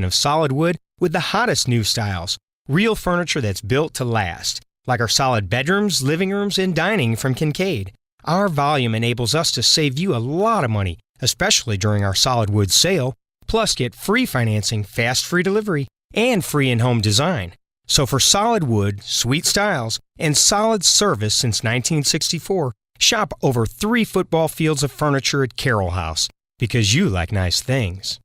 of solid wood with the hottest new styles. Real furniture that's built to last, like our solid bedrooms, living rooms, and dining from Kincaid. Our volume enables us to save you a lot of money, especially during our solid wood sale. Plus, get free financing, fast free delivery, and free in-home design. So for solid wood, sweet styles, and solid service since 1964, shop over 3 football fields of furniture at Carroll House, because you like nice things.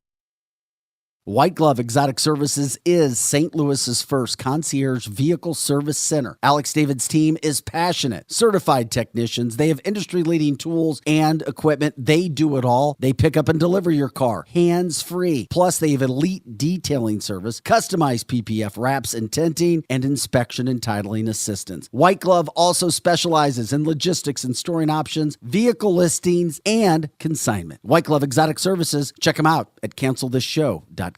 White Glove Exotic Services is St. Louis's first concierge vehicle service center. Alex David's team is passionate, certified technicians. They have industry-leading tools and equipment. They do it all. They pick up and deliver your car, hands-free. Plus, they have elite detailing service, customized PPF wraps and tinting, and inspection and titling assistance. White Glove also specializes in logistics and storing options, vehicle listings, and consignment. White Glove Exotic Services. Check them out at cancelthisshow.com.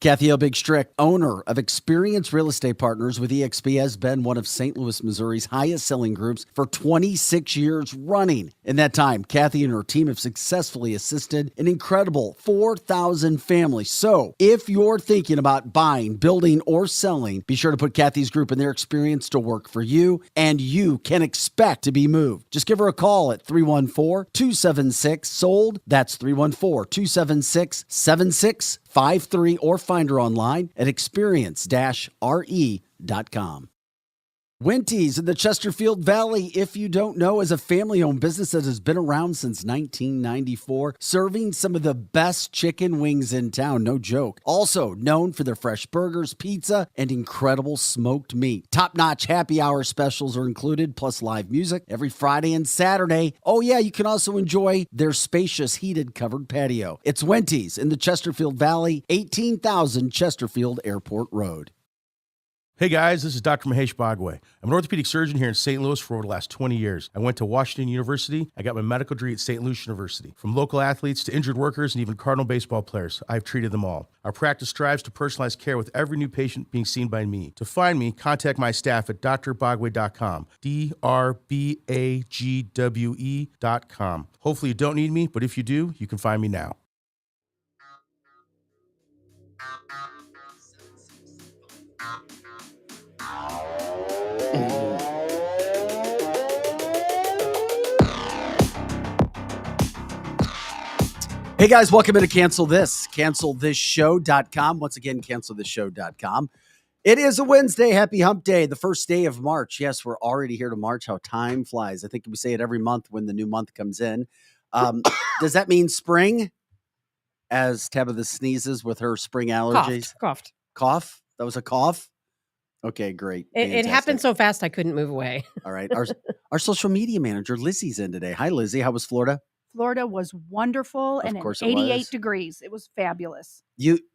Kathy Big Strick, owner of Experience Real Estate Partners with eXp, has been one of St. Louis, Missouri's highest selling groups for 26 years running. In that time, Kathy and her team have successfully assisted an incredible 4,000 families. So if you're thinking about buying, building, or selling, be sure to put Kathy's group and their experience to work for you, and you can expect to be moved. Just give her a call at 314-276-SOLD. That's 314-276-7653, or find her online at experience-re.com. Winty's in the Chesterfield Valley, if you don't know, is a family-owned business that has been around since 1994, serving some of the best chicken wings in town, no joke. Also known for their fresh burgers, pizza, and incredible smoked meat. Top-notch happy hour specials are included, plus live music every Friday and Saturday. Oh yeah, you can also enjoy their spacious heated covered patio. It's Winty's in the Chesterfield Valley, 18,000 Chesterfield Airport Road. Hey guys, this is Dr. Mahesh Bhagway. I'm an orthopedic surgeon here in St. Louis for over the last 20 years. I went to Washington University. I got my medical degree at St. Louis University. From local athletes to injured workers and even Cardinal baseball players, I've treated them all. Our practice strives to personalize care with every new patient being seen by me. To find me, contact my staff at drbagwe.com, DRBAGWE.com. Hopefully you don't need me, but if you do, you can find me now. Hey guys, welcome to Cancel This, cancelthisshow.com. Once again, cancelthisshow.com. It is a Wednesday. Happy hump day, the first day of March. Yes, we're already here to March. How time flies. I think we say it every month when the new month comes in. Does that mean spring? As Tabitha sneezes with her spring allergies. Coughed. Cough? That was a cough? Okay, great. It happened so fast I couldn't move away. All right. Our social media manager, Lizzie's in today. Hi, Lizzie. How was Florida? Florida was wonderful and at 88 degrees. It was fabulous.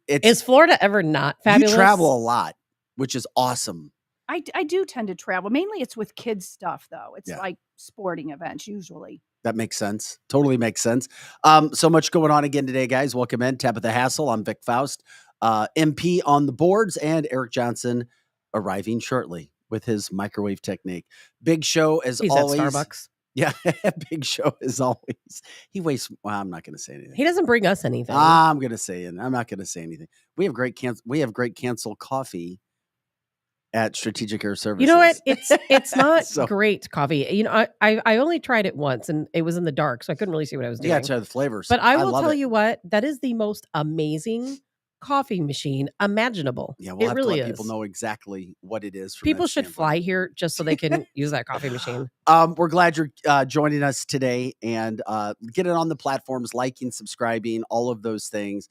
Is Florida ever not fabulous? You travel a lot, which is awesome. I do tend to travel. Mainly it's with kids stuff, though. It's like sporting events usually. That makes sense. Totally makes sense. So much going on again today, guys. Welcome in. Tabitha Hassel. I'm Vic Faust. MP on the boards, and Eric Johnson arriving shortly with his microwave technique. Big show as always. He's at Starbucks. Yeah, big show as always. He wastes. Well, I'm not going to say anything. He doesn't bring us anything. I'm going to say it. I'm not going to say anything. We have great cancel coffee at Strategic Air Services. You know what? It's not great coffee. You know, I only tried it once and it was in the dark, so I couldn't really see what I was doing. Yeah, try the flavors. But I will tell you what, that is the most amazing coffee machine imaginable. Yeah, we'll have really to let people know exactly what it is. People should fly here just so they can use that coffee machine. We're glad you're joining us today, and get it on the platforms, liking, subscribing, all of those things.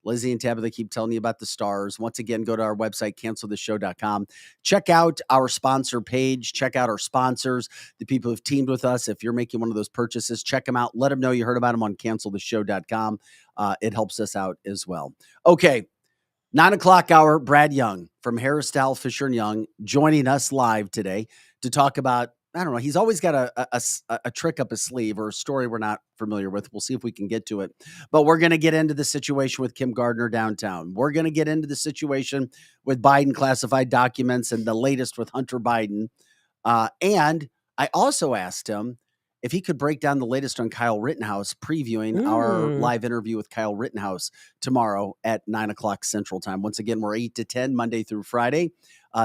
Lizzie and Tabitha keep telling you about the stars. Once again, go to our website, cancelthisshow.com. Check out our sponsor page. Check out our sponsors, the people who've teamed with us. If you're making one of those purchases, check them out. Let them know you heard about them on cancelthisshow.com. It helps us out as well. Okay, 9 o'clock hour, Brad Young from Harris Dowell Fisher & Young joining us live today to talk about, I don't know, he's always got a trick up his sleeve or a story we're not familiar with. We'll see if we can get to it. But we're going to get into the situation with Kim Gardner downtown. We're going to get into the situation with Biden classified documents and the latest with Hunter Biden. And I also asked him if he could break down the latest on Kyle Rittenhouse, previewing our live interview with Kyle Rittenhouse tomorrow at 9:00 Central Time. Once again, we're 8 to 10, Monday through Friday,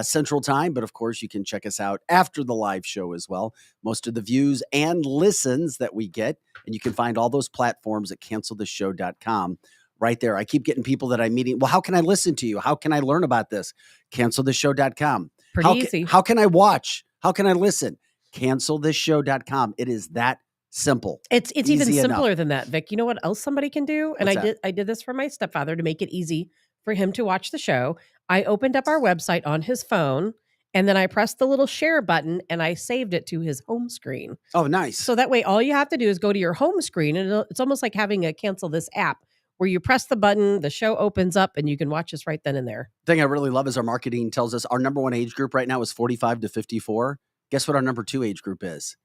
Central Time. But of course, you can check us out after the live show as well. Most of the views and listens that we get, and you can find all those platforms at canceltheshow.com. Right there. I keep getting people that I'm meeting. Well, how can I listen to you? How can I learn about this? Canceltheshow.com. Pretty easy. How can I watch? How can I listen? Canceltheshow.com. It is that simple. It's even Easy simpler enough. than that, Vic. You know what else somebody can do? And What's that? I did this for my stepfather to make it easy for him to watch the show. I opened up our website on his phone, and then I pressed the little share button, and I saved it to his home screen. Oh, nice. So that way, all you have to do is go to your home screen, and it's almost like having a Cancel This app, where you press the button, the show opens up, and you can watch us right then and there. The thing I really love is our marketing tells us our number one age group right now is 45 to 54. Guess what our number two age group is?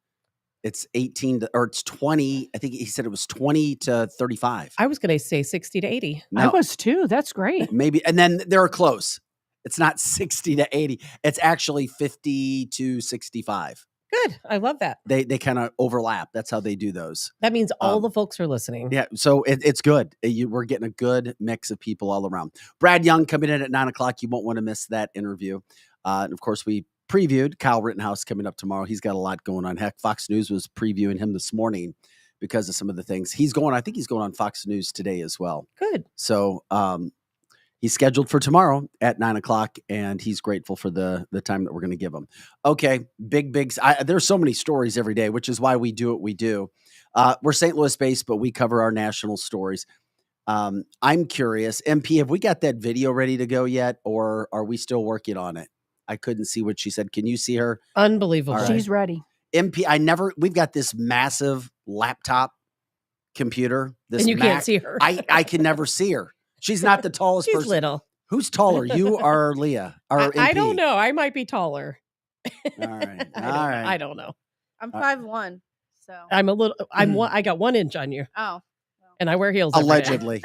It's 18 to, or it's 20. I think he said it was 20 to 35. I was going to say 60 to 80. No, I was too. That's great. maybe. And then they're close. It's not 60 to 80. It's actually 50 to 65. Good. I love that. They kind of overlap. That's how they do those. That means all the folks are listening. Yeah. So it's good. We're getting a good mix of people all around. Brad Young coming in at 9:00. You won't want to miss that interview. And of course, we previewed Kyle Rittenhouse coming up tomorrow. He's got a lot going on. Heck, Fox News was previewing him this morning because of some of the things he's going. I think he's going on Fox News today as well. Good. So he's scheduled for tomorrow at 9:00, and he's grateful for the time that we're going to give him. Okay, big. There's so many stories every day, which is why we do what we do. We're St. Louis based, but we cover our national stories. I'm curious, MP, have we got that video ready to go yet, or are we still working on it? I couldn't see what she said. Can you see her? Unbelievable. All right. She's ready. MP, we've got this massive laptop computer. This And you Mac. can't see her. I can never see her. She's not the tallest She's person. little. Who's taller, you or Leah? Or I MP? don't know. I might be taller. All right. I don't know. I'm 5'1", so I'm a little. I got 1 inch on you, oh. and I wear heels. every day. Allegedly.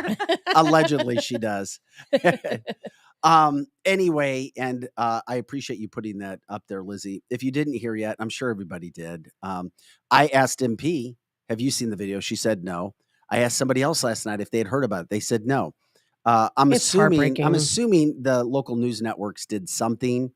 Allegedly, she does. Anyway, and I appreciate you putting that up there, Lizzie. If you didn't hear yet, I'm sure everybody did. I asked MP, have you seen the video? She said no. I asked somebody else last night if they had heard about it. They said no. I'm It's assuming heartbreaking. the local news networks did something.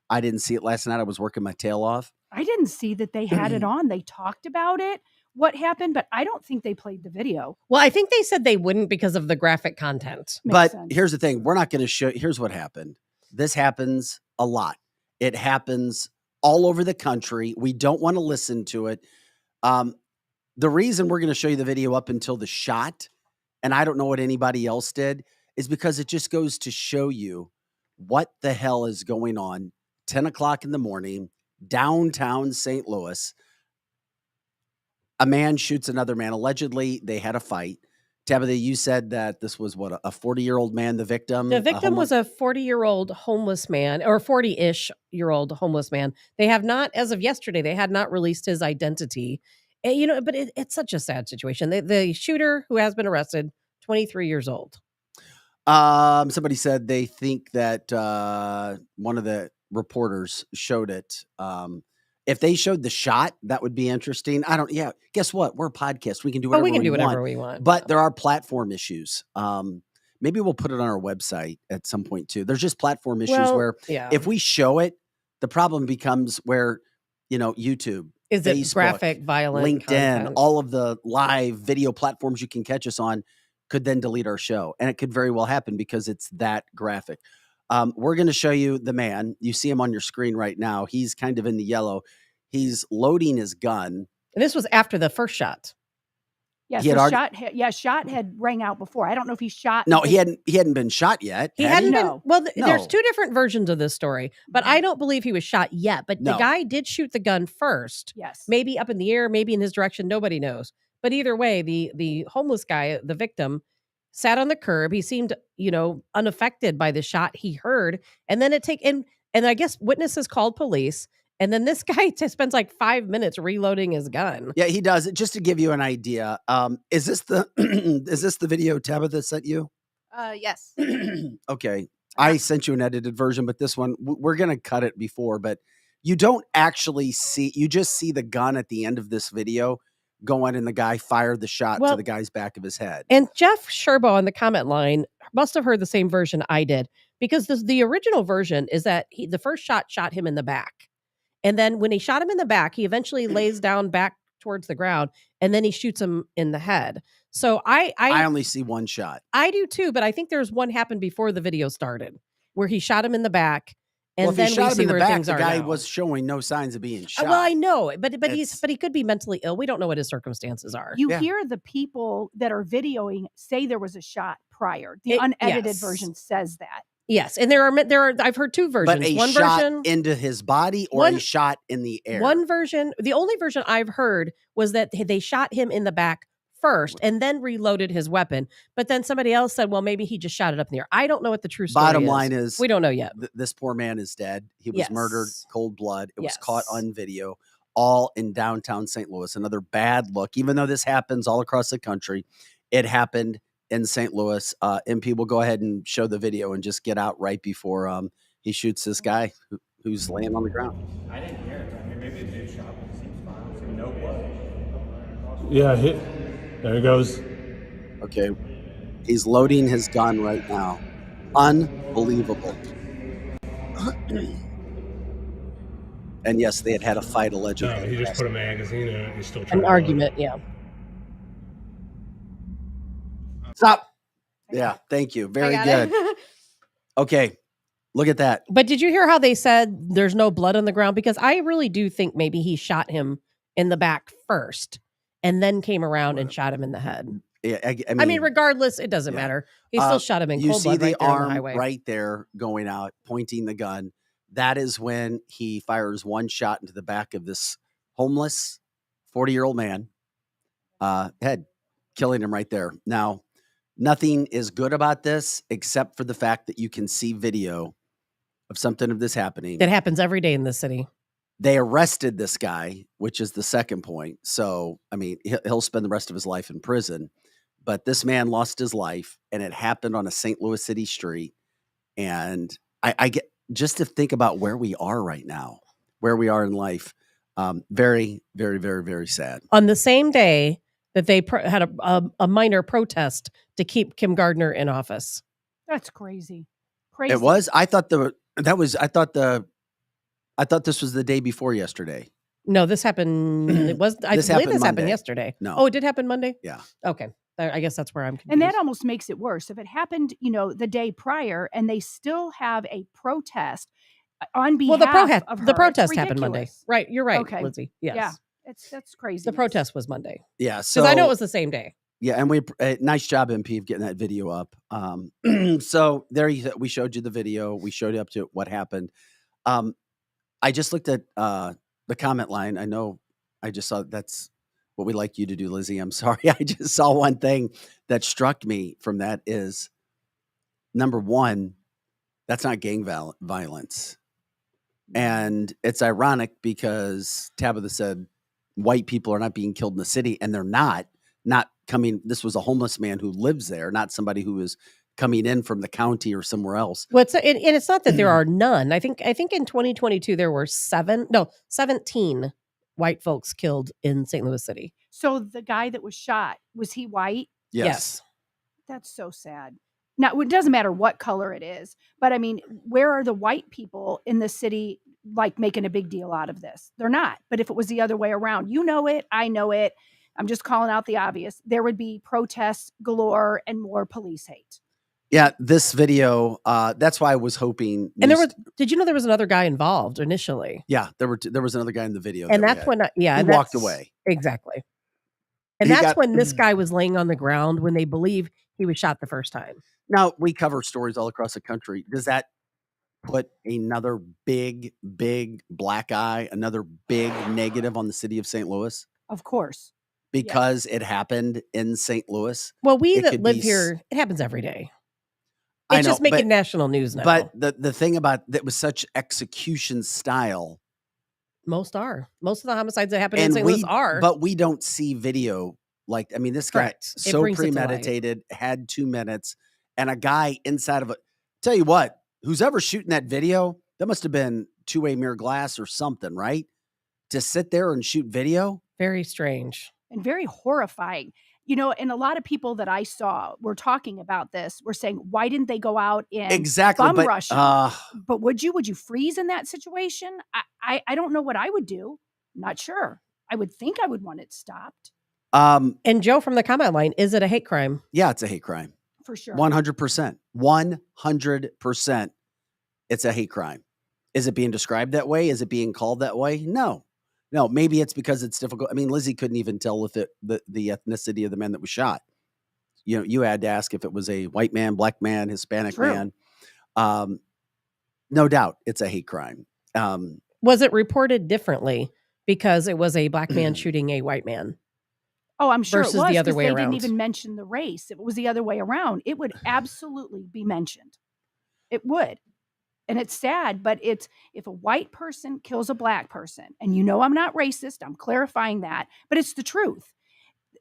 I didn't see it last night. I was working my tail off. I didn't see that they had it on. They talked about it, what happened, but I don't think they played the video. Well, I think they said they wouldn't because of the graphic content. Makes But sense. here's the thing. We're not going to show. Here's what happened. This happens a lot. It happens all over the country. We don't want to listen to it. The reason we're going to show you the video up until the shot, and I don't know what anybody else did, is because it just goes to show you what the hell is going on. 10 o'clock in the morning, downtown St. Louis. A man shoots another man. Allegedly, they had a fight. Tabitha, you said that this was what, a 40-year-old man, the victim? The victim was a 40-year-old homeless man, or 40-ish-year-old homeless man. They have not, as of yesterday, they had not released his identity. But it's such a sad situation. The shooter, who has been arrested, 23 years old. Somebody said they think that one of the reporters showed it. If they showed the shot, that would be interesting. Guess what? We're a podcast. We can do whatever we want. But there are platform issues. Maybe we'll put it on our website at some point too. There's just platform issues where if we show it, the problem becomes where, YouTube, is it Facebook, graphic, violent, LinkedIn, content? all of the live video platforms you can catch us on could then delete our show. And it could very well happen because it's that graphic. We're going to show you the man. You see him on your screen right now. He's kind of in the yellow. He's loading his gun. And this was after the first shot. Yes, He had shot had rang out before. I don't know if he shot. No, he hadn't been shot yet. He had hadn't he? been. No. Well, No. there's two different versions of this story, but I don't believe he was shot yet. But the No. guy did shoot the gun first. Yes. Maybe up in the air, maybe in his direction. Nobody knows. But either way, the homeless guy, the victim, sat on the curb. He seemed, unaffected by the shot he heard. And then and I guess witnesses called police. And then this guy spends like 5 minutes reloading his gun. Yeah, he does. Just to give you an idea, is this the is this the video Tabitha sent you? Yes. Okay, I sent you an edited version, but this one we're gonna cut it before. But You don't actually see, you just see the gun at the end of this video going, and the guy fired the shot to the guy's back of his head. And Jeff Sherbo on the comment line must have heard the same version I did, because the original version is that the first shot him in the back. And then when he shot him in the back, he eventually lays down back towards the ground, and then he shoots him in the head. So I only see one shot. I do too, but I think there's one happened before the video started where he shot him in the back. And well, if then he shot him in the back, the guy now. was showing no signs of being shot. Well, I know, but he could be mentally ill. We don't know what his circumstances are. You hear the people that are videoing say there was a shot prior. The unedited version says that. Yes, and there are. I've heard two versions. But one shot version into his body, or a shot in the air. One version. The only version I've heard was that they shot him in the back first and then reloaded his weapon. But then somebody else said, well, maybe he just shot it up in the air. I don't know what the true story is. Bottom line is, we don't know yet. This poor man is dead. He was murdered, cold blood. It was caught on video, all in downtown St. Louis. Another bad look. Even though this happens all across the country, it happened in St. Louis. MP will go ahead and show the video and just get out right before he shoots this guy who's laying on the ground. I didn't hear it. I mean, maybe they shot, but it seems fine. No blood. Yeah, there he goes. Okay. He's loading his gun right now. Unbelievable. And yes, they had a fight allegedly. No, he just put a magazine in it. He's still trying an argument. Yeah. Stop. Yeah. Thank you. Very good. Okay. Look at that. But did you hear how they said there's no blood on the ground? Because I really do think maybe he shot him in the back first and then came around and shot him in the head. Yeah, I mean, regardless, it doesn't matter. He still shot him in cold blood right there on the highway. You see the arm right there going out, pointing the gun. That is when he fires one shot into the back of this homeless 40-year-old man head, killing him right there. Now, nothing is good about this except for the fact that you can see video of something of this happening. That happens every day in this city. They arrested this guy, which is the second point. So, I mean, he'll spend the rest of his life in prison. But this man lost his life, and it happened on a St. Louis City street. And I get just to think about where we are right now, where we are in life. Very, very, very, very sad. On the same day that they had a minor protest to keep Kim Gardner in office. That's crazy. Crazy. It was. I thought this was the day before yesterday. No, this happened. It was. I believe this happened yesterday. No. Oh, it did happen Monday? Yeah. Okay. I guess that's where I'm confused. And that almost makes it worse. If it happened, the day prior and they still have a protest on behalf of her, the protest happened Monday. Right. You're right, okay. Lizzie. Yes. Yeah. That's crazy. The protest was Monday. Yeah. So because I know it was the same day. Yeah, and nice job, MP, of getting that video up. So there we showed you the video. We showed you up to what happened. I just looked at the comment line. I know I just saw that's what we like you to do, Lizzie. I'm sorry. I just saw one thing that struck me from that is, number one, that's not gang violence. And it's ironic because Tabitha said white people are not being killed in the city, and they're not coming. This was a homeless man who lives there, not somebody who is coming in from the county or somewhere else. Well, it's not that there are none. I think in 2022 there were 17 white folks killed in St. Louis City. So the guy that was shot, was he white? Yes. That's so sad. Now, it doesn't matter what color it is, but I mean, where are the white people in the city like making a big deal out of this? They're not. But if it was the other way around, you know it, I know it. I'm just calling out the obvious. There would be protests galore and more police hate. Yeah, this video, that's why I was hoping. And did you know there was another guy involved initially? Yeah, there was another guy in the video. And that's when, he walked away. Exactly. And that's when this guy was laying on the ground when they believe he was shot the first time. Now, we cover stories all across the country. Does that put another big, big black eye, another big negative on the city of St. Louis? Of course. Because it happened in St. Louis? Well, we that live here, it happens every day. It's just making national news now. But the thing about that was such execution style. Most are. Most of the homicides that happen in St. Louis are. But we don't see video. Like, I mean, this guy so premeditated, had 2 minutes, and a guy inside of it. Tell you what, who's ever shooting that video, that must have been two-way mirror glass or something, right? To sit there and shoot video. Very strange. And very horrifying. You know, and a lot of people that I saw were talking about this, were saying, why didn't they go out and Exactly, bum but rush him? But would you freeze in that situation? I don't know what I would do. Not sure. I would think I would want it stopped. And Joe from the comment line, is it a hate crime? Yeah, it's a hate crime. For sure. 100%. 100%. It's a hate crime. Is it being described that way? Is it being called that way? No. No, maybe it's because it's difficult. I mean, Lizzie couldn't even tell if the ethnicity of the man that was shot. You know, you had to ask if it was a white man, black man, Hispanic True. man. No doubt it's a hate crime. Was it reported differently because it was a black man shooting a white man? Oh, I'm sure versus it was, the other 'cause way they around. didn't even mention the race. If it was the other way around, it would absolutely be mentioned. It would. And it's sad, but it's, if a white person kills a black person, and you know I'm not racist, I'm clarifying that, but it's the truth.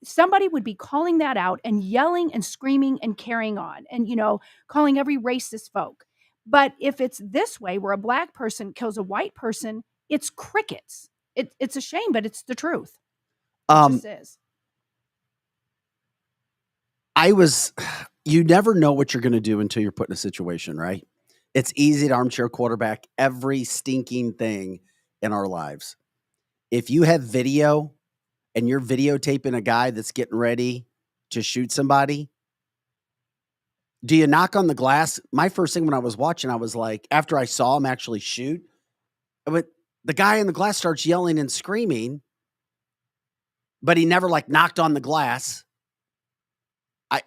Somebody would be calling that out and yelling and screaming and carrying on and, you know, calling every racist folk. But if it's this way, where a black person kills a white person, it's crickets. It's a shame, but it's the truth. It just is. You never know what you're going to do until you're put in a situation, right? It's easy to armchair quarterback every stinking thing in our lives. If you have video and you're videotaping a guy that's getting ready to shoot somebody, do you knock on the glass? My first thing when I was watching, I was like, after I saw him actually shoot, the guy in the glass starts yelling and screaming, but he never like knocked on the glass.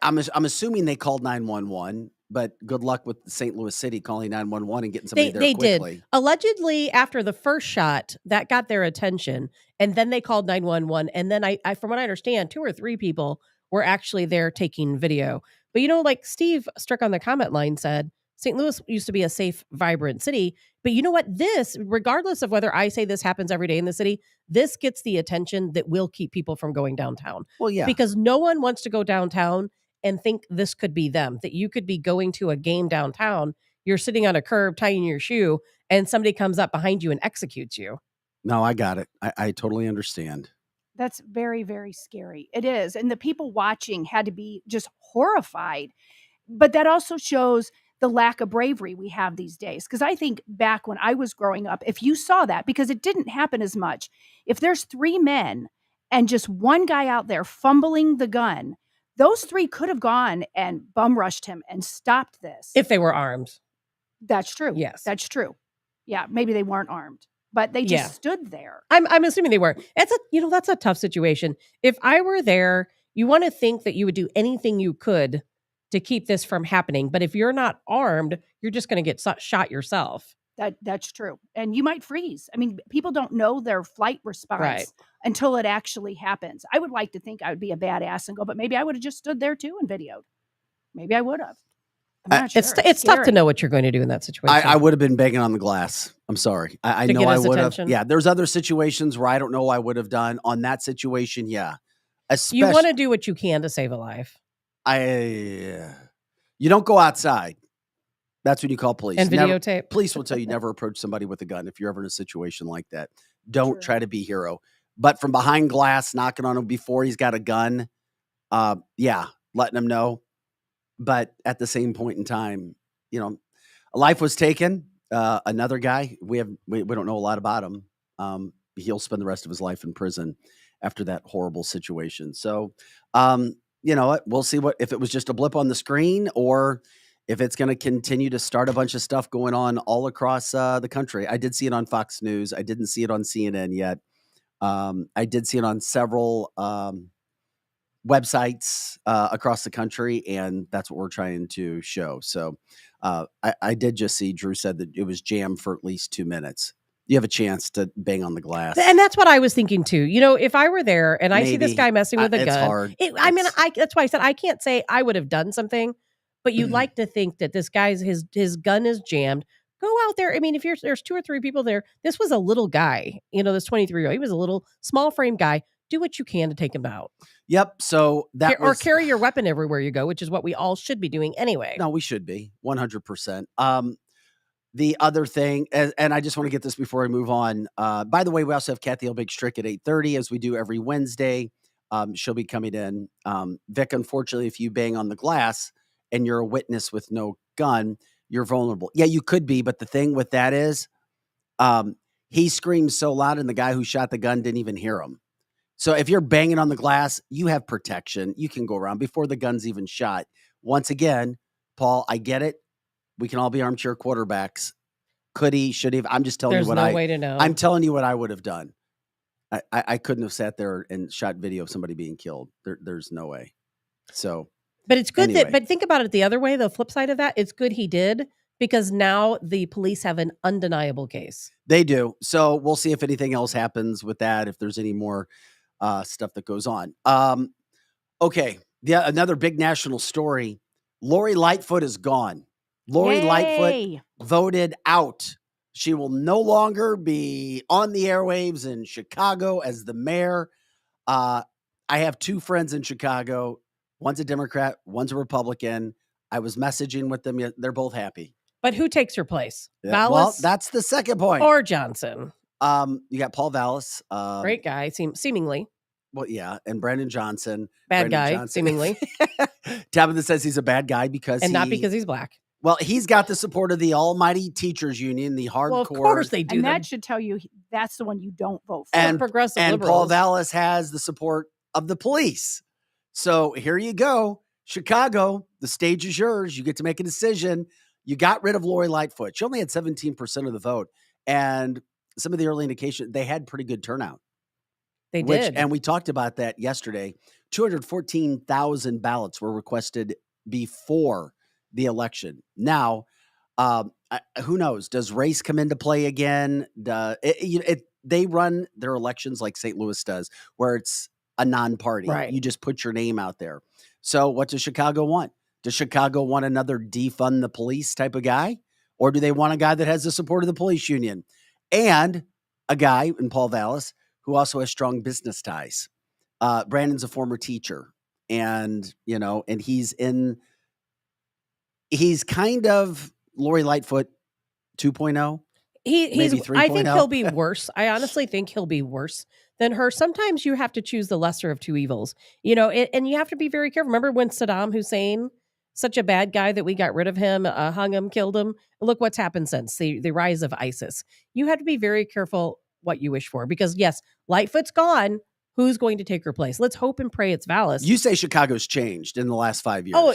I'm assuming they called 911, but good luck with St. Louis City calling 911 and getting somebody there quickly. Did. Allegedly, after the first shot, that got their attention, and then they called 911. And then I from what I understand, 2 or 3 people were actually there taking video. But you know, like Steve Strick on the comment line said, St. Louis used to be a safe, vibrant city. But you know what? This, regardless of whether I say this happens every day in the city, this gets the attention that will keep people from going downtown. Well, yeah. Because no one wants to go downtown and think this could be them, that you could be going to a game downtown, you're sitting on a curb tying your shoe, and somebody comes up behind you and executes you. No, I got it. I totally understand. That's very, very scary. It is. And the people watching had to be just horrified. But that also shows the lack of bravery we have these days. Because I think back when I was growing up, if you saw that, because it didn't happen as much, if there's 3 men and just one guy out there fumbling the gun, those 3 could have gone and bum rushed him and stopped this. If they were armed. That's true. Yes. That's true. Yeah, maybe they weren't armed, but they just stood there. I'm assuming they were. That's a tough situation. If I were there, you want to think that you would do anything you could to keep this from happening. But if you're not armed, you're just going to get shot yourself. That's true. And you might freeze. I mean, people don't know their flight response until it actually happens. I would like to think I would be a badass and go, but maybe I would have just stood there too and videoed. Maybe I would have. I'm not sure. It's tough to know what you're going to do in that situation. I would have been banging on the glass. I'm sorry. I know I would have. Yeah, there's other situations where I don't know I would have done. On that situation, yeah. You want to do what you can to save a life. You don't go outside. That's when you call police. And videotape. Police will tell you never approach somebody with a gun if you're ever in a situation like that. Don't try to be hero. But from behind glass, knocking on him before he's got a gun, letting him know. But at the same point in time, you know, a life was taken. Another guy, we don't know a lot about him. He'll spend the rest of his life in prison after that horrible situation. So, you know what? We'll see if it was just a blip on the screen or if it's going to continue to start a bunch of stuff going on all across the country. I did see it on Fox News. I didn't see it on CNN yet. I did see it on several websites across the country, and that's what we're trying to show. So I did just see Drew said that it was jammed for at least 2 minutes. You have a chance to bang on the glass. And that's what I was thinking too. You know, if I were there and I see this guy messing with a gun, hard. That's why I said I can't say I would have done something, but you'd like to think that this guy's his gun is jammed. Go out there. I mean, if there's 2 or 3 people there, this was a little guy, you know, this 23-year-old. He was a little small frame guy. Do what you can to take him out. Yep. So or carry your weapon everywhere you go, which is what we all should be doing anyway. No, we should be 100%. The other thing, and I just want to get this before I move on. By the way, we also have Kathy Big Strick at 8:30, as we do every Wednesday. She'll be coming in. Vic, unfortunately, if you bang on the glass and you're a witness with no gun, you're vulnerable. Yeah, you could be, but the thing with that is, he screamed so loud, and the guy who shot the gun didn't even hear him. So if you're banging on the glass, you have protection. You can go around before the gun's even shot. Once again, Paul, I get it. We can all be armchair quarterbacks. Could he? Should he? I'm just telling There's you what no way to know. I'm telling you what I would have done. I couldn't have sat there and shot video of somebody being killed. There's no way. So, but it's good anyway. but think about it the other way, the flip side of that, it's good he did, because now the police have an undeniable case. They do. So we'll see if anything else happens with that, if there's any more stuff that goes on. Okay. Another big national story. Lori Lightfoot is gone. Lori Lightfoot voted out. She will no longer be on the airwaves in Chicago as the mayor. I have two friends in Chicago. One's a Democrat, one's a Republican. I was messaging with them. They're both happy. But who takes her place? Yeah, Vallis? well, that's the second point. Or Johnson? You got Paul Vallis. Great guy, seemingly. Well, yeah, and Brandon Johnson. Bad guy, seemingly. Tabitha says he's a bad guy because not because he's black. Well, he's got the support of the almighty teachers union, the hardcore. Well, of course they do. And that should tell you that's the one you don't vote for. And progressive and liberals. Paul Vallis has the support of the police. So here you go. Chicago, the stage is yours. You get to make a decision. You got rid of Lori Lightfoot. She only had 17% of the vote. And some of the early indication, they had pretty good turnout. They did. And we talked about that yesterday. 214,000 ballots were requested before the election. Now, who knows? Does race come into play again? They run their elections like St. Louis does, where it's a non-party. Right. You just put your name out there. So what does Chicago want? Does Chicago want another defund the police type of guy? Or do they want a guy that has the support of the police union? And a guy in Paul Vallis who also has strong business ties. Brandon's a former teacher, and he's kind of Lori Lightfoot 2.0. Maybe 3.0. I think he'll be worse. I honestly think he'll be worse than her. Sometimes you have to choose the lesser of two evils, and you have to be very careful. Remember when Saddam Hussein, such a bad guy that we got rid of him, hung him, killed him? Look what's happened since the rise of ISIS. You have to be very careful what you wish for, because yes, Lightfoot's gone. Who's going to take her place? Let's hope and pray it's Vallis. You say Chicago's changed in the last 5 years. Oh,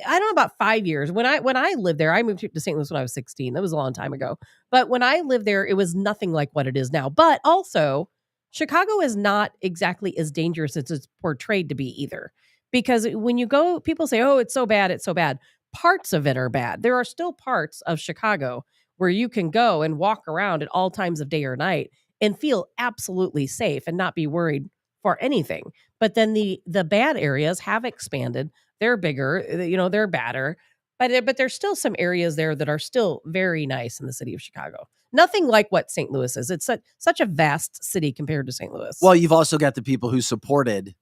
I don't know about 5 years. When I lived there, I moved to St. Louis when I was 16. That was a long time ago. But when I lived there, it was nothing like what it is now. But also, Chicago is not exactly as dangerous as it's portrayed to be either. Because when you go, people say, oh, it's so bad, it's so bad. Parts of it are bad. There are still parts of Chicago where you can go and walk around at all times of day or night and feel absolutely safe and not be worried for anything. But then the bad areas have expanded. They're bigger, they're badder, but there's still some areas there that are still very nice in the city of Chicago. Nothing like what St. Louis is. It's such a vast city compared to St. Louis. Well, you've also got the people who supported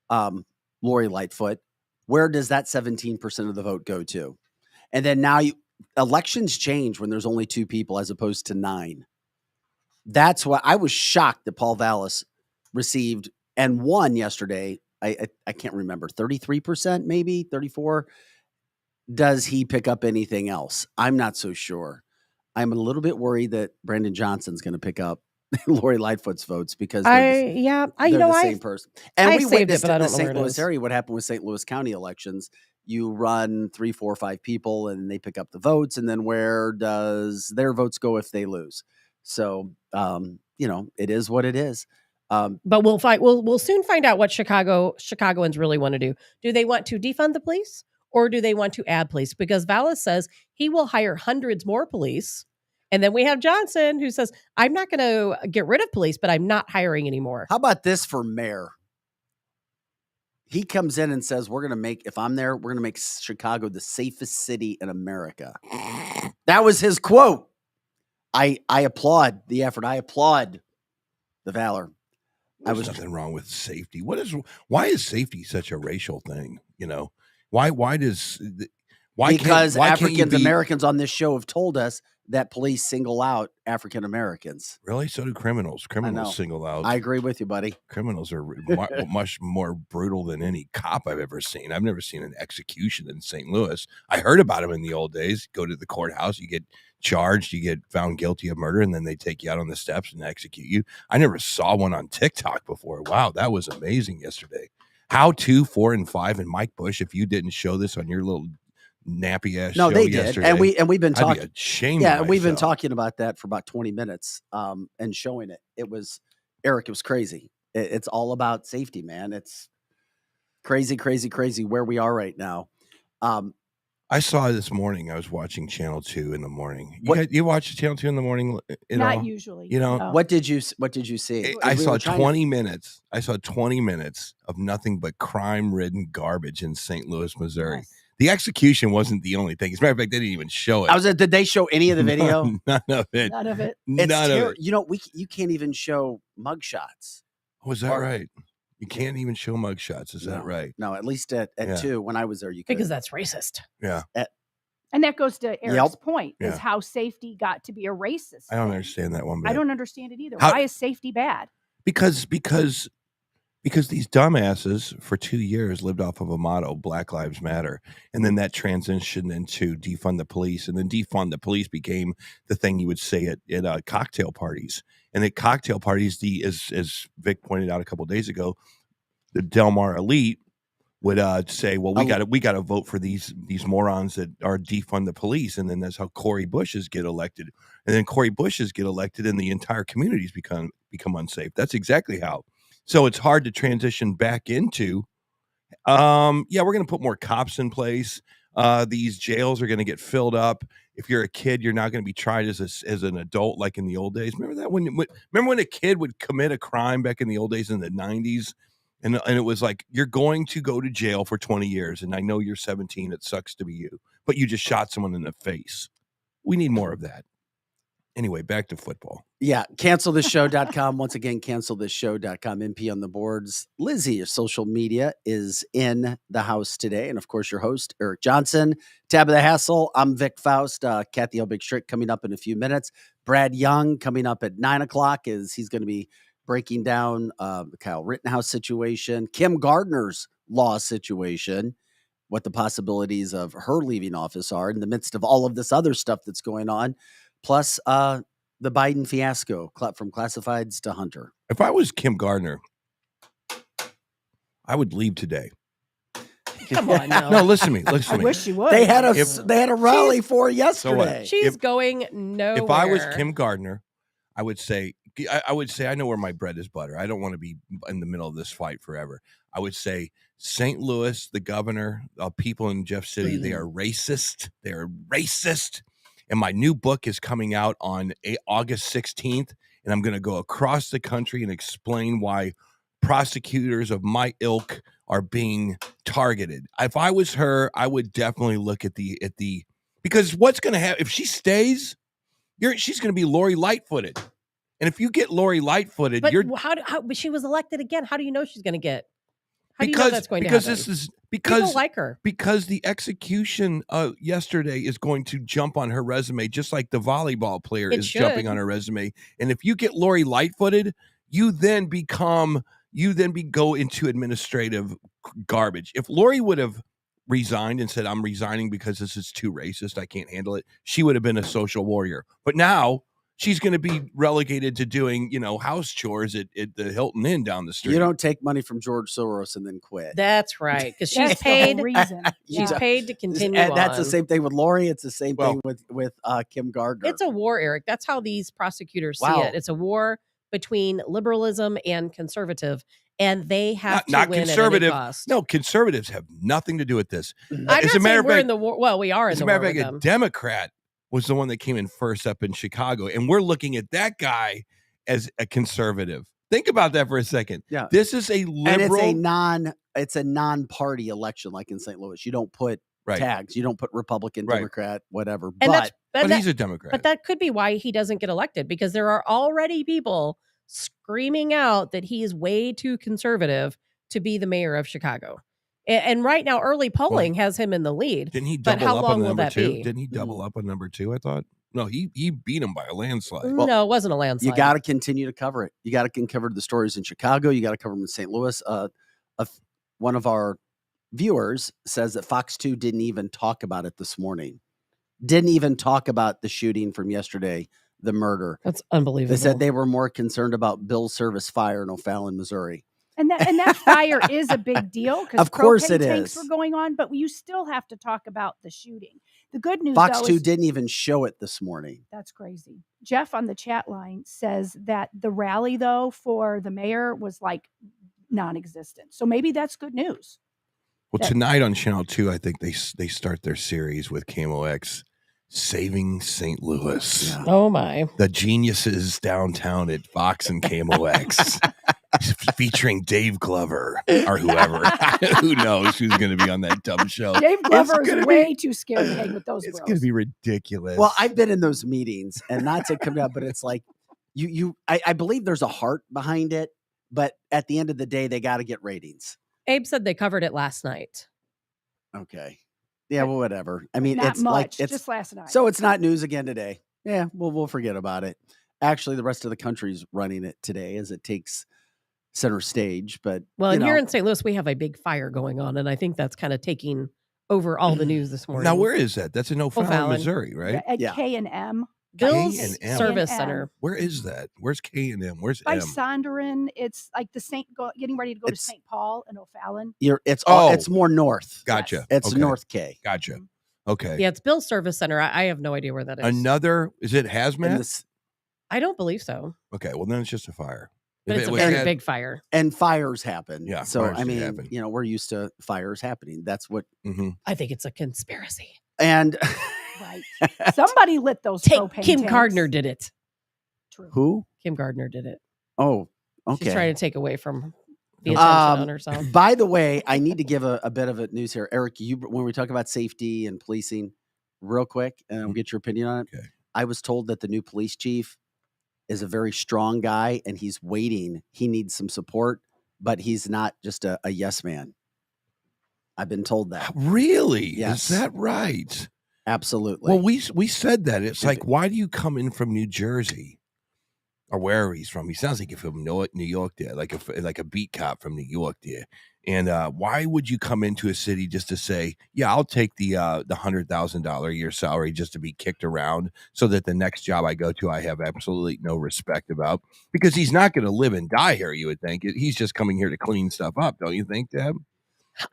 Lori Lightfoot. Where does that 17% of the vote go to? And then now elections change when there's only two people as opposed to 9. That's why I was shocked that Paul Vallis received and won yesterday. I can't remember, 33%, maybe 34. Does he pick up anything else? I'm not so sure. I'm a little bit worried that Brandon Johnson's going to pick up Lori Lightfoot's votes because they're the same person. And we witnessed in the St. Louis area what happened with St. Louis County elections. You run 3, 4, 5 people and they pick up the votes. And then where does their votes go if they lose? So, it is what it is. But we'll soon find out what Chicagoans really want to do. Do they want to defund the police, or do they want to add police? Because Vallis says he will hire hundreds more police. And then we have Johnson who says, I'm not going to get rid of police, but I'm not hiring anymore. How about this for mayor? He comes in and says, if I'm there, we're going to make Chicago the safest city in America. That was his quote. I applaud the effort. I applaud the valor. There's nothing wrong with safety. Why is safety such a racial thing? Because African Americans on this show have told us that police single out African Americans. Really? So do criminals. know. Criminals single out. I agree with you, buddy. Criminals are much more brutal than any cop I've ever seen. I've never seen an execution in St. Louis. I heard about them in the old days. Go to the courthouse, you get charged, you get found guilty of murder, and then they take you out on the steps and execute you. I never saw one on TikTok before. Wow, that was amazing yesterday. How to 4 and 5 and Mike Bush, if you didn't show this on your little nappy ass No, show they did, yesterday, and we've been I'd be talking. ashamed Yeah, of we've been myself. talking about that for about 20 minutes, and showing it. It was Eric. It was crazy. It's all about safety, man. It's crazy, crazy, crazy where we are right now. I saw it this morning. I was watching Channel 2 in the morning. What- You watch Channel 2 in the morning? Not usually. You know, no. What did you see? I We saw were trying 20 minutes. I saw 20 minutes of nothing but crime-ridden garbage in St. Louis, Missouri. Yes. The execution wasn't the only thing. As a matter of fact, they didn't even show it. Did they show any of the video? None of it. None of it. None of it. You know, you can't even show mugshots. Was that or- right? You can't even show mugshots. Is that No. right? No, at least at Yeah. 2 when I was there, you could. Because that's racist. Yeah. And that goes to Eric's Yep. point, Yeah. is how safety got to be a racist. I don't thing. understand that one bit. I don't understand it either. How- Why is safety bad? Because these dumbasses for 2 years lived off of a motto, Black Lives Matter, and then that transitioned into defund the police, and then defund the police became the thing you would say at cocktail parties. And at cocktail parties, as Vic pointed out a couple of days ago, the Del Mar elite would say, "Well, we got to vote for these morons that are defund the police," and then that's how Cory Bushes get elected, and then Cory Bushes get elected, and the entire communities become unsafe. That's exactly how. So it's hard to transition back into. We're going to put more cops in place. These jails are going to get filled up. If you're a kid, you're not going to be tried as an adult like in the old days. Remember that remember when a kid would commit a crime back in the old days in the 90s? And it was like, you're going to go to jail for 20 years. And I know you're 17. It sucks to be you. But you just shot someone in the face. We need more of that. Anyway, back to football. Yeah, cancelthisshow.com. Once again, cancelthisshow.com. MP on the boards. Lizzie, your social media, is in the house today. And of course, your host, Eric Johnson. Tabitha Hassel. I'm Vic Faust. Kathy Elbig-Strick coming up in a few minutes. Brad Young coming up at 9 o'clock is he's going to be breaking down the Kyle Rittenhouse situation, Kim Gardner's law situation, what the possibilities of her leaving office are in the midst of all of this other stuff that's going on, plus the Biden fiasco from classifieds to Hunter. If I was Kim Gardner, I would leave today. Come on now. No, listen to me. I wish you would. They had a rally for yesterday. She's going nowhere. If I was Kim Gardner, I would say I know where my bread is butter. I don't want to be in the middle of this fight forever. I would say St. Louis, the governor, people in Jeff City, they are racist. They are racist. And my new book is coming out on August 16th. And I'm going to go across the country and explain why prosecutors of my ilk are being targeted. If I was her, I would definitely look at the because what's going to happen if she stays? She's going to be Lori Lightfooted. And if you get Lori Lightfooted, but but she was elected again. How do you know she's going to get? How do you know that's going to happen? People like her. Because the execution yesterday is going to jump on her resume, just like the volleyball player is jumping on her resume. And if you get Lori Lightfooted, you then go into administrative garbage. If Lori would have resigned and said, "I'm resigning because this is too racist, I can't handle it," she would have been a social warrior. But now she's going to be relegated to doing, house chores at the Hilton Inn down the street. You don't take money from George Soros and then quit. That's right, because she's That's the paid. whole reason. She's paid to continue. And that's the on. same thing with Lori. It's the same thing with Kim Gardner. It's a war, Eric. That's how these prosecutors see Wow. it. It's a war between liberalism and conservative, and they have to not win conservative. at any cost. No, conservatives have nothing to do with this. I'm As not a matter saying of we're fact- in the war. Well, we are in As the a war matter of with fact, a them. Democrat was the one that came in first up in Chicago, and we're looking at that guy as a conservative. Think about that for a second. Yeah. This is a liberal. And it's a non-party election, like in St. Louis. You don't put tags. You don't put Republican, Right. Democrat, whatever. And but he's a Democrat. But that could be why he doesn't get elected, because there are already people screaming out that he is way too conservative to be the mayor of Chicago. And right now, early polling has him in the lead. Didn't he but double how up long on will number that two? be? Didn't he double up on number two? I thought. No, he beat him by a landslide. Well, no, it wasn't a landslide. You got to continue to cover it. You got to cover the stories in Chicago. You got to cover them in St. Louis. One of our viewers says that Fox 2 didn't even talk about it this morning. Didn't even talk about the shooting from yesterday, the murder. That's unbelievable. They said they were more concerned about Bill's Service fire in O'Fallon, Missouri. And that fire is a big deal because Of course it tanks is. were going on, but you still have to talk about the shooting. The good news, Fox though, 2 is didn't even show it this morning. that's crazy. Jeff on the chat line says that the rally, though, for the mayor was like non-existent. So maybe that's good news. Well, tonight on Channel 2, I think they start their series with Camo X, Saving St. Louis. Yeah. Oh, my. The geniuses downtown at Fox and Camo X. Featuring Dave Glover or whoever. Who knows who's going to be on that dumb show. Dave Glover is way too scared to hang with those It's bros. going to be ridiculous. Well, I've been in those meetings, and not to come out, but it's like I believe there's a heart behind it, but at the end of the day, they got to get ratings. Abe said they covered it last night. Okay. Yeah, well, whatever. I mean, Not it's much, like it's just last night. so it's not news again today. Yeah, we'll forget about it. Actually, the rest of the country's running it today as it takes center stage. But Well, and here in St. Louis, we have a big fire going on, and I think that's kind of taking over all the news this morning. now, where is that? That's in O'Fallon, O'Fallon. Missouri, right? At Yeah. K&M. Bill's K&M. Service K&M. Center. Where is that? Where's K&M? Where's By M? Sonderen, it's like getting ready to go to It's- St. Paul and O'Fallon. It's more north. Gotcha. It's Okay. North K. Gotcha. Okay. Yeah, it's Bill's Service Center. I have no idea where that is. Is it hazmat? And, this, I don't believe so, Okay, well, then it's just a fire. but If it's it a was very had- big fire. and fires happen. Yeah, So fires I do mean, happen. we're used to fires happening. That's what. Mhm. I think it's a conspiracy. And Right. Somebody lit those propane Kim tanks. Gardner did it. True. who? Kim Gardner did it. Oh, okay. She's trying to take away from the attention on herself. By the way, I need to give a bit of a news here, Eric. When we talk about safety and policing, real quick, and we'll get your opinion on it. Okay. I was told that the new police chief is a very strong guy, and he's waiting. He needs some support, but he's not just a yes man. I've been told that. Really? Yes. Is that right? Absolutely. Well, we said that. It's like, why do you come in from New Jersey or wherever he's from? He sounds like he's from New York there, like a beat cop from New York there. And why would you come into a city just to say, yeah, I'll take the $100,000 a year salary just to be kicked around so that the next job I go to, I have absolutely no respect about? Because he's not going to live and die here, you would think. He's just coming here to clean stuff up, don't you think, Deb?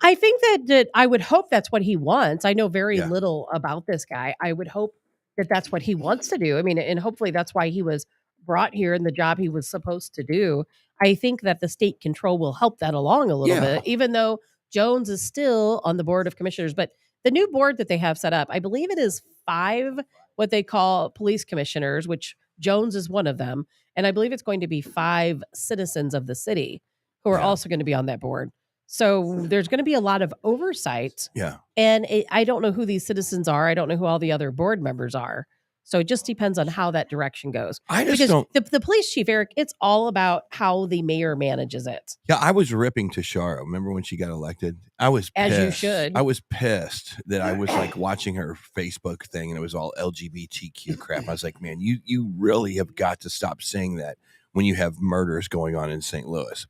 I think that I would hope that's what he wants. I know very Yeah. little about this guy. I would hope that that's what he wants to do. I mean, and hopefully that's why he was brought here and the job he was supposed to do. I think that the state control will help that along a little Yeah. bit, even though Jones is still on the board of commissioners. But the new board that they have set up, I believe it is 5 what they call police commissioners, which Jones is one of them. And I believe it's going to be 5 citizens of the city who are Yeah. also going to be on that board. So there's going to be a lot of oversight. Yeah. And I don't know who these citizens are. I don't know who all the other board members are. So it just depends on how that direction goes. I just Because don't. the police chief, Eric, it's all about how the mayor manages it. Yeah, I was ripping Tashara. Remember when she got elected? I was As you pissed. should. I was pissed that I was like watching her Facebook thing and it was all LGBTQ crap. I was like, man, you really have got to stop saying that when you have murders going on in St. Louis.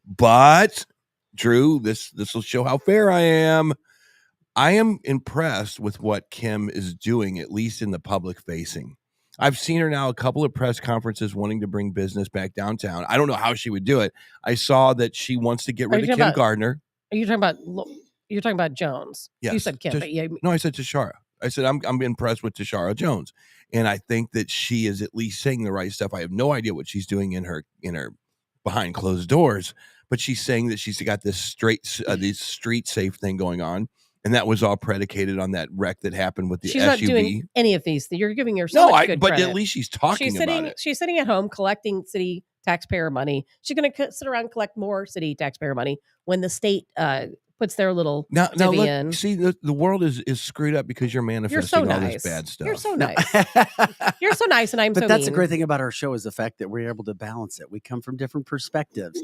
But Drew, this will show how fair I am. I am impressed with what Kim is doing, at least in the public facing. I've seen her now a couple of press conferences wanting to bring business back downtown. I don't know how she would do it. I saw that she wants to get rid of Kim Gardner. Are you talking about Jones? You Yes. said Kim, but yeah. No, I said Tashara. I said I'm impressed with Tashara Jones, and I think that she is at least saying the right stuff. I have no idea what she's doing in her behind closed doors, but she's saying that she's got this street safe thing going on. And that was all predicated on that wreck that happened with the She's SUV. not doing any of these. You're giving her so much good but credit. at least she's talking about it. She's sitting at home collecting city taxpayer money. She's going to sit around and collect more city taxpayer money when the state puts their little divvy in. See, the world is screwed up because you're manifesting all this bad stuff. You're so nice. You're so nice, and I'm but so that's mean. the great thing about our show is the fact that we're able to balance it. We come from different perspectives.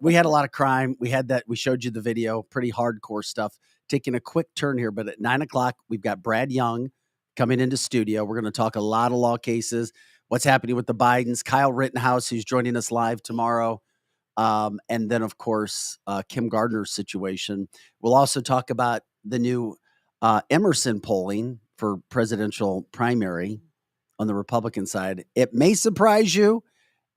We had a lot of crime. We showed you the video, pretty hardcore stuff. Taking a quick turn here, but at 9:00, we've got Brad Young coming into studio. We're going to talk a lot of law cases, what's happening with the Bidens, Kyle Rittenhouse, who's joining us live tomorrow. And then, of course, Kim Gardner's situation. We'll also talk about the new Emerson polling for presidential primary on the Republican side. It may surprise you.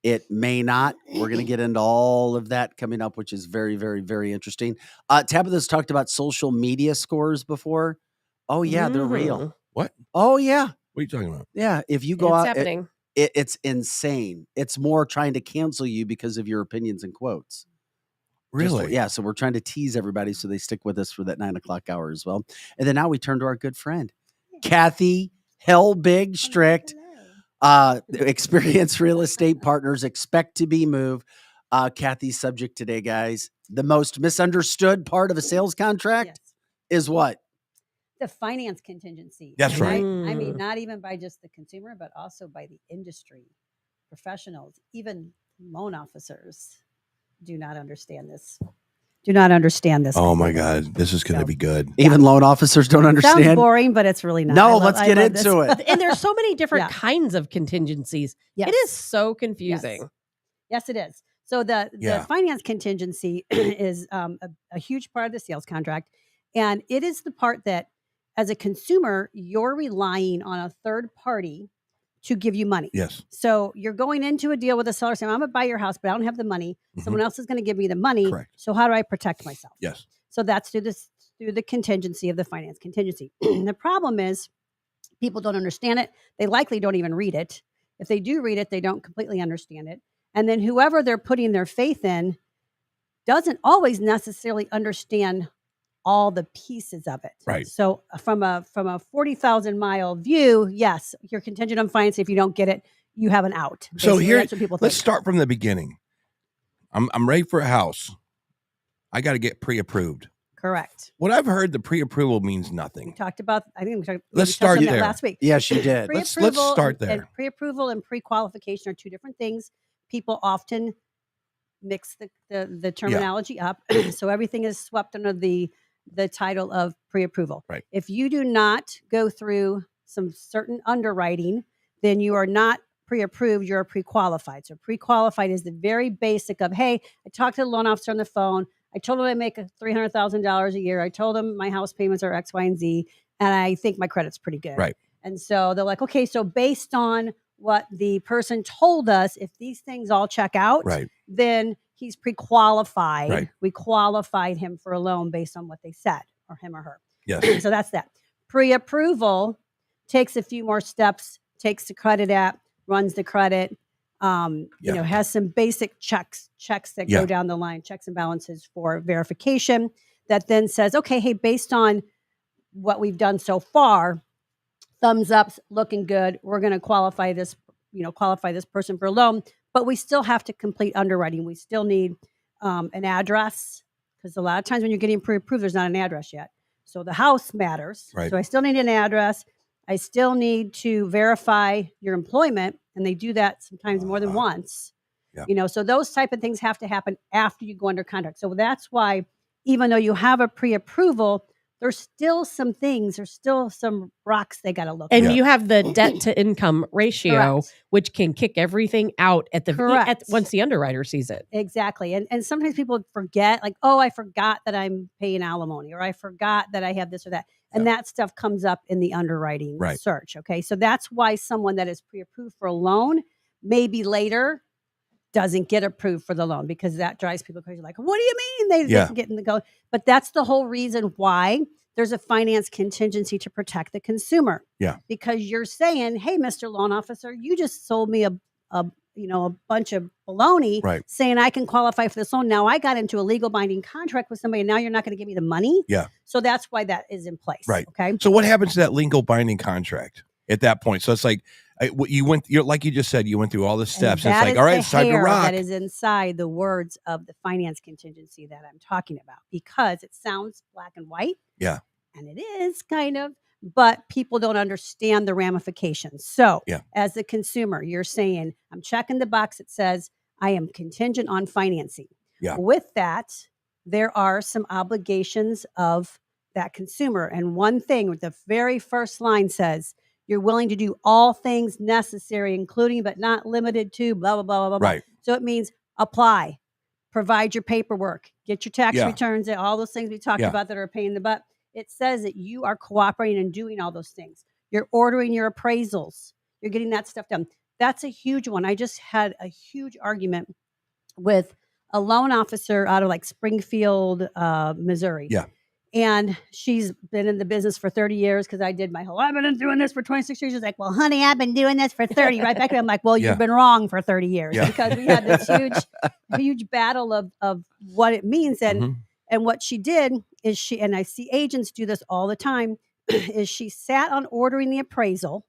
It may not. We're going to get into all of that coming up, which is very, very, very interesting. Tabitha's talked about social media scores before. Oh, yeah, they're real. What? Oh, yeah. What are you talking about? Yeah, if you go It's out, happening. it's insane. It's more trying to cancel you because of your opinions and quotes. Really? Yeah, so we're trying to tease everybody so they stick with us for that 9 o'clock hour as well. And then now we turn to our good friend, Kathy Hell Big Strict. Experienced real estate partners expect to be moved. Kathy's subject today, guys. The most misunderstood part of a sales contract is what? The finance contingency. That's right. I mean, not even by just the consumer, but also by the industry, professionals, even loan officers do not understand this. Oh my God, this is going to be good. Even loan officers don't understand. Sounds boring, but it's really not. No, let's get into it. And there's so many different kinds of contingencies. Yes. It is so confusing. Yes, it is. So the finance contingency is a huge part of the sales contract. And it is the part that, as a consumer, you're relying on a third party to give you money. Yes. So you're going into a deal with a seller saying, I'm going to buy your house, but I don't have the money. Someone else is going to give me the money. Correct. So how do I protect myself? Yes. So that's through the contingency of the finance contingency. The problem is people don't understand it. They likely don't even read it. If they do read it, they don't completely understand it. And then whoever they're putting their faith in doesn't always necessarily understand all the pieces of it. Right. So from a 40,000 mile view, yes, you're contingent on finance. If you don't get it, you have an out. So Basically, here, that's what people let's think. start from the beginning. I'm ready for a house. I got to get pre-approved. Correct. What I've heard, the pre-approval means nothing. We talked about, I think we talked Let's we touched start on that there. last week. Yes, you did. Let's Pre-approval start and there. Pre-approval and pre-qualification are two different things. People often mix the terminology up. So everything is swept under the title of pre-approval. Right. If you do not go through some certain underwriting, then you are not pre-approved, you're pre-qualified. So pre-qualified is the very basic of, hey, I talked to the loan officer on the phone. I told him I make $300,000 a year. I told him my house payments are X, Y, and Z, and I think my credit's pretty good. Right. And so they're like, okay, so based on what the person told us, if these things all check out, Right. then he's pre-qualified. Right. We qualified him for a loan based on what they said, or him or her. Yes. So that's that. Pre-approval takes a few more steps, takes the credit app, runs the credit, has some basic checks that go down the line, checks and balances for verification that then says, okay, hey, based on what we've done so far, thumbs up, looking good. We're going to qualify this person for a loan, but we still have to complete underwriting. We still need an address, because a lot of times when you're getting pre-approved, there's not an address yet. So the house matters. Right. So I still need an address. I still need to verify your employment, and they do that sometimes more than once. Yeah. So those type of things have to happen after you go under contract. So that's why, even though you have a pre-approval, there's still some things, there's still some rocks they got to look And at. you have the debt to income ratio, Correct. which can kick everything out at the Correct. once the underwriter sees it. Exactly. And sometimes people forget, like, oh, I forgot that I'm paying alimony, or I forgot that I have this or that. And that stuff comes up in the underwriting search. Okay. So that's why someone that is pre-approved for a loan maybe later doesn't get approved for the loan, because that drives people crazy. Like, what do you mean they didn't get in the go? But that's the whole reason why there's a finance contingency to protect the consumer. Yeah. Because you're saying, hey, Mr. Loan Officer, you just sold me a bunch of baloney saying I can qualify for this loan. Now I got into a legal binding contract with somebody, and now you're not going to give me the money. Yeah. So that's why that is in place. Right. Okay. So what happens to that legal binding contract at that point? So it's like, you're like you just said, you went through all the steps. And it's like, all right, it's time to rock. That is inside the words of the finance contingency that I'm talking about, because it sounds black and white. Yeah. And it is kind of, but people don't understand the ramifications. So as the consumer, you're saying, I'm checking the box that says I am contingent on financing. Yeah. With that, there are some obligations of that consumer. And one thing, the very first line says, You're willing to do all things necessary, including but not limited to blah, blah, blah, blah, blah. Right. So it means apply, provide your paperwork, get your tax Yeah. returns, and all those things we talked Yeah. about that are a pain in the butt. It says that you are cooperating and doing all those things. You're ordering your appraisals. You're getting that stuff done. That's a huge one. I just had a huge argument with a loan officer out of like Springfield, Missouri. Yeah. And she's been in the business for 30 years because I've been doing this for 26 years. She's like, well, honey, I've been doing this for 30. Right back. I'm like, well, Yeah. you've been wrong for 30 years Yeah. because we had this huge battle of what it means. And what she did is and I see agents do this all the time, is she sat on ordering the appraisal.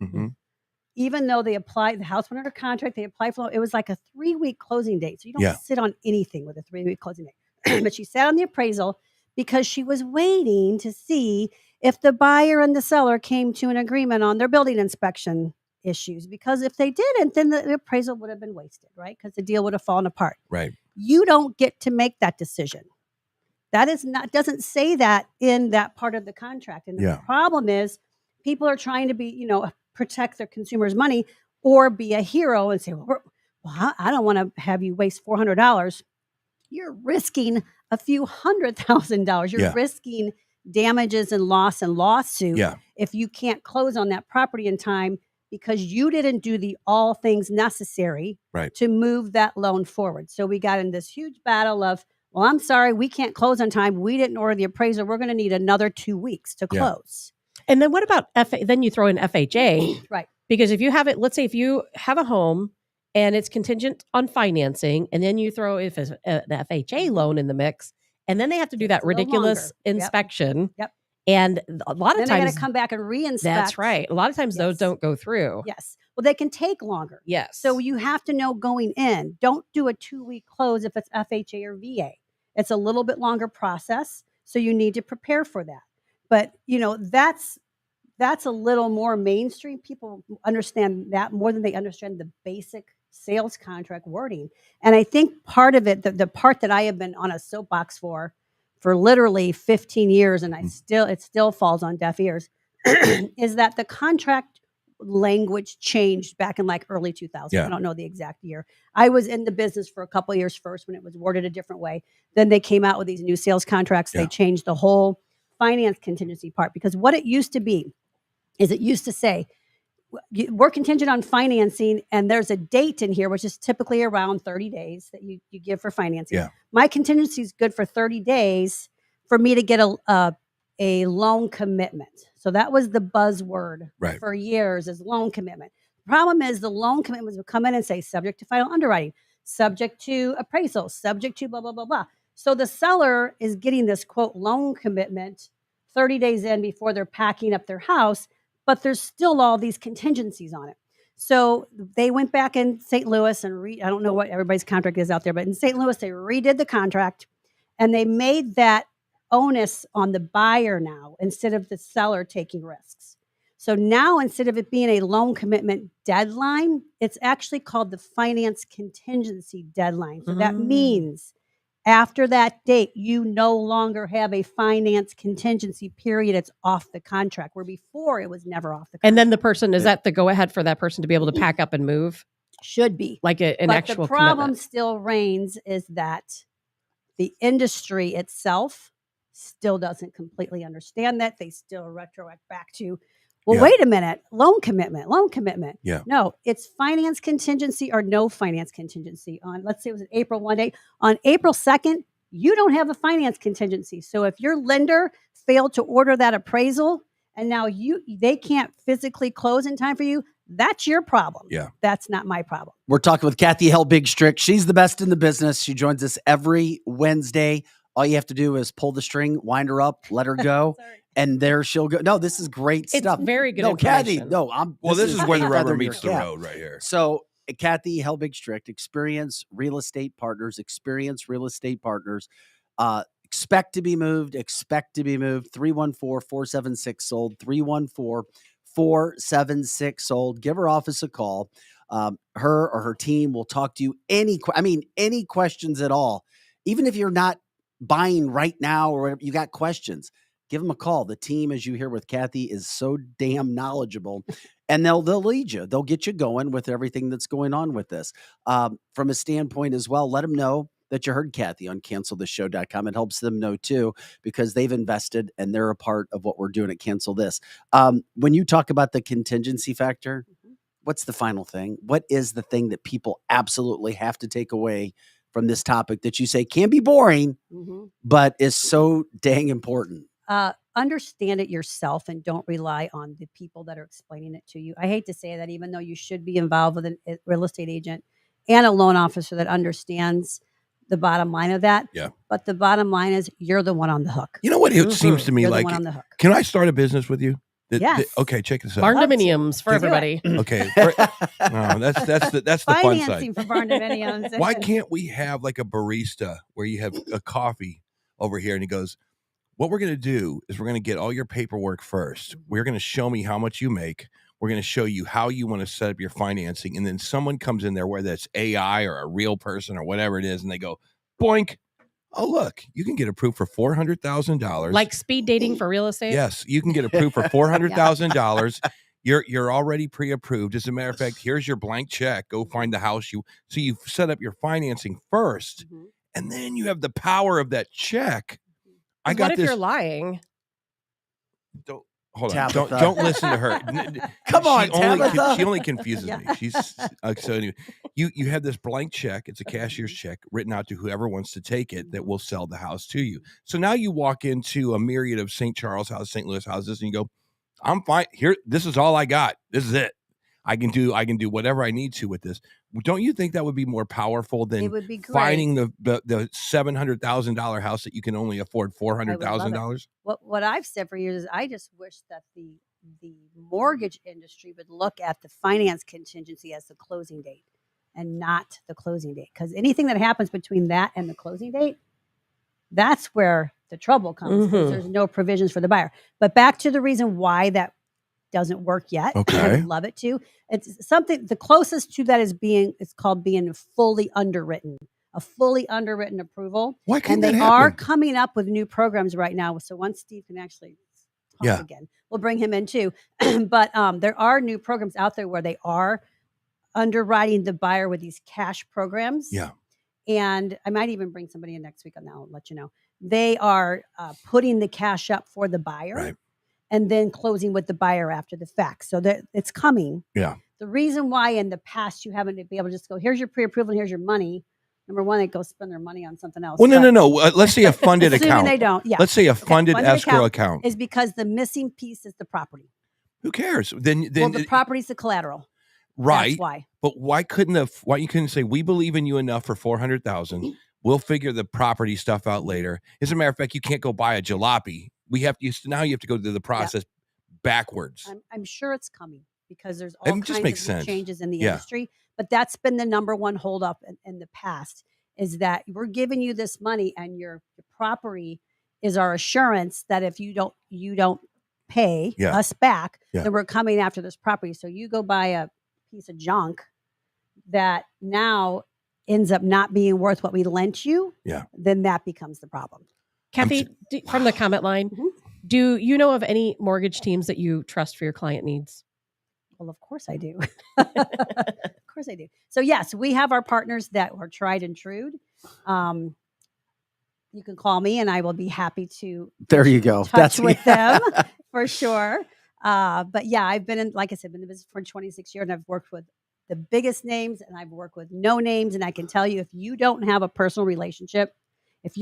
Even though they applied, the house went under contract, they applied for, it was like a 3-week closing date. So you don't sit on anything with a 3-week closing date. But she sat on the appraisal because she was waiting to see if the buyer and the seller came to an agreement on their building inspection issues. Because if they didn't, then the appraisal would have been wasted, right? Because the deal would have fallen apart. Right. You don't get to make that decision. That is not, doesn't say that in that part of the contract. And the problem is people are trying to be, protect their consumers' money or be a hero and say, well, I don't want to have you waste $400. You're risking a few $100,000. You're risking damages and loss and lawsuit if you can't close on that property in time because you didn't do the all things necessary to move that loan forward. So we got in this huge battle of, well, I'm sorry, we can't close on time. We didn't order the appraisal. We're going to need another 2 weeks to close. And then what about then you throw in FHA? Right. Because if you have it, let's say if you have a home and it's contingent on financing, and then you throw if it's an FHA loan in the mix, and then they have to do that ridiculous inspection. Yep. And a lot of then times they got to come back and reinspect. That's right. A lot of times those don't go through. Yes. Well, they can take longer. Yes. So you have to know going in. Don't do a 2-week close if it's FHA or VA. It's a little bit longer process. So you need to prepare for that. But, that's a little more mainstream. People understand that more than they understand the basic sales contract wording. And I think part of it, the part that I have been on a soapbox for literally 15 years, and it still falls on deaf ears, is that the contract language changed back in like early 2000. I don't know the exact year. I was in the business for a couple of years first when it was worded a different way. Then they came out with these new sales contracts. They changed the whole finance contingency part, because what it used to be is it used to say, we're contingent on financing, and there's a date in here, which is typically around 30 days that you give for financing. Yeah. My contingency is good for 30 days for me to get a loan commitment. So that was the buzzword for years, is loan commitment. The problem is the loan commitments would come in and say, subject to final underwriting, subject to appraisal, subject to blah, blah, blah, blah. So the seller is getting this, quote, loan commitment 30 days in before they're packing up their house, but there's still all these contingencies on it. So they went back in St. Louis and I don't know what everybody's contract is out there, but in St. Louis, they redid the contract and they made that onus on the buyer now instead of the seller taking risks. So now, instead of it being a loan commitment deadline, it's actually called the finance contingency deadline. So that means after that date, you no longer have a finance contingency period. It's off the contract, where before it was never off the contract. And then the person, is that the go ahead for that person to be able to pack up and move? Should be. Like an actual But the problem commitment. still reigns is that the industry itself still doesn't completely understand that. They still retroact back to, well, wait a minute, loan commitment. Yeah. No, it's finance contingency or no finance contingency. On, let's say it was an April 1 day. On April 2nd, you don't have a finance contingency. So if your lender failed to order that appraisal and now they can't physically close in time for you, that's your problem. Yeah. That's not my problem. We're talking with Kathy Helbig-Strick. She's the best in the business. She joins us every Wednesday. All you have to do is pull the string, wind her up, let her go. And there she'll go. No, this is great stuff. It's very good No, Kathy, information. This is when the rubber feather meets the your cap. road right here. So Kathy Helbig-Strick, Experience Real Estate Partners, expect to be moved. 314-476-SOLD, 314-476-SOLD. Give her office a call. Her or her team will talk to you any questions at all. Even if you're not buying right now or you got questions, give them a call. The team, as you hear with Kathy, is so damn knowledgeable. and they'll lead you. They'll get you going with everything that's going on with this. From a standpoint as well, let them know that you heard Kathy on cancelthisshow.com. It helps them know too, because they've invested and they're a part of what we're doing at Cancel This. When you talk about the contingency factor, what's the final thing? What is the thing that people absolutely have to take away from this topic that you say can be boring, but is so dang important? Understand it yourself and don't rely on the people that are explaining it to you. I hate to say that, even though you should be involved with a real estate agent and a loan officer that understands the bottom line of that. Yeah. But the bottom line is you're the one on the hook. You know what it seems to me You're like? The one on the hook. Can I start a business with you? Yes. Okay, check this out. Barn dominiums for everybody. Okay. No, that's the fun side. Financing for barn dominiums. Why can't we have like a barista where you have a coffee over here and he goes, what we're going to do is we're going to get all your paperwork first. We're going to show me how much you make. We're going to show you how you want to set up your financing. And then someone comes in there, whether it's AI or a real person or whatever it is, and they go, boink. Oh, look, you can get approved for $400,000. Like speed dating for real estate? Yes, you can get approved for $400,000. You're already pre-approved. As a matter of fact, here's your blank check. Go find the house so you set up your financing first, and then you have the power of that check. What if you're lying? Hold on. Don't listen to her. Come on, Tabitha. She only confuses me. She's so anyway. You have this blank check. It's a cashier's check written out to whoever wants to take it that will sell the house to you. So now you walk into a myriad of St. Charles houses, St. Louis houses, and you go, I'm fine. Here, this is all I got. This is it. I can do whatever I need to with this. Don't you think that would be more powerful than finding the $700,000 house that you can only afford $400,000? What I've said for years is I just wish that the mortgage industry would look at the finance contingency as the closing date and not the closing date. Because anything that happens between that and the closing date, that's where the trouble comes, because there's no provisions for the buyer. But back to the reason why that doesn't work yet. Okay. I would love it to. It's something, the closest to that is it's called being fully underwritten, a fully underwritten approval. Why can't and they that are happen? coming up with new programs right now. So once Steve can actually talk again, we'll bring him in too. But there are new programs out there where they are underwriting the buyer with these cash programs. Yeah. And I might even bring somebody in next week on that. I'll let you know. They are putting the cash up for the buyer. Right. And then closing with the buyer after the fact. So that it's coming. Yeah. The reason why in the past you haven't been able to just go, here's your pre-approval and here's your money. Number one, they go spend their money on something else. Well, no. Let's say a funded account. They don't. Yeah. Let's say a funded escrow account is because the missing piece is the property. Who cares? Then the property's the collateral. Right. That's why. But why you couldn't say, we believe in you enough for $400,000. We'll figure the property stuff out later. As a matter of fact, you can't go buy a jalopy. Now you have to go through the process backwards. I'm sure it's coming because there's all kinds of changes in the industry. But that's been the number one holdup in the past, is that we're giving you this money and your property is our assurance that if you don't pay us back, then we're coming after this property. So you go buy a piece of junk that now ends up not being worth what we lent you, then that becomes the problem. Kathy, from the comment line, do you know of any mortgage teams that you trust for your client needs? Well, of course I do. Of course I do. So yes, we have our partners that are tried and true. You can call me and I will be happy to there you go. touch with them for sure. But yeah, I've been in the business for 26 years and I've worked with the biggest names and I've worked with no names. And I can tell you, if you don't have a personal relationship, if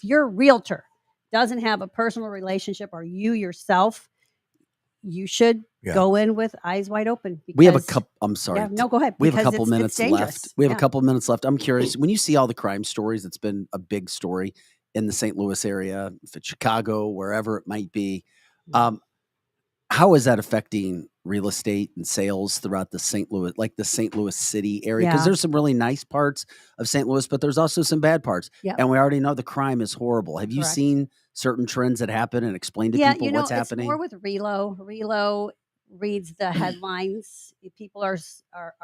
your realtor doesn't have a personal relationship, or you yourself, you should go in with eyes wide open. We have a couple. I'm sorry. No, go ahead. We have a couple minutes left. We have a couple minutes left. I'm curious, when you see all the crime stories, it's been a big story in the St. Louis area, if it's Chicago, wherever it might be. How is that affecting real estate and sales throughout the St. Louis City area? Because there's some really nice parts of St. Louis, but there's also some bad parts. Yep. And we already know the crime is horrible. Have you seen certain trends that happen and explain to people what's happening? It's more with Relo. Relo reads the headlines. People are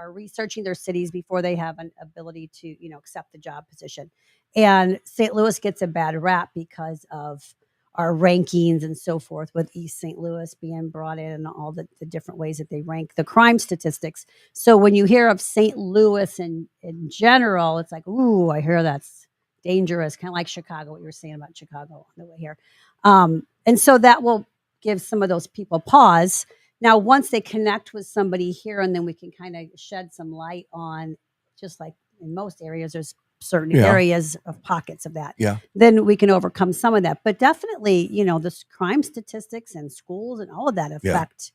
researching their cities before they have an ability to, accept the job position. And St. Louis gets a bad rap because of rankings and so forth, with East St. Louis being brought in and all the different ways that they rank the crime statistics. So when you hear of St. Louis in general, it's like, ooh, I hear that's dangerous, kind of like Chicago, what you were saying about Chicago on the way here. And so that will give some of those people pause. Now, once they connect with somebody here, and then we can kind of shed some light on, just like in most areas, there's certain areas of pockets of that. Yeah. Then we can overcome some of that. But definitely, this crime statistics and schools and all of that affect.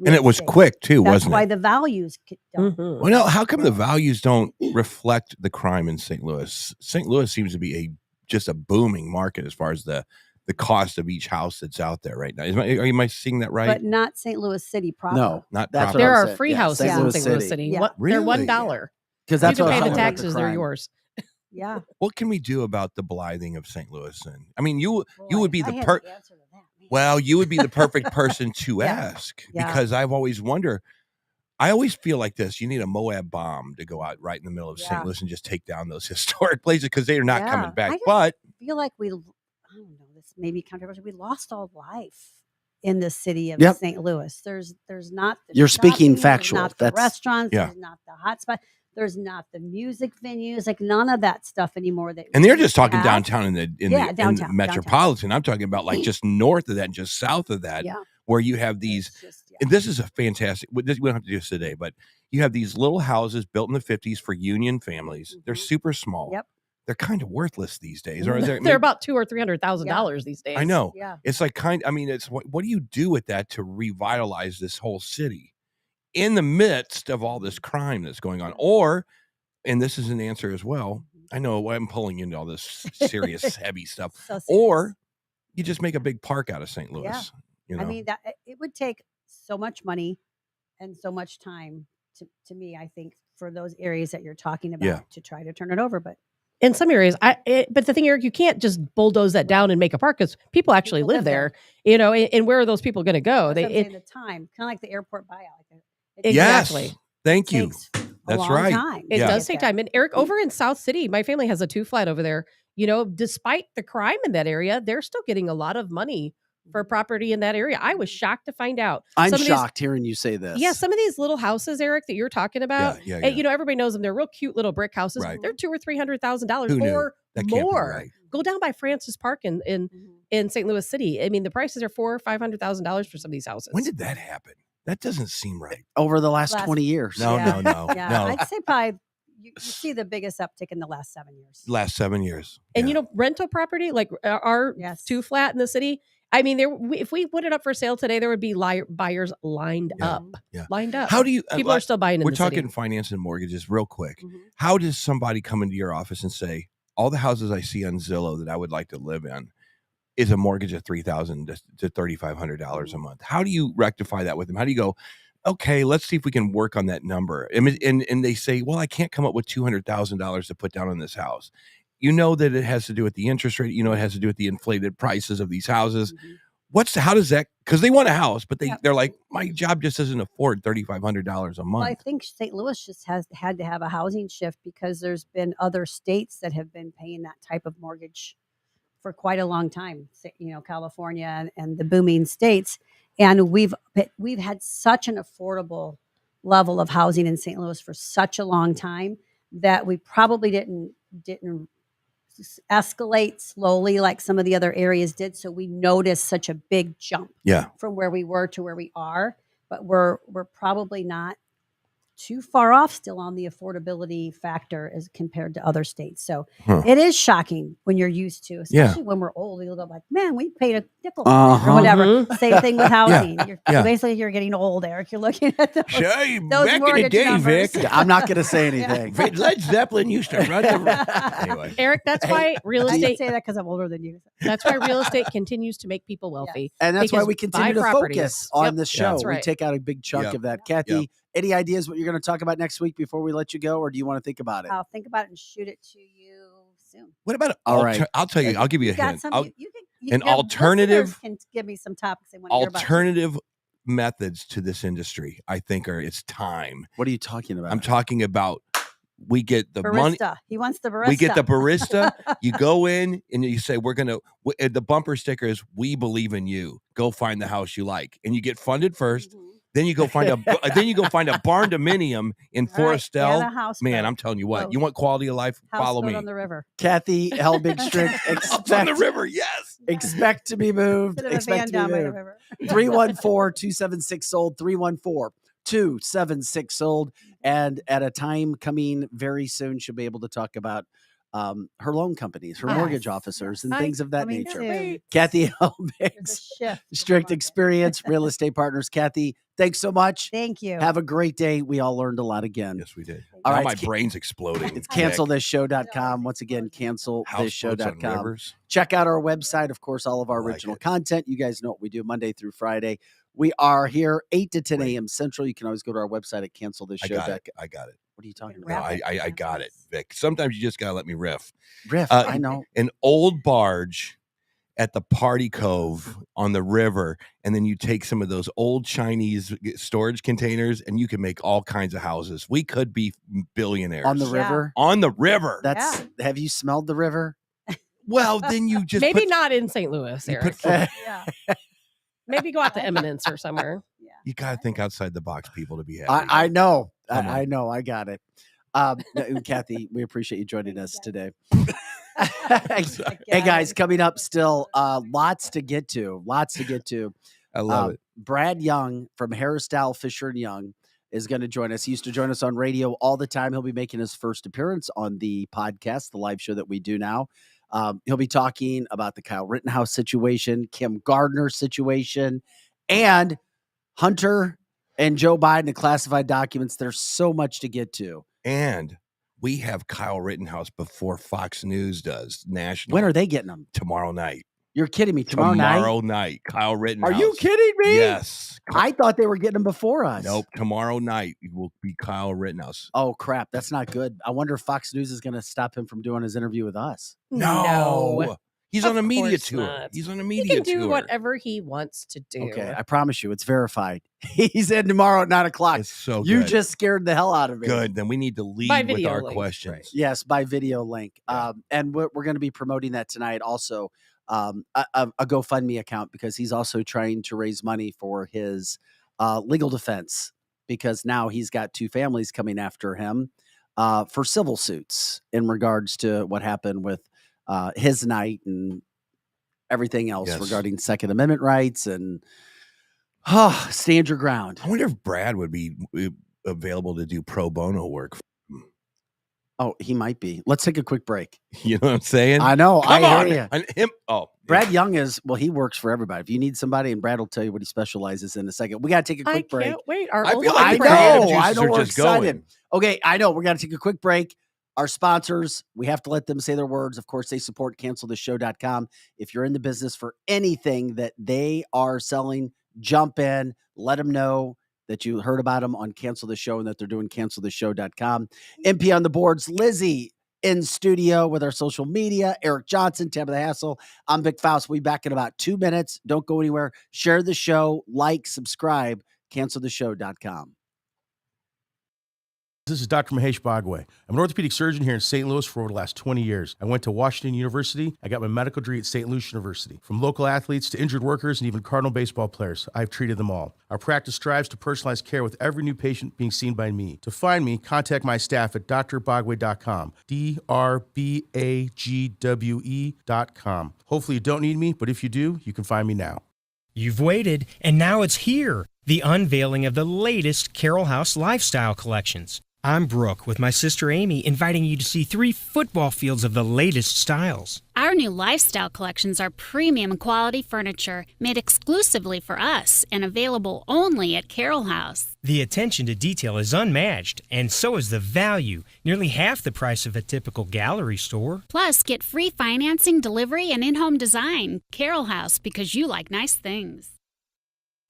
And it was quick too, That's wasn't why it? the values don't. Well, no, how come the values don't reflect the crime in St. Louis? St. Louis seems to be just a booming market as far as the cost of each house that's out there right now. Am I seeing that right? But not St. Louis City proper. No, not that's proper. There what I'm are saying. free houses St. in Louis St. Louis City. City. Yeah. They're Really? $1. Because You that's can what pay I'm the talking about, taxes; they're crime. yours. Yeah. What can we do about the blithing of St. Louis? And I mean, you Boy, would be I the had per. the answer to that, man. Well, you would be the perfect person to Yeah. ask, Yeah. because I've always wondered. I always feel like this. You need a Moab bomb to go out right in the middle of St. Yeah. Louis and just take down those historic places, because they are not Yeah. coming I back. just But feel like I don't know, this may be controversial. We lost all life in the city of Yep. St. Louis. There's not the You're speaking shopping, factual. There's not the That's- restaurants. Yeah. There's not the hot spot. There's not the music venues. Like none of that stuff anymore. and they're we just talking have. downtown in the downtown. metropolitan. I'm talking about like just north of that and just south of that, Yeah. where you have these. It's just, And this is a fantastic. We don't have to do this today, but you have these little houses built in the 50s for union families. They're Mhm. super small. Yep. They're kind of worthless these days. Or They're about $200,000 or $300,000 these days. I know. Yeah. It's like it's what do you do with that to revitalize this whole city in the midst of all this crime that's going on? Or, and this is an answer as well. I know I'm pulling into all this serious, heavy stuff. So serious. Or you just make a big park out of St. Louis. Yeah. You know? I mean, that it would take so much money and so much time to me, I think, for those areas that you're talking about Yeah. to try to turn it over. But In some areas, but the thing, Eric, you can't just bulldoze that down and make a park, because people actually People live live there. And where are those people going to go? that's what I'm saying, the time, kind of like the airport buyout. Exactly. Yes. Thank you. takes a That's long right. time It to does get take that. time. And Eric, over in South City, my family has a 2-flat over there. Despite the crime in that area, they're still getting a lot of money for property in that area. I was shocked to find out. I'm some of these- shocked hearing you say this. Yeah, some of these little houses, Eric, that you're talking about, Yeah. and, everybody knows them. They're real cute little brick houses. Right. They're $200,000 or $300,000 Who knew? or That can't be more. right. Go down by Francis Park in St. Louis City. I mean, the prices are $400,000 or $500,000 for some of these houses. When did that happen? That doesn't seem right. Over the last 20 years. No, Yeah. no. Yeah, I'd say probably you see the biggest uptick in the last 7 years. Last 7 years. And Yeah. rental property, like our Yes. 2-flat in the city. I mean, if we put it up for sale today, there would be buyers lined Yeah. up. Yeah. Lined up. How do you? People are still buying in We're the talking city. finance and mortgages real quick. Mhm. How does somebody come into your office and say, all the houses I see on Zillow that I would like to live in is a mortgage of $3,000 to $3,500 a month? How do you rectify that with them? How do you go, okay, let's see if we can work on that number? And they say, well, I can't come up with $200,000 to put down on this house. You know that it has to do with the interest rate. You know it has to do with the inflated prices of these houses. How does that, because they want a house, but they're like, my job just doesn't afford $3,500 a month. Well, I think St. Louis just has had to have a housing shift because there's been other states that have been paying that type of mortgage for quite a long time. California and the booming states, and we've had such an affordable level of housing in St. Louis for such a long time that we probably didn't escalate slowly like some of the other areas did. So we noticed such a big jump from where we were to where we are, but we're probably not too far off still on the affordability factor as compared to other states. So it is shocking when you're used to, especially when we're old. You'll go like, man, we paid a nickel or whatever. Same thing with housing. Basically, you're getting old, Eric. You're looking at those back in the mortgage day, numbers. Vic. I'm not going to say anything. Led Zeppelin used to run the anyway. Eric, that's why real I can estate. say that because I'm older than you. That's why real estate continues to make people wealthy. And that's why because we continue buy to properties. focus on Yep, this show. that's We right. take out a big chunk of that. Kathy, any ideas what you're going to talk about next week before we let you go, or do you want to think about it? I'll think about it and shoot it to you soon. What about All right. I'll tell you. I'll give you a got hint. some, I'll- an alternative can give me some topics they want to hear about. alternative methods to this industry, I think, it's time. What are you talking about? I'm talking about we get the barista. money. He wants the barista. We get the barista. You go in and you say, the bumper sticker is, we believe in you. Go find the house you like. And you get funded first. Mhm. Then you go find a barn dominium in Forest Right, and Dell. a houseboat. Man, I'm telling you what, Boat. you want quality of life? Follow Houseboat me. on the river. Kathy Helbig Strict, House on the river, yes. expect to be moved. Instead of a Expect van to be down by the moved. river. 314-276-SOLD, 314-276-SOLD. And at a time coming very soon, she'll be able to talk about her loan companies, her mortgage officers, and things of that nature. Soon. Kathy There's a Helbig, shift. in the Strict market. Experience, Real Estate Partners. Kathy, thanks so much. Thank you. Have a great day. We all learned a lot again. Yes, we did. All Now right, my it's brain's exploding. It's Vic. cancelthisshow.com. Once again, Houseboats on cancelthisshow.com. rivers. Check out our website. Of course, all of our I like original it. content. You guys know what we do Monday through Friday. We are here 8 to 10 Wait. a.m. Central. You can always go to our website at cancelthisshow.com. I got it. What are you talking No, about? I got it, Vic. Sometimes you just gotta let me riff. Riff, Uh, I know. An old barge at the Party Cove on the river, and then you take some of those old Chinese storage containers, and you can make all kinds of houses. We could be billionaires On the Yeah. river. On the river. That's have you smelled the river? Well, then you just Maybe put, not in St. Louis, you Eric. put Yeah. Maybe go out to Eminence or somewhere. Yeah. you gotta think outside the box, people, to be happy. I know. Come on. I know. I got it. Kathy, we appreciate you joining us today. Hey guys, coming up still, lots to get to. I love it. Brad Young from Harris-Dowell Fisher & Young is going to join us. He used to join us on radio all the time. He'll be making his first appearance on the podcast, the live show that we do now. He'll be talking about the Kyle Rittenhouse situation, Kim Gardner situation, and Hunter and Joe Biden, the classified documents. There's so much to get to. And we have Kyle Rittenhouse before Fox News does national. When are they getting them? Tomorrow night. You're kidding me. Tomorrow night. Kyle Rittenhouse. Are you kidding me? Yes. I thought they were getting them before us. Nope. Tomorrow night will be Kyle Rittenhouse. Oh, crap. That's not good. I wonder if Fox News is going to stop him from doing his interview with us. No. He's Of on a media course tour. not. He's on a He media can do tour. whatever he wants to do. Okay. I promise you, it's verified. He's in tomorrow at 9 o'clock. It's so You good. just scared the hell out of me. Good. Then we need to lead By with video our link. questions. Right. Yes, by video link. Yeah. And we're going to be promoting that tonight also. A GoFundMe account, because he's also trying to raise money for his legal defense, because now he's got two families coming after him for civil suits in regards to what happened with his night and everything else Yes. regarding Second Amendment rights and stand your ground. I wonder if Brad would be available to do pro bono work. Oh, he might be. Let's take a quick break. You know what I'm saying? I know. Come I on. hear you. And him. Oh, Brad Young is, well, he works for everybody. If you need somebody, and Brad will tell you what he specializes in a second. We got to take a I quick break. can't wait. Our I old feel like I the friend- creative know. I juices know. are We're just excited. going. Okay, I know. We're going to take a quick break. Our sponsors, we have to let them say their words. Of course, they support cancelthisshow.com. If you're in the business for anything that they are selling, jump in, let them know that you heard about them on Cancel the Show and that they're doing cancelthisshow.com. MP on the boards, Lizzie in studio with our social media, Eric Johnson, Tabitha Hassel. I'm Vic Faust. We'll be back in about 2 minutes. Don't go anywhere. Share the show, like, subscribe, cancelthisshow.com. This is Dr. Mahesh Bhagway. I'm an orthopedic surgeon here in St. Louis for over the last 20 years. I went to Washington University. I got my medical degree at St. Louis University. From local athletes to injured workers and even Cardinal baseball players, I've treated them all. Our practice strives to personalize care with every new patient being seen by me. To find me, contact my staff at drbagwe.com, DRBAGWE.com. Hopefully you don't need me, but if you do, you can find me now. You've waited, and now it's here. The unveiling of the latest Carroll House lifestyle collections. I'm Brooke with my sister Amy, inviting you to see 3 football fields of the latest styles. Our new lifestyle collections are premium quality furniture made exclusively for us and available only at Carroll House. The attention to detail is unmatched, and so is the value, nearly half the price of a typical gallery store. Plus, get free financing, delivery, and in-home design. Carroll House, because you like nice things.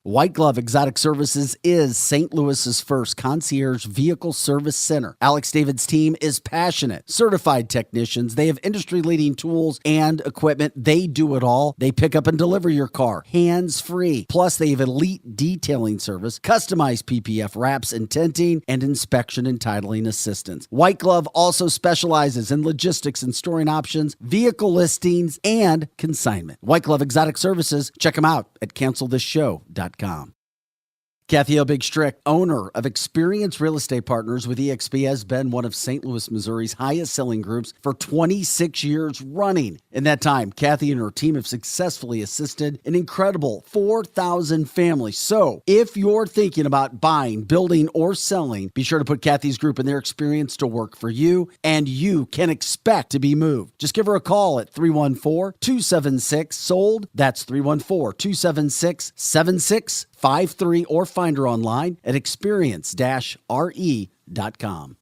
White Glove Exotic Services is St. Louis's first concierge vehicle service center. Alex David's team is passionate, certified technicians. They have industry-leading tools and equipment. They do it all. They pick up and deliver your car hands-free. Plus, they have elite detailing service, customized PPF wraps and tinting, and inspection and titling assistance. White Glove also specializes in logistics and storing options, vehicle listings, and consignment. White Glove Exotic Services. Check them out at cancelthisshow.com. Kathy L. Big Strick, owner of Experience Real Estate Partners with eXp, has been one of St. Louis, Missouri's highest selling groups for 26 years running. In that time, Kathy and her team have successfully assisted an incredible 4,000 families. So if you're thinking about buying, building, or selling, be sure to put Kathy's group and their experience to work for you, and you can expect to be moved. Just give her a call at 314-276-SOLD. That's 314-276-7653, or find her online at experience-re.com.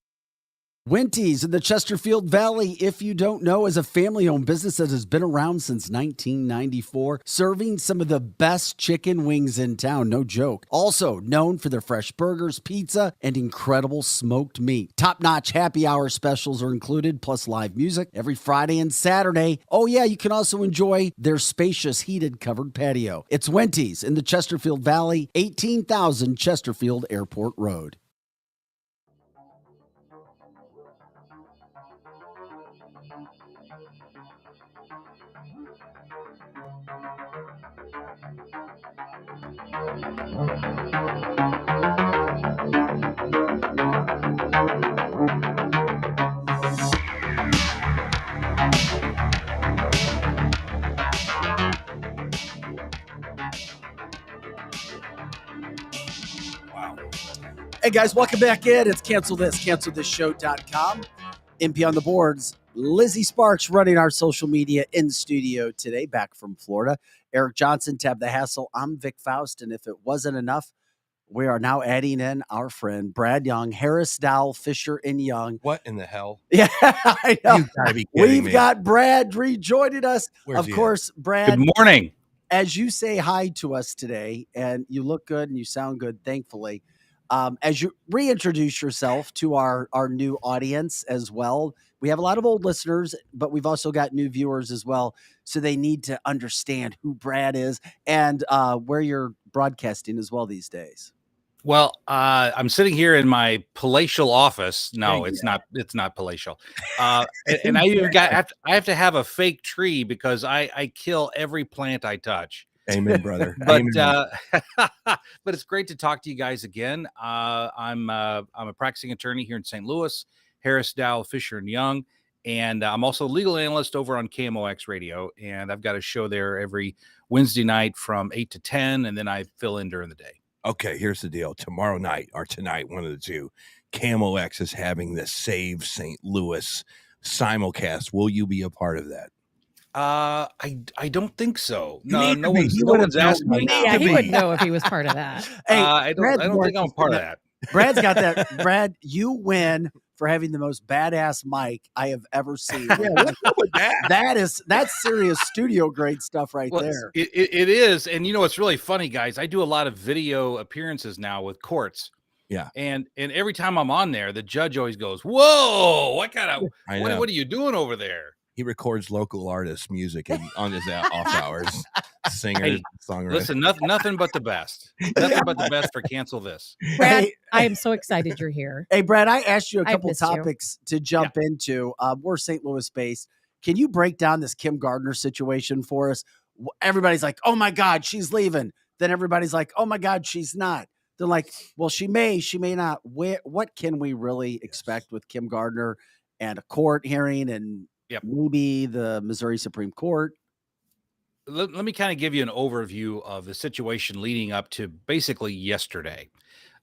Winty's in the Chesterfield Valley, if you don't know, is a family-owned business that has been around since 1994, serving some of the best chicken wings in town, no joke. Also known for their fresh burgers, pizza, and incredible smoked meat. Top-notch happy hour specials are included, plus live music every Friday and Saturday. Oh yeah, you can also enjoy their spacious heated covered patio. It's Winty's in the Chesterfield Valley, 18,000 Chesterfield Airport Road. Hey guys, welcome back in. It's cancelthisshow.com. MP on the boards. Lizzie Sparks running our social media in studio today, back from Florida. Eric Johnson, Tab the Hassle. I'm Vic Faust, and if it wasn't enough, we are now adding in our friend Brad Young, Harris, Dowell, Fisher, and Young. What in the hell? Yeah, I know. You gotta be kidding me. We've got Brad rejoining us. Where's of course, Brad. Good morning. As you say hi to us today, and you look good and you sound good, thankfully. As you reintroduce yourself to our new audience as well. We have a lot of old listeners, but we've also got new viewers as well. So they need to understand who Brad is and where you're broadcasting as well these days. Well, I'm sitting here in my palatial office. No, it's not palatial. And I have to have a fake tree because I kill every plant I touch. Amen, brother. But Amen. but it's great to talk to you guys again. I'm a practicing attorney here in St. Louis, Harris, Dowell, Fisher, and Young, and I'm also a legal analyst over on KMOX Radio, and I've got a show there every Wednesday night from 8 to 10, and then I fill in during the day. Okay, here's the deal. Tomorrow night or tonight, one of the two, KMOX is having the Save St. Louis simulcast. Will you be a part of that? I don't think so. You No, need to no be. one's, You no would one's have asked known. me. You need Yeah, to he be. would know if he was part of that. Hey, I Brad's don't think I'm part of that. Brad's got that. Brad, you win for having the most badass mic I have ever seen. Yeah, what's up with that? That's serious studio grade stuff right Well, there. it is, and you know it's really funny, guys. I do a lot of video appearances now with courts. Yeah. And every time I'm on there, the judge always goes, "Whoa, what kind of I know. what are you doing over there?" He records local artists' music on his off hours. Singers, Hey, songwriters. Listen, nothing but the best. Nothing but the best for Cancel This. Brad, Hey, I am so excited you're here. hey, Brad, I asked you a I've couple missed you. topics to jump into. We're St. Louis based. Can you break down this Kim Gardner situation for us? Everybody's like, oh my God, she's leaving. Then everybody's like, oh my God, she's not. They're like, well, she may not. What can we really expect with Kim Gardner and a court hearing and maybe the Missouri Supreme Court? Let me kind of give you an overview of the situation leading up to basically yesterday.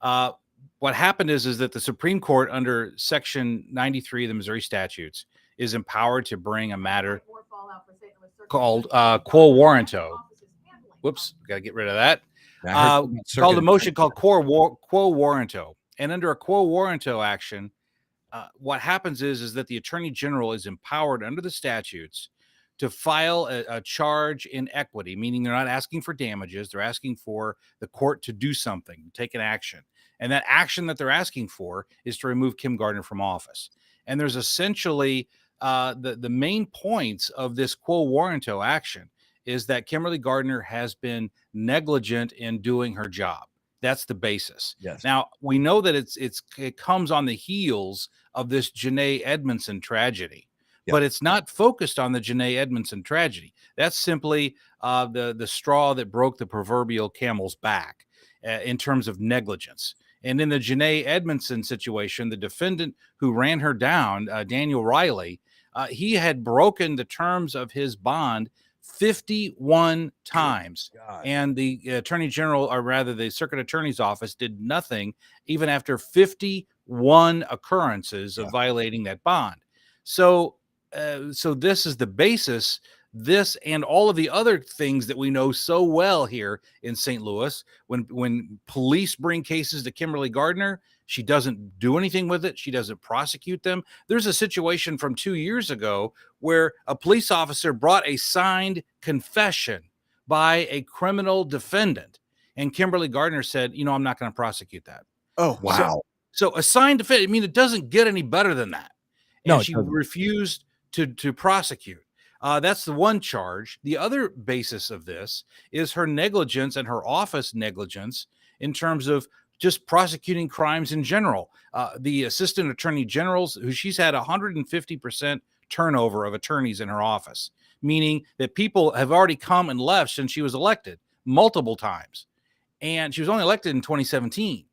What happened is that the Supreme Court, under Section 93 of the Missouri statutes, is empowered to bring a matter called quo warranto. Whoops, got to get rid of that. Called a motion called quo warranto. And under a quo warranto action, what happens is that the Attorney General is empowered under the statutes to file a charge in equity, meaning they're not asking for damages. They're asking for the court to do something, take an action. And that action that they're asking for is to remove Kim Gardner from office. And there's essentially the main points of this quo warranto action is that Kimberly Gardner has been negligent in doing her job. That's the basis. Yes. Now, we know that it comes on the heels of this Janae Edmondson tragedy, but it's not focused on the Janae Edmondson tragedy. That's simply the straw that broke the proverbial camel's back in terms of negligence. And in the Janae Edmondson situation, the defendant who ran her down, Daniel Riley, he had broken the terms of his bond 51 times. And the attorney general, or rather the circuit attorney's office, did nothing even after 51 occurrences of violating that bond. So this is the basis. This and all of the other things that we know so well here in St. Louis, when police bring cases to Kimberly Gardner, she doesn't do anything with it. She doesn't prosecute them. There's a situation from 2 years ago where a police officer brought a signed confession by a criminal defendant, and Kimberly Gardner said, I'm not going to prosecute that. Oh, wow. So a signed defense, it doesn't get any better than that. And No, she refused to prosecute. That's the one charge. The other basis of this is her negligence and her office negligence in terms of just prosecuting crimes in general. The assistant attorney generals, who she's had 150% turnover of attorneys in her office, meaning that people have already come and left since she was elected multiple times. And she was only elected in 2017.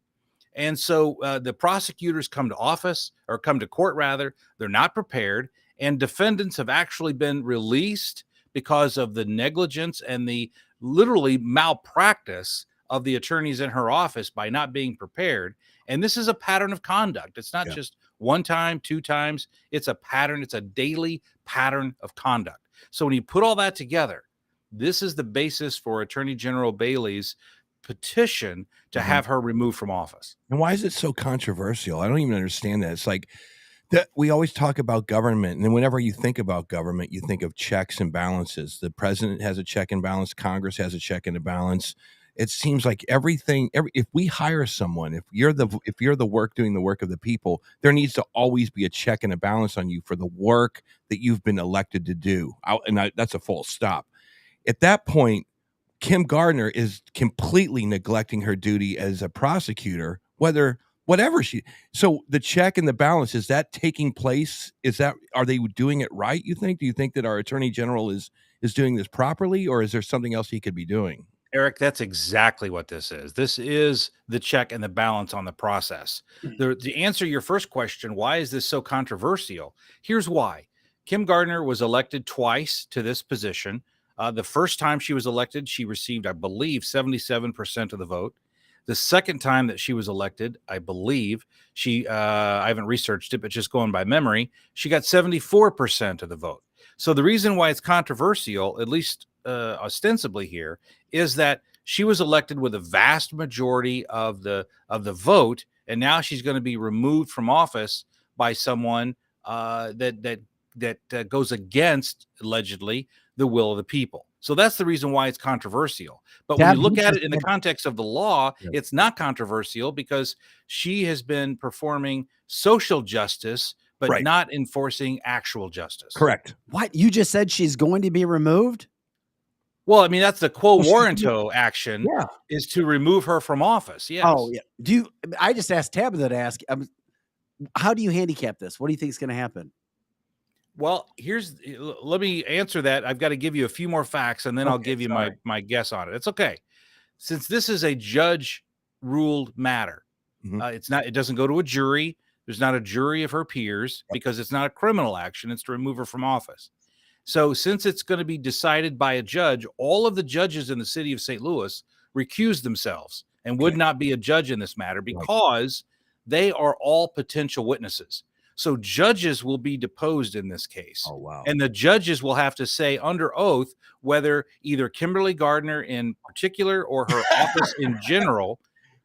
And so the prosecutors come to court rather, they're not prepared. And defendants have actually been released because of the negligence and the literally malpractice of the attorneys in her office by not being prepared. And this is a pattern of conduct. It's not just one time, two times. It's a pattern. It's a daily pattern of conduct. So when you put all that together, this is the basis for Attorney General Bailey's petition to have her removed from office. And why is it so controversial? I don't even understand that. It's like that we always talk about government, and then whenever you think about government, you think of checks and balances. The president has a check and balance. Congress has a check and a balance. It seems like if we hire someone, if you're doing the work of the people, there needs to always be a check and a balance on you for the work that you've been elected to do. That's a full stop. At that point, Kim Gardner is completely neglecting her duty as a prosecutor, so the check and the balance, is that taking place? Are they doing it right, you think? Do you think that our attorney general is doing this properly, or is there something else he could be doing? Eric, that's exactly what this is. This is the check and the balance on the process. To answer your first question, why is this so controversial? Here's why. Kim Gardner was elected twice to this position. The first time she was elected, she received, I believe, 77% of the vote. The second time that she was elected, I believe, I haven't researched it, but just going by memory, she got 74% of the vote. So the reason why it's controversial, at least ostensibly here, is that she was elected with a vast majority of the vote, and now she's going to be removed from office by someone that goes against, allegedly, the will of the people. So that's the reason why it's controversial. But when you look at it in the context of the law, it's not controversial because she has been performing social justice, but not enforcing actual justice. Correct. What? You just said she's going to be removed? Well, that's the quo warranto action, is to remove her from office. Yes. Oh, yeah. I just asked Tabitha to ask, how do you handicap this? What do you think is going to happen? Well, let me answer that. I've got to give you a few more facts, and then I'll give you my guess on it. It's okay. Since this is a judge ruled matter, it doesn't go to a jury. There's not a jury of her peers because it's not a criminal action. It's to remove her from office. So since it's going to be decided by a judge, all of the judges in the city of St. Louis recused themselves and would not be a judge in this matter because they are all potential witnesses. So judges will be deposed in this case. Oh, wow. And the judges will have to say under oath whether either Kimberly Gardner in particular or her office in general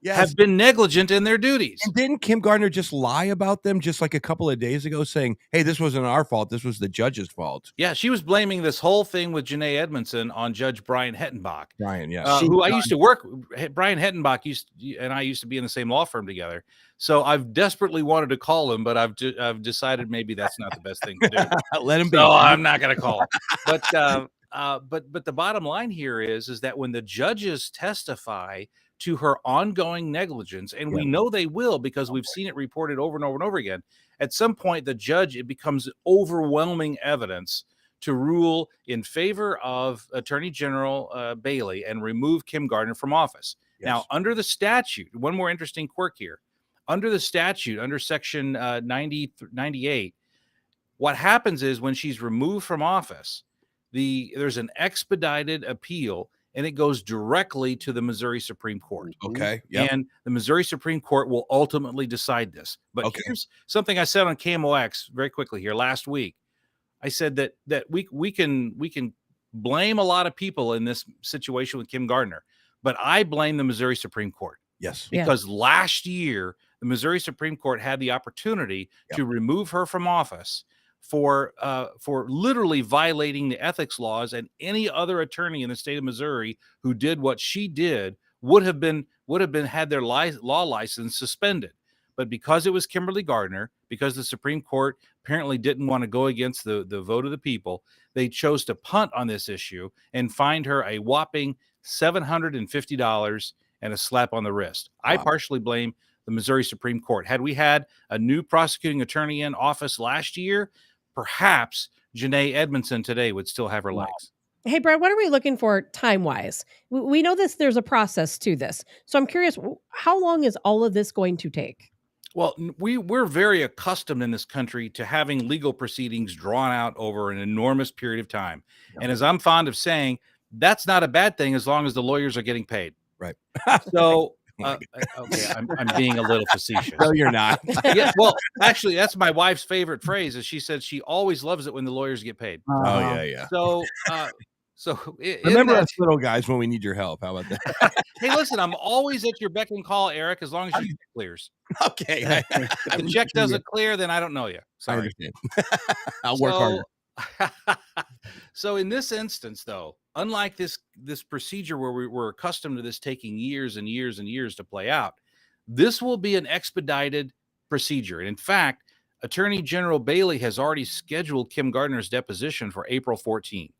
have been negligent in their duties. And didn't Kim Gardner just lie about them just like a couple of days ago, saying, hey, this wasn't our fault, this was the judge's fault? Yeah, she was blaming this whole thing with Janae Edmondson on Judge Brian Hettenbach. Brian, yes. Who I used to work. Brian Hettenbach and I used to be in the same law firm together. So I've desperately wanted to call him, but I've decided maybe that's not the best thing to do. Let him be. So I'm not going to call him. But the bottom line here is that when the judges testify to her ongoing negligence, and we know they will because we've seen it reported over and over and over again, at some point it becomes overwhelming evidence to rule in favor of Attorney General Bailey and remove Kim Gardner from office. Yes. Now, under the statute, one more interesting quirk here. Under the statute, under Section 98, what happens is when she's removed from office, there's an expedited appeal, and it goes directly to the Missouri Supreme Court. Okay. Yep. And the Missouri Supreme Court will ultimately decide this. But here's something I said on KMOX very quickly here last week. I said that we can blame a lot of people in this situation with Kim Gardner, but I blame the Missouri Supreme Court. Yes. Because last year, the Missouri Supreme Court had the opportunity to remove her from office for literally violating the ethics laws, and any other attorney in the state of Missouri who did what she did would have had their law license suspended. But because it was Kimberly Gardner, because the Supreme Court apparently didn't want to go against the vote of the people, they chose to punt on this issue and fined her a whopping $750 and a slap on the wrist. Wow. I partially blame the Missouri Supreme Court. Had we had a new prosecuting attorney in office last year, perhaps Janae Edmondson today would still have her legs. Hey, Brad, what are we looking for time-wise? We know there's a process to this. So I'm curious, how long is all of this going to take? Well, we're very accustomed in this country to having legal proceedings drawn out over an enormous period of time. Yep. And as I'm fond of saying, that's not a bad thing as long as the lawyers are getting paid. Right. So, okay, I'm being a little facetious. No, you're not. Yeah, well, actually, that's my wife's favorite phrase. Is she said she always loves it when the lawyers get paid. Oh, yeah. So remember us little guys when we need your help. How about that? Hey, listen, I'm always at your beck and call, Eric, as long as your check clears. Okay. If the check doesn't clear, then I don't know you. Sorry. I understand. I'll work harder. So in this instance, though, unlike this procedure where we're accustomed to this taking years and years and years to play out, this will be an expedited procedure. And in fact, Attorney General Bailey has already scheduled Kim Gardner's deposition for April 14.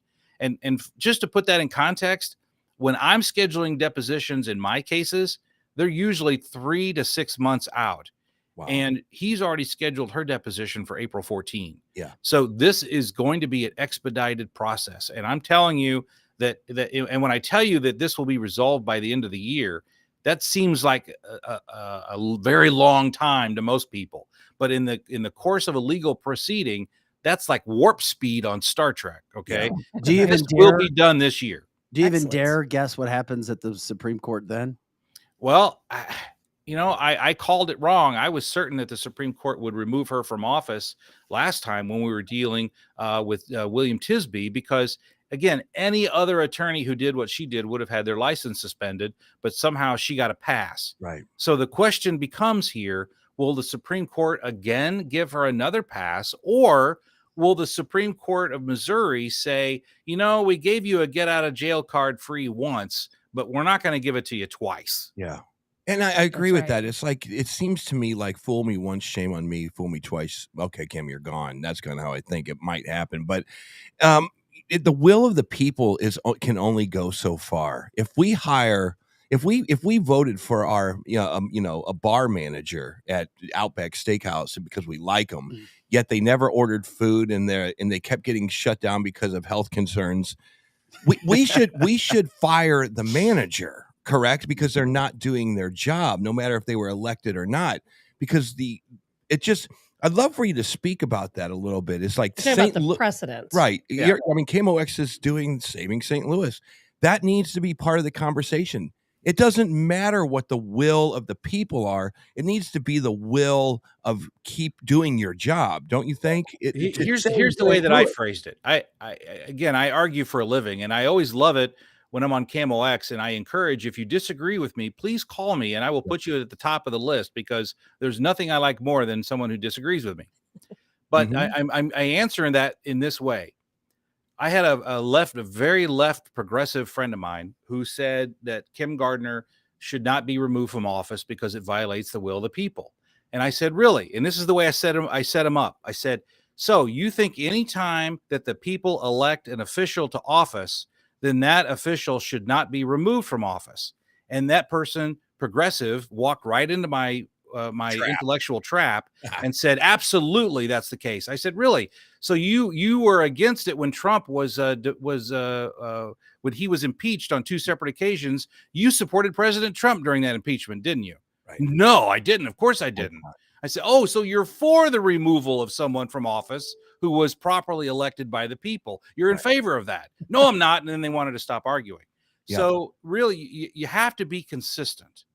And just to put that in context, when I'm scheduling depositions in my cases, they're usually 3 to 6 months out. Wow. And he's already scheduled her deposition for April 14. Yeah. So this is going to be an expedited process. And I'm telling you that and when I tell you that this will be resolved by the end of the year, that seems like a very long time to most people. But in the course of a legal proceeding, that's like warp speed on Star Trek. Okay. Yeah. Do you even will be done this year. Do you even dare guess what happens at the Supreme Court then? Well, I called it wrong. I was certain that the Supreme Court would remove her from office last time when we were dealing with William Tisby, because, again, any other attorney who did what she did would have had their license suspended, but somehow she got a pass. Right. So the question becomes here, will the Supreme Court again give her another pass, or will the Supreme Court of Missouri say, we gave you a get out of jail card free once, but we're not going to give it to you twice? Yeah. And I agree with that. It's like, it seems to me like fool me once, shame on me, fool me twice. Okay, Kim, you're gone. That's kind of how I think it might happen. But the will of the people can only go so far. If we voted for our, a bar manager at Outback Steakhouse because we like them, yet they never ordered food and they kept getting shut down because of health concerns, we should fire the manager. Correct, because they're not doing their job, no matter if they were elected or not. Because I'd love for you to speak about that a little bit. It's like about the precedent, right? Yeah. KMOX is doing Saving St. Louis. That needs to be part of the conversation. It doesn't matter what the will of the people are. It needs to be the will of keep doing your job. Don't you think? Here's the way that I phrased it. I argue for a living, and I always love it when I'm on Camo X, and I encourage, if you disagree with me, please call me and I will put you at the top of the list, because there's nothing I like more than someone who disagrees with me. But I'm answering that in this way. I had a very left progressive friend of mine who said that Kim Gardner should not be removed from office because it violates the will of the people. And I said, really? And this is the way I set him up. I said, so you think anytime that the people elect an official to office, then that official should not be removed from office? And that person, progressive, walked right into my intellectual trap and said, absolutely, that's the case. I said, really? So you were against it when Trump when he was impeached on 2 separate occasions. You supported President Trump during that impeachment, didn't you? Right. No, I didn't. Of course I didn't. I said, oh, so you're for the removal of someone from office who was properly elected by the people. You're in favor of that. No, I'm not. And then they wanted to stop arguing. Yeah. So really, you have to be consistent.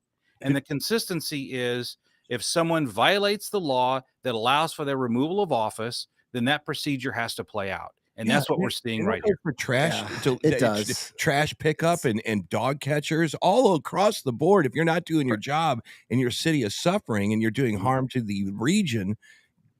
And the consistency is, if someone violates the law that allows for their removal of office, then that procedure has to play out. And that's what we're seeing right here. For trash, it does. Trash pickup and dog catchers all across the board. If you're not doing your job and your city is suffering and you're doing harm to the region,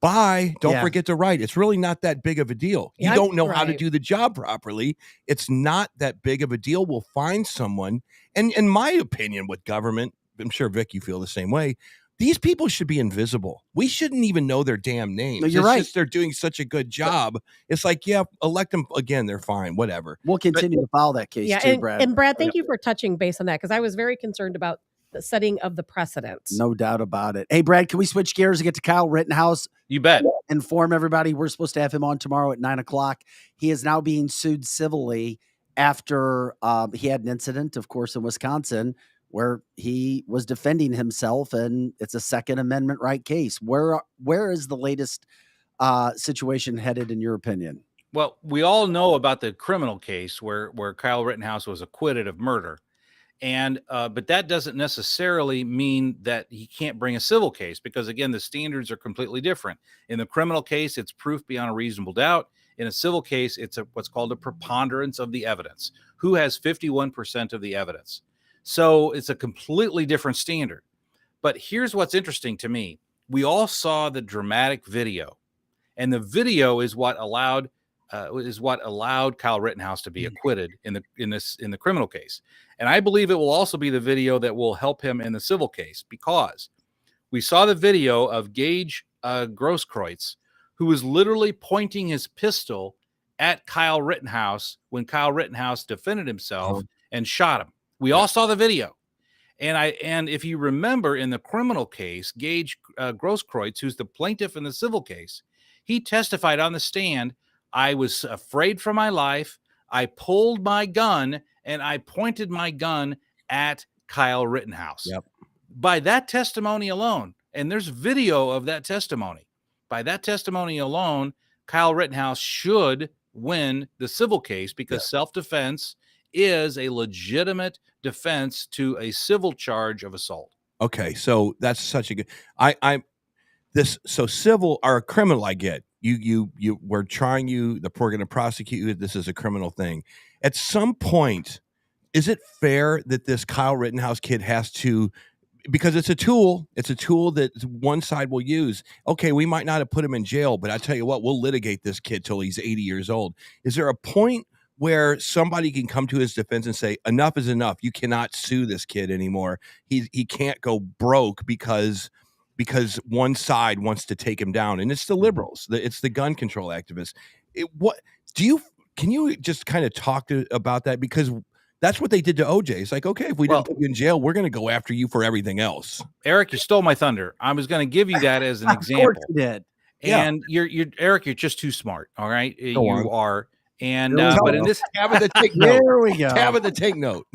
don't forget to write. It's really not that big of a deal. You don't know how to do the job properly. It's not that big of a deal. We'll find someone. And in my opinion, with government, I'm sure, Vic, you feel the same way. These people should be invisible. We shouldn't even know their damn names. No, you're right. They're doing such a good job. It's like, yeah, elect them again. They're fine. Whatever. We'll continue to follow that case too, Brad. And Brad, thank you for touching base on that, because I was very concerned about the setting of the precedents. No doubt about it. Hey, Brad, can we switch gears and get to Kyle Rittenhouse? You bet. Inform everybody. We're supposed to have him on tomorrow at 9:00. He is now being sued civilly after he had an incident, of course, in Wisconsin, where he was defending himself, and it's a Second Amendment right case. Where is the latest situation headed, in your opinion? Well, we all know about the criminal case where Kyle Rittenhouse was acquitted of murder. And but that doesn't necessarily mean that he can't bring a civil case, because, again, the standards are completely different. In the criminal case, it's proof beyond a reasonable doubt. In a civil case, it's what's called a preponderance of the evidence. Who has 51% of the evidence? So it's a completely different standard. But here's what's interesting to me. We all saw the dramatic video, and the video is what allowed Kyle Rittenhouse to be acquitted in the criminal case. And I believe it will also be the video that will help him in the civil case, because we saw the video of Gage Grosskreutz, who was literally pointing his pistol at Kyle Rittenhouse when Kyle Rittenhouse defended himself and shot him. We all saw the video. And if you remember, in the criminal case, Gage Grosskreutz, who's the plaintiff in the civil case, he testified on the stand, I was afraid for my life. I pulled my gun and I pointed my gun at Kyle Rittenhouse. Yep. By that testimony alone, and there's video of that testimony, by that testimony alone, Kyle Rittenhouse should win the civil case, because self-defense is a legitimate defense to a civil charge of assault. Okay, so that's such a good. So civil or criminal, I get. We're trying we're going to prosecute you. This is a criminal thing. At some point, is it fair that this Kyle Rittenhouse kid has to, because it's a tool that one side will use. Okay, we might not have put him in jail, but I tell you what, we'll litigate this kid till he's 80 years old. Is there a point where somebody can come to his defense and say, enough is enough? You cannot sue this kid anymore. He can't go broke because one side wants to take him down, and it's the liberals, it's the gun control activists. Can you just kind of talk about that? Because that's what they did to OJ. It's like, okay, if we didn't put you in jail, we're going to go after you for everything else. Eric, you stole my thunder. I was going to give you that as an example. Of course you did. And you're Eric, you're just too smart. All right. You are. And but in this, Tabitha, take note. There we go. Tabitha, take note.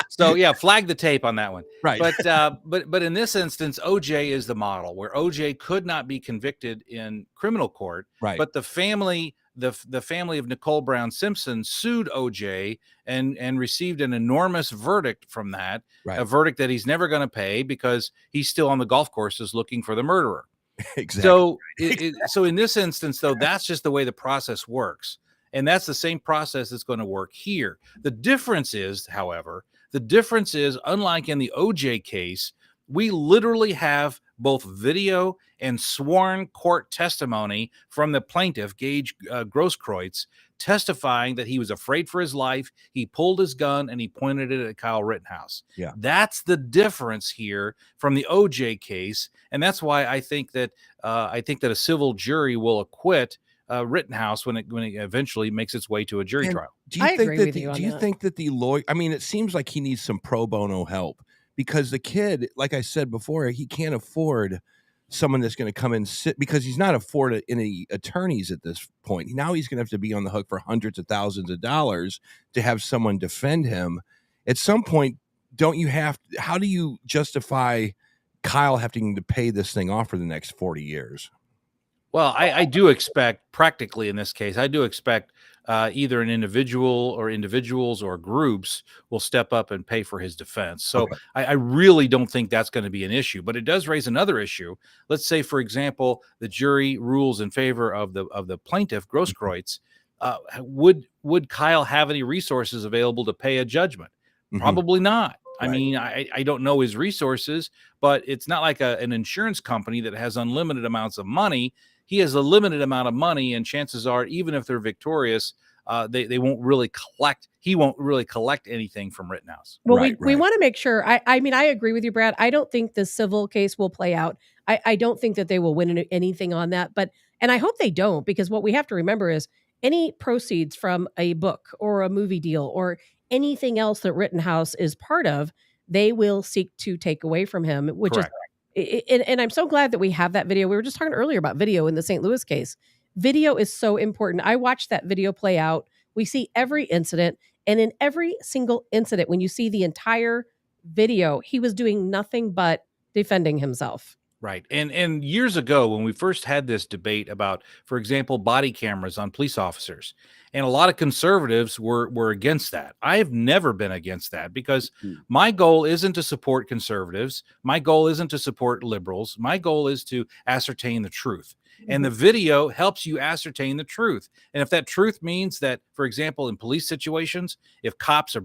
So yeah, flag the tape on that one. Right. But in this instance, OJ is the model where OJ could not be convicted in criminal court. Right. But the family of Nicole Brown Simpson sued OJ and received an enormous verdict from that. Right. A verdict that he's never going to pay, because he's still on the golf courses looking for the murderer. Exactly. So so in this instance, though, that's just the way the process works. And that's the same process that's going to work here. The difference is, however, unlike in the OJ case, we literally have both video and sworn court testimony from the plaintiff, Gage Grosskreutz, testifying that he was afraid for his life. He pulled his gun and he pointed it at Kyle Rittenhouse. Yeah. That's the difference here from the OJ case. And that's why I think that a civil jury will acquit Rittenhouse when it eventually makes its way to a jury trial. Do you think that the lawyer, I mean, it seems like he needs some pro bono help, because the kid, like I said before, he can't afford someone that's going to come and sit, because he's not afforded any attorneys at this point. Now he's going to have to be on the hook for hundreds of thousands of dollars to have someone defend him. At some point, how do you justify Kyle having to pay this thing off for the next 40 years? Well, I do expect, practically in this case, I do expect either an individual or individuals or groups will step up and pay for his defense. So Okay. I really don't think that's going to be an issue, but it does raise another issue. Let's say, for example, the jury rules in favor of the plaintiff, Grosskreutz. Would Kyle have any resources available to pay a judgment? Probably not. I mean, I don't know his resources, but it's not like an insurance company that has unlimited amounts of money. He has a limited amount of money, and chances are, even if they're victorious, they won't really collect. He won't really collect anything from Rittenhouse. Well, we want to make sure. I mean, I agree with you, Brad. I don't think the civil case will play out. I don't think that they will win anything on that. And I hope they don't, because what we have to remember is any proceeds from a book or a movie deal or anything else that Rittenhouse is part of, they will seek to take away from him, which Correct. And I'm so glad that we have that video. We were just talking earlier about video in the St. Louis case. Video is so important. I watched that video play out. We see every incident, and in every single incident, when you see the entire video, he was doing nothing but defending himself. Right. And years ago, when we first had this debate about, for example, body cameras on police officers, and a lot of conservatives were against that. I've never been against that, because my goal isn't to support conservatives. My goal isn't to support liberals. My goal is to ascertain the truth. And the video helps you ascertain the truth. And if that truth means that, for example, in police situations, if cops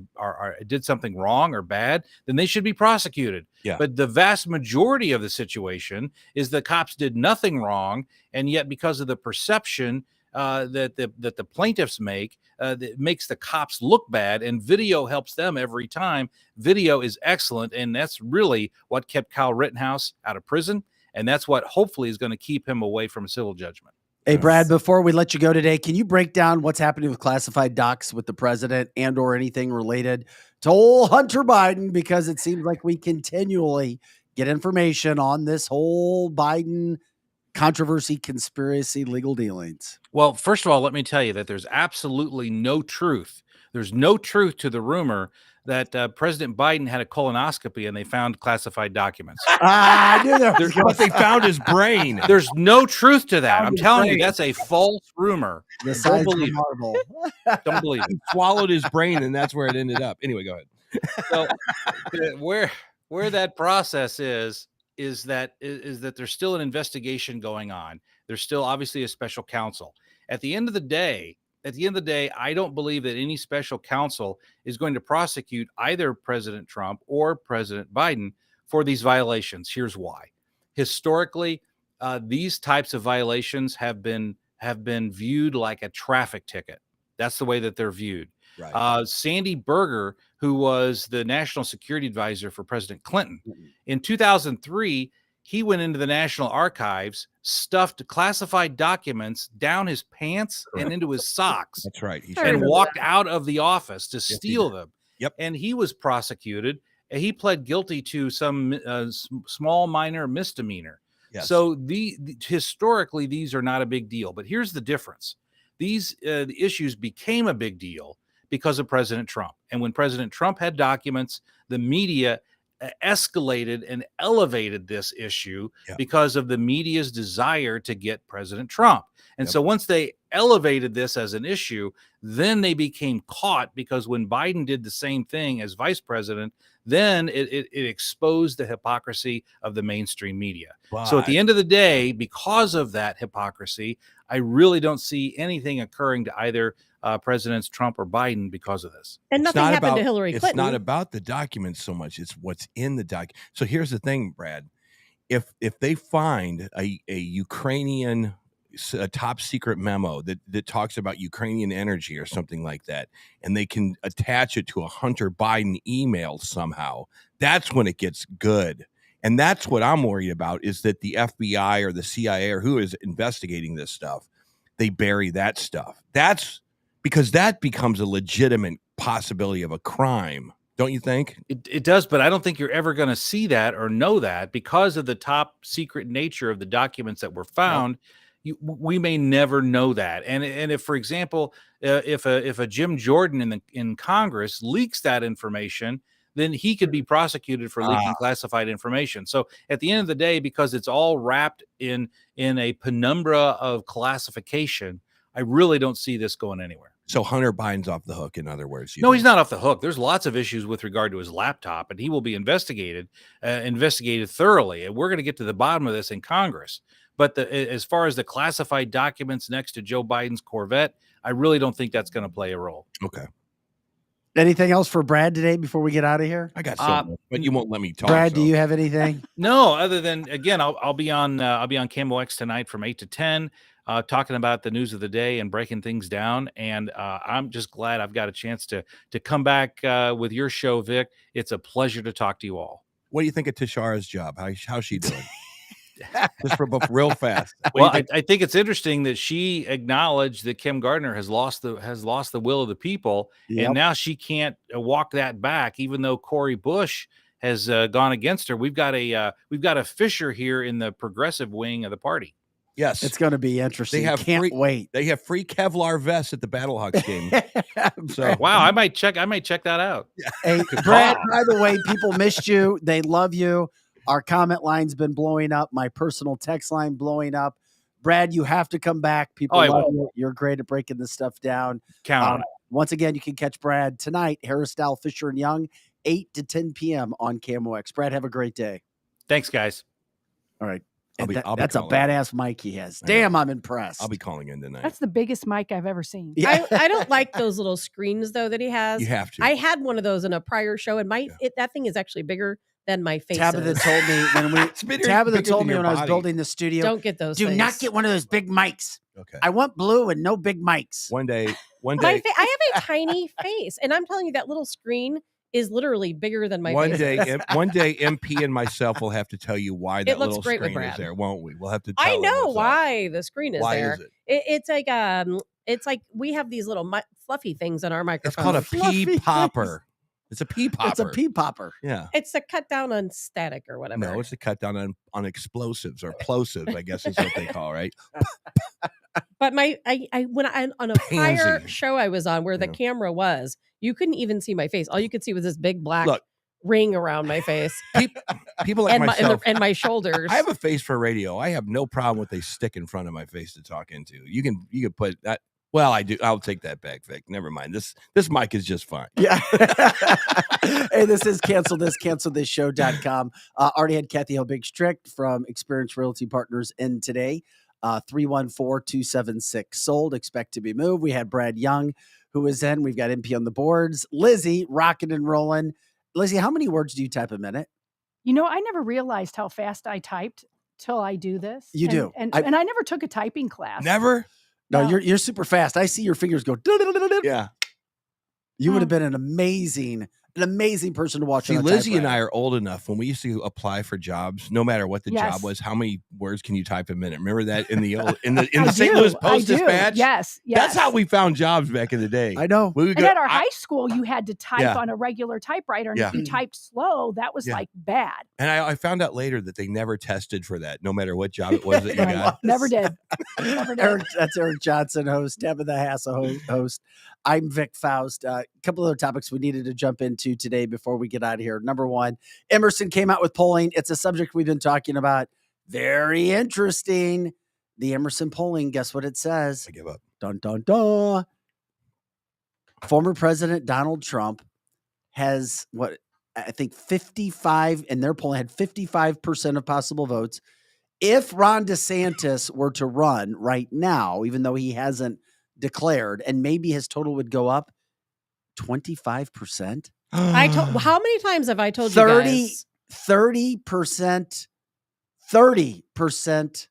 did something wrong or bad, then they should be prosecuted. Yeah. But the vast majority of the situation is the cops did nothing wrong, and yet because of the perception that the plaintiffs make, that makes the cops look bad, and video helps them every time. Video is excellent, and that's really what kept Kyle Rittenhouse out of prison. And that's what hopefully is going to keep him away from a civil judgment. Hey, Brad, before we let you go today, can you break down what's happening with classified docs with the president and or anything related to old Hunter Biden? Because it seems like we continually get information on this whole Biden controversy, conspiracy, legal dealings. Well, first of all, let me tell you that there's absolutely no truth. There's no truth to the rumor that President Biden had a colonoscopy and they found classified documents. I knew that. But they found his brain. There's no truth to that. I'm telling you, that's a false rumor. Don't believe it. Don't believe it. He swallowed his brain, and that's where it ended up. Anyway, go ahead. So where that process is that there's still an investigation going on. There's still obviously a special counsel. At the end of the day, I don't believe that any special counsel is going to prosecute either President Trump or President Biden for these violations. Here's why. Historically, these types of violations have been viewed like a traffic ticket. That's the way that they're viewed. Right. Sandy Berger, who was the national security advisor for President Clinton, in 2003, he went into the National Archives, stuffed classified documents down his pants and into his socks. That's right. And walked out of the office to steal them. Yep. And he was prosecuted. And he pled guilty to some small minor misdemeanor. Yes. So historically, these are not a big deal. But here's the difference. These issues became a big deal because of President Trump. And when President Trump had documents, the media escalated and elevated this issue because of the media's desire to get President Trump. And so once they elevated this as an issue, then they became caught, because when Biden did the same thing as vice president, then it exposed the hypocrisy of the mainstream media. So at the end of the day, because of that hypocrisy, I really don't see anything occurring to either Presidents Trump or Biden because of this. And nothing happened to Hillary It's Clinton. not about the documents so much. It's what's in the doc. So here's the thing, Brad. If they find a Ukrainian a top secret memo that talks about Ukrainian energy or something like that, and they can attach it to a Hunter Biden email somehow, that's when it gets good. And that's what I'm worried about, is that the FBI or the CIA or who is investigating this stuff, they bury that stuff. That's because that becomes a legitimate possibility of a crime. Don't you think? It does, but I don't think you're ever going to see that or know that because of the top secret nature of the documents that were found. We may never know that. And if, for example, if a Jim Jordan in Congress leaks that information, then he could be prosecuted for leaking classified information. So at the end of the day, because it's all wrapped in a penumbra of classification, I really don't see this going anywhere. So Hunter Biden's off the hook, in other words. No, he's not off the hook. There's lots of issues with regard to his laptop, and he will be investigated thoroughly. And we're going to get to the bottom of this in Congress. But as far as the classified documents next to Joe Biden's Corvette, I really don't think that's going to play a role. Okay. Anything else for Brad today before we get out of here? I got something, but you won't let me talk. Brad, do you have anything? No, other than, again, I'll be on KMOX tonight from 8 to 10, talking about the news of the day and breaking things down. And I'm just glad I've got a chance to come back with your show, Vic. It's a pleasure to talk to you all. What do you think of Tashara's job? How's she doing? Just for real fast. Well, I think it's interesting that she acknowledged that Kim Gardner has lost the will of the people, and now she can't walk that back. Even though Cori Bush has gone against her, we've got a fissure here in the progressive wing of the party. Yes, it's going to be interesting. Can't wait. They have free Kevlar vests at the Battlehawks game. So wow, I might check that out. Hey, Brad, by the way, people missed you. They love you. Our comment line's been blowing up. My personal text line blowing up. Brad, you have to come back. People love you. You're great at breaking this stuff down. Count on it. Once again, you can catch Brad tonight, Harris Style, Fisher and Young, 8 to 10 p.m. on KMOX. Brad, have a great day. Thanks, guys. All right. That's a badass mic he has. Damn, I'm impressed. I'll be calling in tonight. That's the biggest mic I've ever seen. Yeah. I don't like those little screens, though, that he has. You have to. I had one of those in a prior show, and that thing is actually bigger than my face. Tabitha told me when I was building the studio. Don't get those. Do not get one of those big mics. Okay. I want blue and no big mics. One day. I have a tiny face, and I'm telling you, that little screen is literally bigger than my face. One day, MP and myself will have to tell you why that little screen is there, won't we? We'll have to. I know why the screen is there. Why is it? It's like we have these little fluffy things on our microphone. It's called a pea popper. It's a pea popper. It's a pea popper. Yeah. It's to cut down on static or whatever. No, it's to cut down on explosives or plosives, I guess is what they call, right? But on a prior show I was on where the camera was, you couldn't even see my face. All you could see was this big black ring around my face. People like myself and my shoulders. I have a face for radio. I have no problem with they stick in front of my face to talk into. You can put that. Well, I do. I'll take that back, Vic. Never mind. This mic is just fine. Yeah. Hey, this is cancelthisshow.com. Already had Kathy Helbig Strict from Experience Realty Partners in today. 314-276-SOLD. Expect to be moved. We had Brad Young, who is in. We've got MP on the boards. Lizzie, rocking and rolling. Lizzie, how many words do you type a minute? You know, I never realized how fast I typed till I do this. You do. And I never took a typing class. Never? No, you're super fast. I see your fingers go. Yeah. You would have been an amazing person to watch. See, Lizzie and I are old enough when we used to apply for jobs, no matter what the job was, how many words can you type a minute? Remember that in the St. Louis Post-Dispatch? Yes. That's how we found jobs back in the day. I know. And at our high school, you had to type on a regular typewriter. And if you typed slow, that was like bad. And I found out later that they never tested for that, no matter what job it was that you got. Never did. That's Eric Johnson, host. Tabitha Hassa, host. I'm Vic Faust. A couple other topics we needed to jump into today before we get out of here. Number one, Emerson came out with polling. It's a subject we've been talking about. Very interesting. The Emerson polling, guess what it says? I give up. Dun, dun, dun. Former President Donald Trump has I think 55, and their polling had 55% of possible votes. If Ron DeSantis were to run right now, even though he hasn't declared, and maybe his total would go up 25%. How many times have I told you guys? 30%, 30%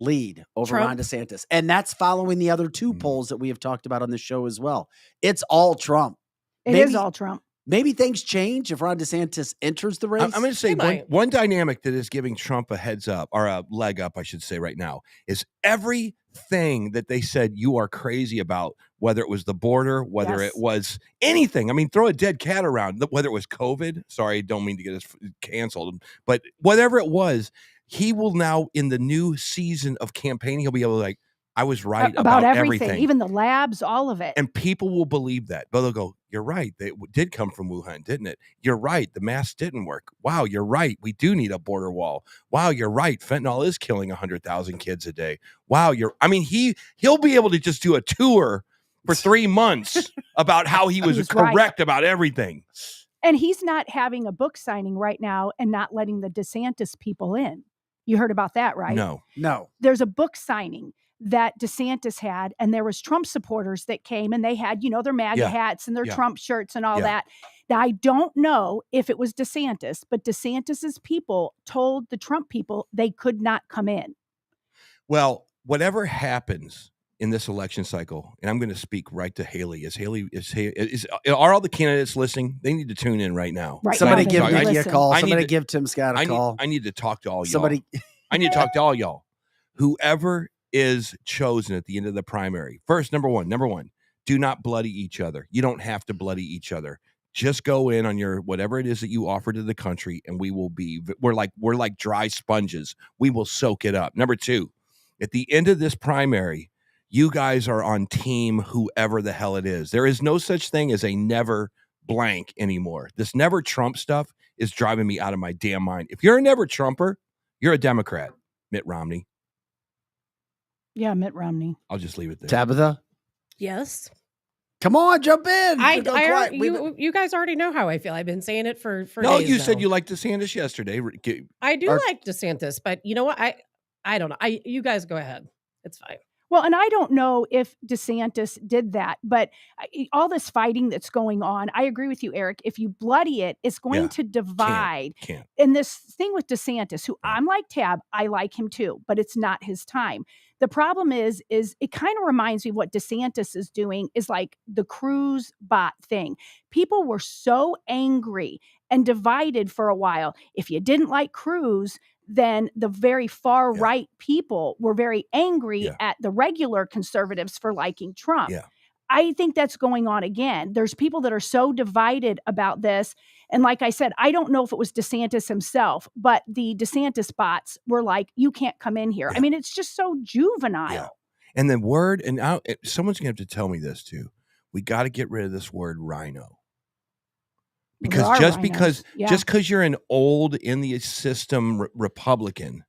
lead over Trump? Ron DeSantis. And that's following the other two polls that we have talked about on the show as well. It's all Trump. It is all Trump. Maybe things change if Ron DeSantis enters the race. I'm going to say one dynamic that is giving Trump a heads up, or a leg up, I should say right now, is everything that they said you are crazy about, whether it was the border, whether it was anything. I mean, throw a dead cat around, whether it was COVID. Sorry, don't mean to get us canceled, but whatever it was, he will now, in the new season of campaigning, he'll be able to I was right about everything. Even the labs, all of it. And people will believe that. But they'll go, you're right. They did come from Wuhan, didn't it? You're right. The mask didn't work. Wow, you're right. We do need a border wall. Wow, you're right. Fentanyl is killing 100,000 kids a day. Wow, he'll be able to just do a tour for 3 months about how he was correct about everything. And he's not having a book signing right now and not letting the DeSantis people in. You heard about that, right? No. There's a book signing that DeSantis had, and there was Trump supporters that came, and they had, their MAGA hats and their Trump shirts and all that. Now, I don't know if it was DeSantis, but DeSantis's people told the Trump people they could not come in. Well, whatever happens in this election cycle, and I'm going to speak right to Haley. Are all the candidates listening? They need to tune in right now. Right. Somebody give Nikki a call. Somebody give Tim Scott a call. I need to talk to all y'all. I need to talk to all y'all. Whoever is chosen at the end of the primary. First, number one, do not bloody each other. You don't have to bloody each other. Just go in on your whatever it is that you offer to the country, and we're like dry sponges. We will soak it up. Number two, at the end of this primary, you guys are on team whoever the hell it is. There is no such thing as a never blank anymore. This never Trump stuff is driving me out of my damn mind. If you're a never Trumper, you're a Democrat. Mitt Romney. Yeah, Mitt Romney. I'll just leave it there. Tabitha? Yes. Come on, jump in. You guys already know how I feel. I've been saying it for No, days you now. said you liked DeSantis yesterday. I do like DeSantis, but you know what? I don't know. You guys go ahead. It's fine. Well, and I don't know if DeSantis did that, but all this fighting that's going on, I agree with you, Eric. If you bloody it, it's going to divide. Can't. And this thing with DeSantis, who I'm like Tab, I like him too, but it's not his time. The problem is it kind of reminds me what DeSantis is doing is like the Cruz bot thing. People were so angry and divided for a while. If you didn't like Cruz, then the very far right people were very angry at the regular conservatives for liking Trump. Yeah. I think that's going on again. There's people that are so divided about this. And like I said, I don't know if it was DeSantis himself, but the DeSantis bots were like, you can't come in here. I mean, it's just so juvenile. Yeah. And the word, and someone's going to have to tell me this too. We got to get rid of this word rhino. Because just because you're an old in the system Republican,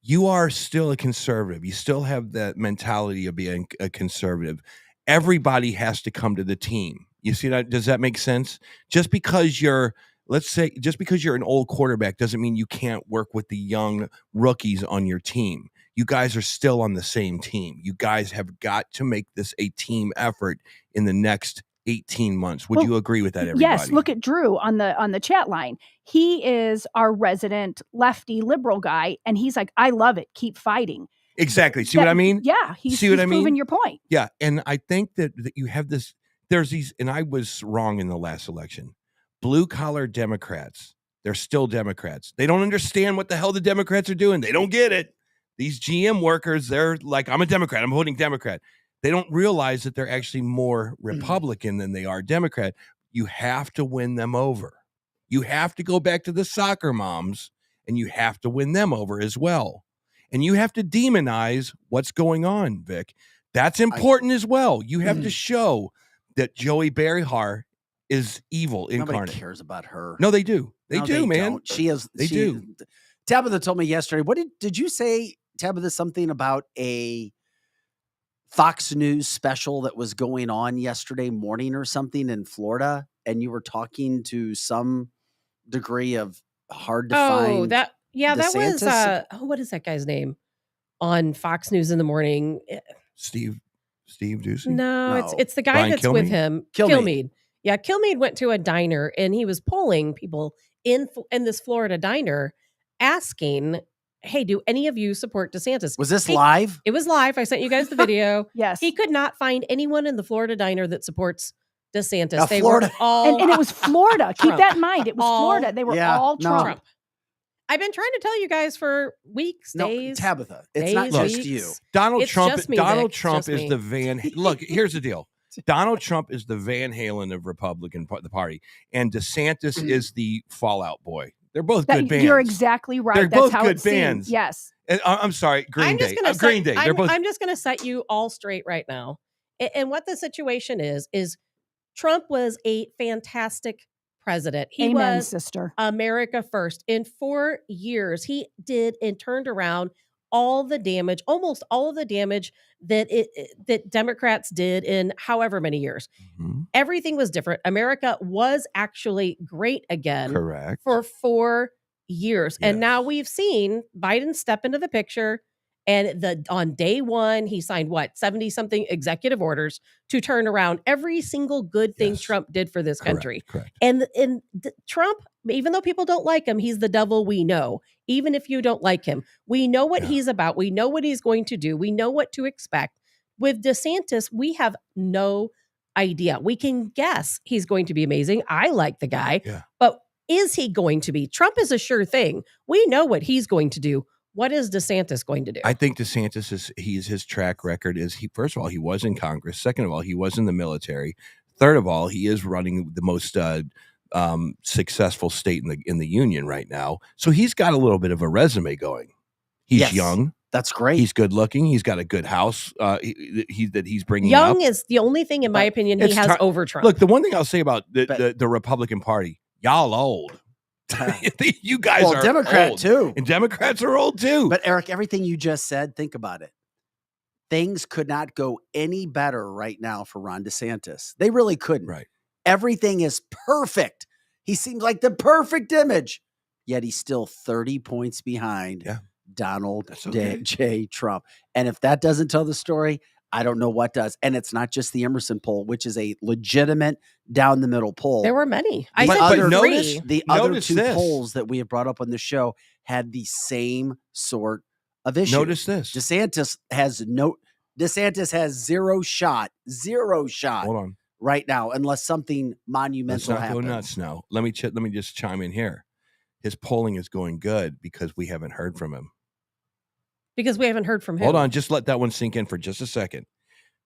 you are still a conservative. You still have that mentality of being a conservative. Everybody has to come to the team. You see that? Does that make sense? Just because you're an old quarterback doesn't mean you can't work with the young rookies on your team. You guys are still on the same team. You guys have got to make this a team effort in the next 18 months. Would you agree with that, everybody? Yes. Look at Drew on the chat line. He is our resident lefty liberal guy. And he's like, I love it. Keep fighting. Exactly. See what I mean? Yeah. He's proving your point. Yeah. And I think that you have this, there's these, and I was wrong in the last election. Blue collar Democrats, they're still Democrats. They don't understand what the hell the Democrats are doing. They don't get it. These GM workers, they're like, I'm a Democrat. I'm voting Democrat. They don't realize that they're actually more Republican than they are Democrat. You have to win them over. You have to go back to the soccer moms, and you have to win them over as well. And you have to demonize what's going on, Vic. That's important as well. You have to show that Joey Behar is evil incarnate. Nobody cares about her. No, they do. They do, man. Don't. She is. They do. Tabitha told me yesterday. What did you say, Tabitha? Something about a Fox News special that was going on yesterday morning or something in Florida, and you were talking to some degree of hard to find. That was what is that guy's name on Fox News in the morning? Steve. Steve Ducey? No, No. it's the guy Brian that's with Kilmeade? him. Kilmeade. Yeah, Kilmeade went to a diner and he was polling people in this Florida diner, asking, "Hey, do any of you support DeSantis?" Was this live? It was live. I sent you guys the video. Yes. He could not find anyone in the Florida diner that supports DeSantis. Now, They Florida- were all And it was Florida. Keep Trump. that in mind. It was All- Florida. They were Yeah, all no. Trump. Trump. I've been trying to tell you guys for weeks, No, days. Tabitha, it's not days, just weeks. you. Donald It's Trump. just me, Donald Vic. It's Trump just is me. the Van. Look, here's the deal. Donald Trump is the Van Halen of the party, and DeSantis is the Fallout Boy. They're both good bands. You're exactly right. They're That's both how good it seems. bands. Yes. And, I'm sorry, Green I'm Day. just gonna Green set- Day. They're both. I'm just going to set you all straight right now. And what the situation is Trump was a fantastic president. He Amen, was sister. America first. In 4 years, he did and turned around all the damage, almost all of the damage that that Democrats did in however many years. Mhm. Everything was different. America was actually great again Correct. for 4 years. And Yes. now we've seen Biden step into the picture. And on day one, he signed 70 something executive orders to turn around every single good thing Yes. Trump did for this country. Correct. And Trump, even though people don't like him, he's the devil we know. Even if you don't like him, we know what he's about. We know what he's going to do. We know what to expect. With DeSantis, we have no idea. We can guess he's going to be amazing. I like the guy, but is he going to be? Trump is a sure thing. We know what he's going to do. What is DeSantis going to do? I think DeSantis his track record is first of all, he was in Congress. Second of all, he was in the military. Third of all, he is running the most successful state in the union right now. So he's got a little bit of a resume going. He's young. That's great. He's good looking. He's got a good house. He's bringing Young up. is the only thing, in my opinion, he It's has ti- over Trump. Look, the one thing I'll say about the Republican Party, y'all old. You guys are Democrat old. too. And Democrats are old too. But Eric, everything you just said, think about it. Things could not go any better right now for Ron DeSantis. They really couldn't. Right. Everything is perfect. He seems like the perfect image, yet he's still 30 points behind Donald J. Trump. And if that doesn't tell the story, I don't know what does. And it's not just the Emerson poll, which is a legitimate down the middle poll. There were many. The I other, said three. the other Notice two this. polls that we have brought up on the show had the same sort of issue. Notice this. DeSantis has zero shot Hold on. right now, unless something Let's monumental not go happens. nuts now. Let me just chime in here. His polling is going good because we haven't heard from him. Because we haven't heard from him. Hold on, just let that one sink in for just a second.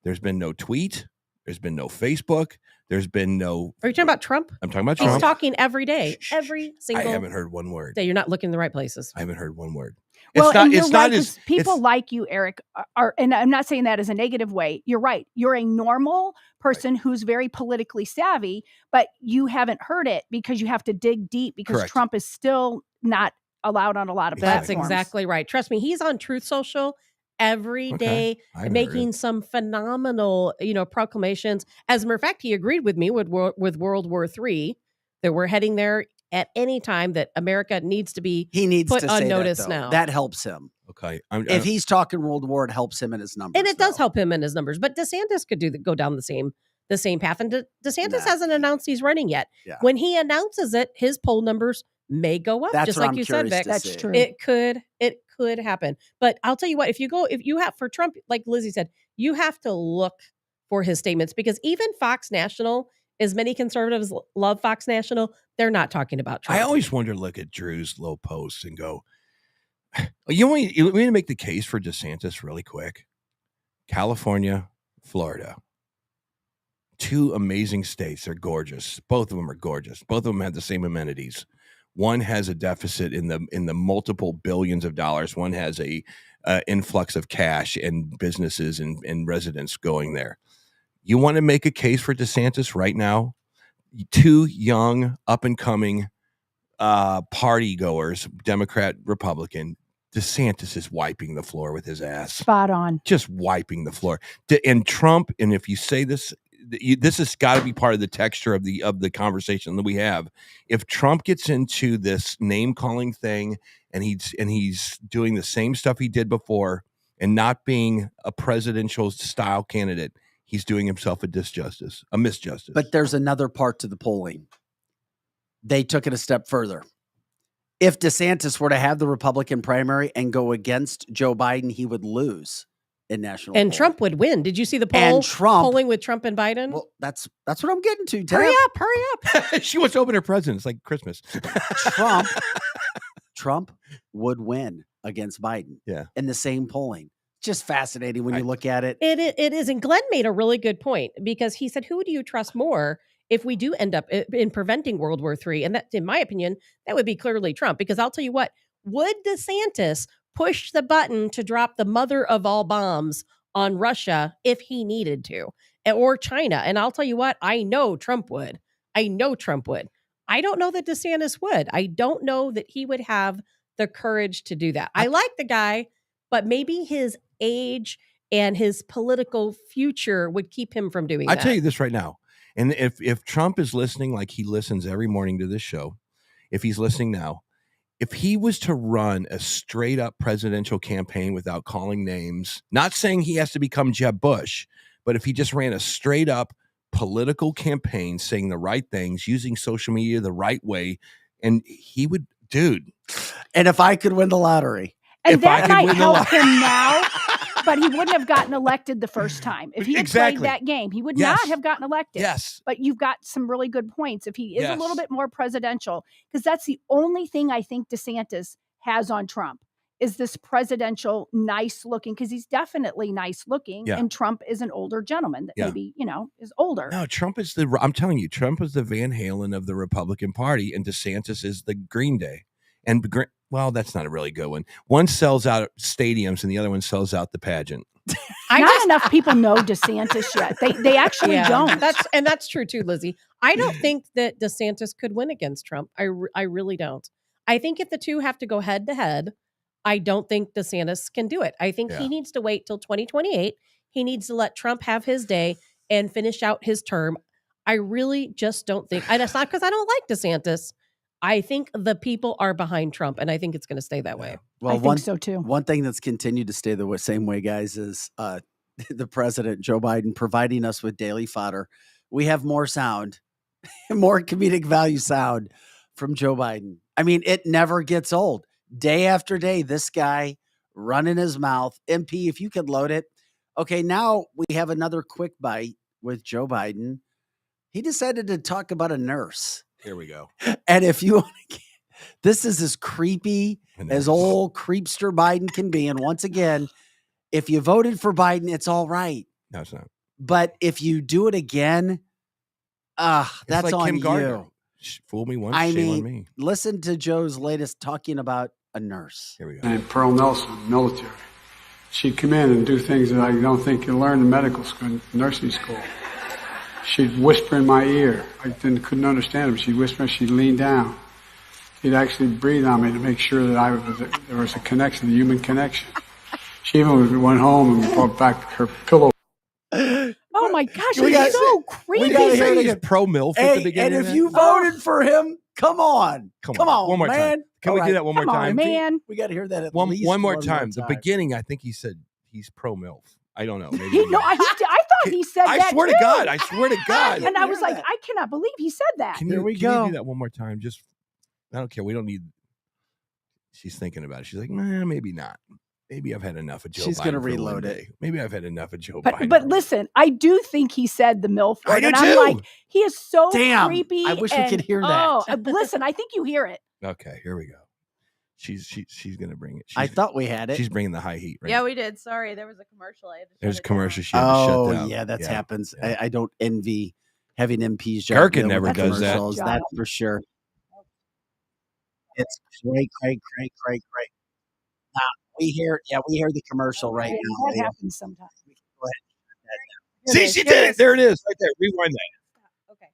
There's been no tweet. There's been no Facebook. There's been no. Are you talking about Trump? I'm talking about He's Trump. talking every day, every I single haven't heard one word. day. You're not looking in the right places. I haven't heard one word. Well, It's not. and you're It's right, not 'cause as people it's- like you, Eric, are, and I'm not saying that as a negative way. You're right. You're a normal person who's very politically savvy, but you haven't heard it because you have to dig deep because Correct. Trump is still not allowed on a lot of That's platforms. exactly right. Trust me, he's on Truth Social every Okay. day, I heard making it. some phenomenal, proclamations. As a matter of fact, he agreed with me with World War III that we're heading there at any time, that America needs to be He needs put to on say notice that, though. now. That helps him. Okay. If he's talking World War, it helps him in his numbers. And it does though. help him in his numbers. But DeSantis could go down the same path. And DeSantis Nah. hasn't announced he's running yet. Yeah. When he announces it, his poll numbers may go up, That's just what like I'm you said, curious Vic. to That's see. true. It could happen. But I'll tell you what, if you have for Trump, like Lizzie said, you have to look for his statements, because even Fox National, as many conservatives love Fox National, they're not talking about Trump. I always wonder, look at Drew's low posts and go, you want me to make the case for DeSantis really quick? California, Florida. Two amazing states. They're gorgeous. Both of them are gorgeous. Both of them have the same amenities. One has a deficit in the multiple billions of dollars. One has a influx of cash and businesses and residents going there. You want to make a case for DeSantis right now? Two young, up and coming party goers, Democrat, Republican. DeSantis is wiping the floor with his ass. Spot on. Just wiping the floor. And Trump, and if you say this, this has got to be part of the texture of the conversation that we have. If Trump gets into this name calling thing and he's doing the same stuff he did before, and not being a presidential style candidate, he's doing himself a misjustice. But there's another part to the polling. They took it a step further. If DeSantis were to have the Republican primary and go against Joe Biden, he would lose in national And polling. Trump would win. Did you see the poll? And Trump polling with Trump and Biden? Well, that's what I'm getting to. Tab. Hurry up. She wants to open her presents like Christmas. Trump would win against Biden. Yeah. In the same polling. Just fascinating when you look at it. It is. And Glenn made a really good point because he said, who do you trust more if we do end up in preventing World War III? And that, in my opinion, that would be clearly Trump, because I'll tell you what, would DeSantis push the button to drop the mother of all bombs on Russia if he needed to, or China? And I'll tell you what, I know Trump would. I don't know that DeSantis would. I don't know that he would have the courage to do that. I like the guy, but maybe his age and his political future would keep him from doing that. I tell you this right now. And if Trump is listening, like he listens every morning to this show, if he's listening now, if he was to run a straight up presidential campaign without calling names, not saying he has to become Jeb Bush, but if he just ran a straight up political campaign saying the right things, using social media the right way, and he would, dude. And if I could win the lottery. And that might help him now, but he wouldn't have gotten elected the first time. If he had played that game, he would not have gotten elected. Yes. But you've got some really good points. If he is a little bit more presidential, because that's the only thing I think DeSantis has on Trump is this presidential nice looking, because he's definitely nice looking. Yeah. And Trump is an older gentleman that maybe, is older. No, Trump is I'm telling you, Trump is the Van Halen of the Republican Party, and DeSantis is the Green Day. And well, that's not a really good one. One sells out stadiums and the other one sells out the pageant. Not enough people know DeSantis yet. They actually don't. That's true too, Lizzie. I don't think that DeSantis could win against Trump. I really don't. I think if the two have to go head to head, I don't think DeSantis can do it. I think he needs to wait till 2028. He needs to let Trump have his day and finish out his term. I really just don't think, and it's not because I don't like DeSantis. I think the people are behind Trump, and I think it's going to stay that way. Well, I think so too. One thing that's continued to stay the same way, guys, is the president, Joe Biden, providing us with daily fodder. We have more sound, more comedic value sound from Joe Biden. I mean, it never gets old. Day after day, this guy running his mouth. MP, if you could load it. Okay, now we have another quick bite with Joe Biden. He decided to talk about a nurse. Here we go. And if you want to, this is as creepy as old creepster Biden can be. And once again, if you voted for Biden, it's all right. No, it's not. But if you do it again, that's like on Kim Gardner. you. Fool me once, shame on me. Listen to Joe's latest talking about a nurse. Here we go. And Pearl Nelson, military. She'd come in and do things that I don't think you learn in medical school, nursing school. She'd whisper in my ear. I couldn't understand her. She'd whisper, she'd lean down. She'd actually breathe on me to make sure that there was a connection, the human connection. She even went home and brought back her pillow. Oh my gosh, it's so creepy. We got to hear he's pro-MILF at the beginning. And if you voted for him, come on. Come on, one more man. time. Can we do that one more time? Man. We got to hear that at one least more time. The beginning, I think he said he's pro-MILF. I don't know. Maybe I thought he said that. I swear to God. I swear to God. And I was like, I cannot believe he said that. Can you do that one more time? Just, I don't care. We don't need. She's thinking about it. She's like, nah, maybe not. Maybe I've had enough of Joe Biden. She's going to reload it. Maybe I've had enough of Joe Biden. But listen, I do think he said the MILF word. I do and too. I'm like, he is so creepy. I wish we could hear that. Oh, listen, I think you hear it. Okay, here we go. She's going to bring it. I thought we had it. She's bringing the high heat, right? Yeah, we did. Sorry, there was a commercial. I had to There's a shut it commercial down. she had to shut down. Yeah, that happens. Yeah. I don't envy having MPs. Gherkin never does that. That's for sure. It's great. We hear the commercial right now. That happens sometimes. Go ahead. See, she did it. There it is, right there. Rewind that. Okay.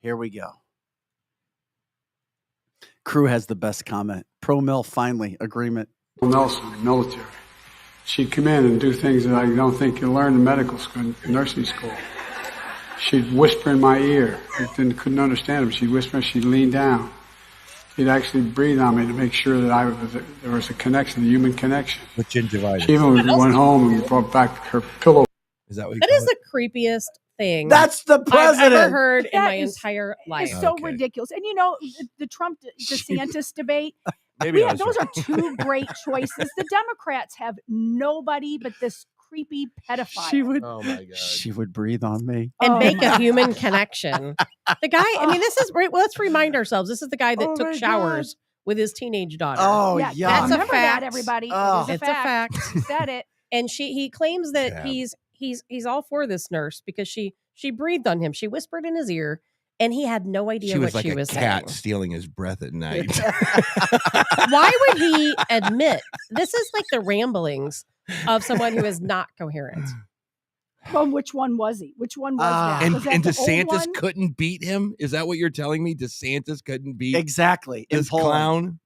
Here we go. Crew has the best comment. Pro-MILF finally agreement. Nelson, military. She'd come in and do things that I don't think you learn in medical school, nursing school. She'd whisper in my ear. I couldn't understand her. She'd whisper, she'd lean down. He'd actually breathe on me to make sure that there was a connection, a human connection. With gingivitis. She even went home and brought back her pillow. Is that what you That call is it? the creepiest thing That's the president. I've ever heard in That my is- entire life. It's so Okay. ridiculous. And the Trump DeSantis debate, Maybe I was those right. are two great choices. The Democrats have nobody but this creepy pedophile. Oh my God. She would breathe on me. And Oh make my a human connection. The guy, I mean, this is, well, let's remind ourselves, this is the guy that Oh took my showers with his teenage daughter. Oh, yeah, yeah. That's a remember fact. that, everybody. Oh. It is It's a fact. He said it. And he claims that Tab. he's all for this nurse because she breathed on him. She whispered in his ear, and he had no idea She was what like she a was cat saying. stealing his breath at night. Why would he admit this is like the ramblings of someone who is not coherent? Well, which one was he? Which one was that? and Was that and the old DeSantis one? couldn't beat him? Is that what you're telling me? DeSantis couldn't beat Exactly. In this Poland. clown?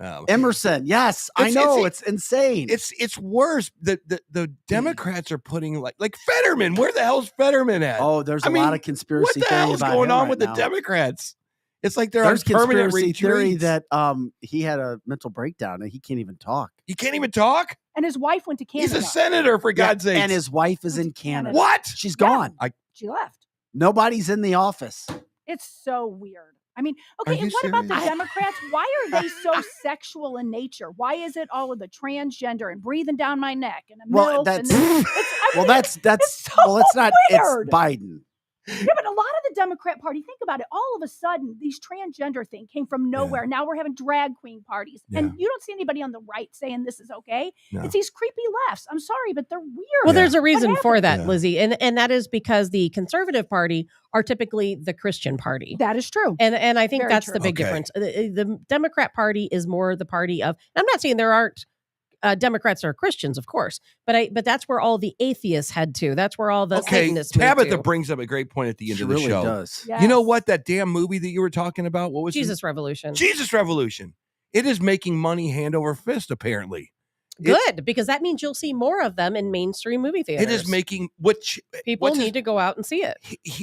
Oh. Emerson. Yes, I know. It's insane. It's worse. The Democrats are putting like Fetterman. Where the hell's Fetterman at? Oh, there's a I mean, lot of conspiracy what the theory hell's about going him on right with now. the Democrats? It's like they're There's on permanent conspiracy theory retreats. that he had a mental breakdown and he can't even talk. He can't even talk. And his wife went to He's Canada. a senator, for God's sake. And his wife is in Canada. What? She's Yeah. gone. She left. Nobody's in the office. It's so weird. I mean, Are okay, you and what about the serious? Democrats? Why are they so sexual in nature? Why is it all of the transgender and breathing down my neck and a Well, MILF that's and this? I well, mean, that's it's so well, it's not. weird. It's Biden. Yeah, but a lot of the Democrat Party, think about it. All of a sudden, these transgender thing came from nowhere. Now we're having drag queen parties, and you don't see anybody on the right saying this is okay. No. It's these creepy lefts. I'm sorry, but they're weird. Well, there's a reason What for happened? that, Lizzie, and that is because the conservative party are typically the Christian party. That is true. And I think Very that's true. the big Okay. difference. The Democrat Party is more the party of. I'm not saying there aren't Democrats are Christians, of course, but that's where all the atheists head to. That's where all the Okay, Satanists moved Tabitha to. brings up a great point at the end She of the really show. does. You know Yes. what? That damn movie that you were talking about, what was it? Jesus Revolution. Jesus Revolution. It is making money hand over fist, apparently. Good, because that means you'll see more of them in mainstream movie theaters. It is making which People need to go out and see it.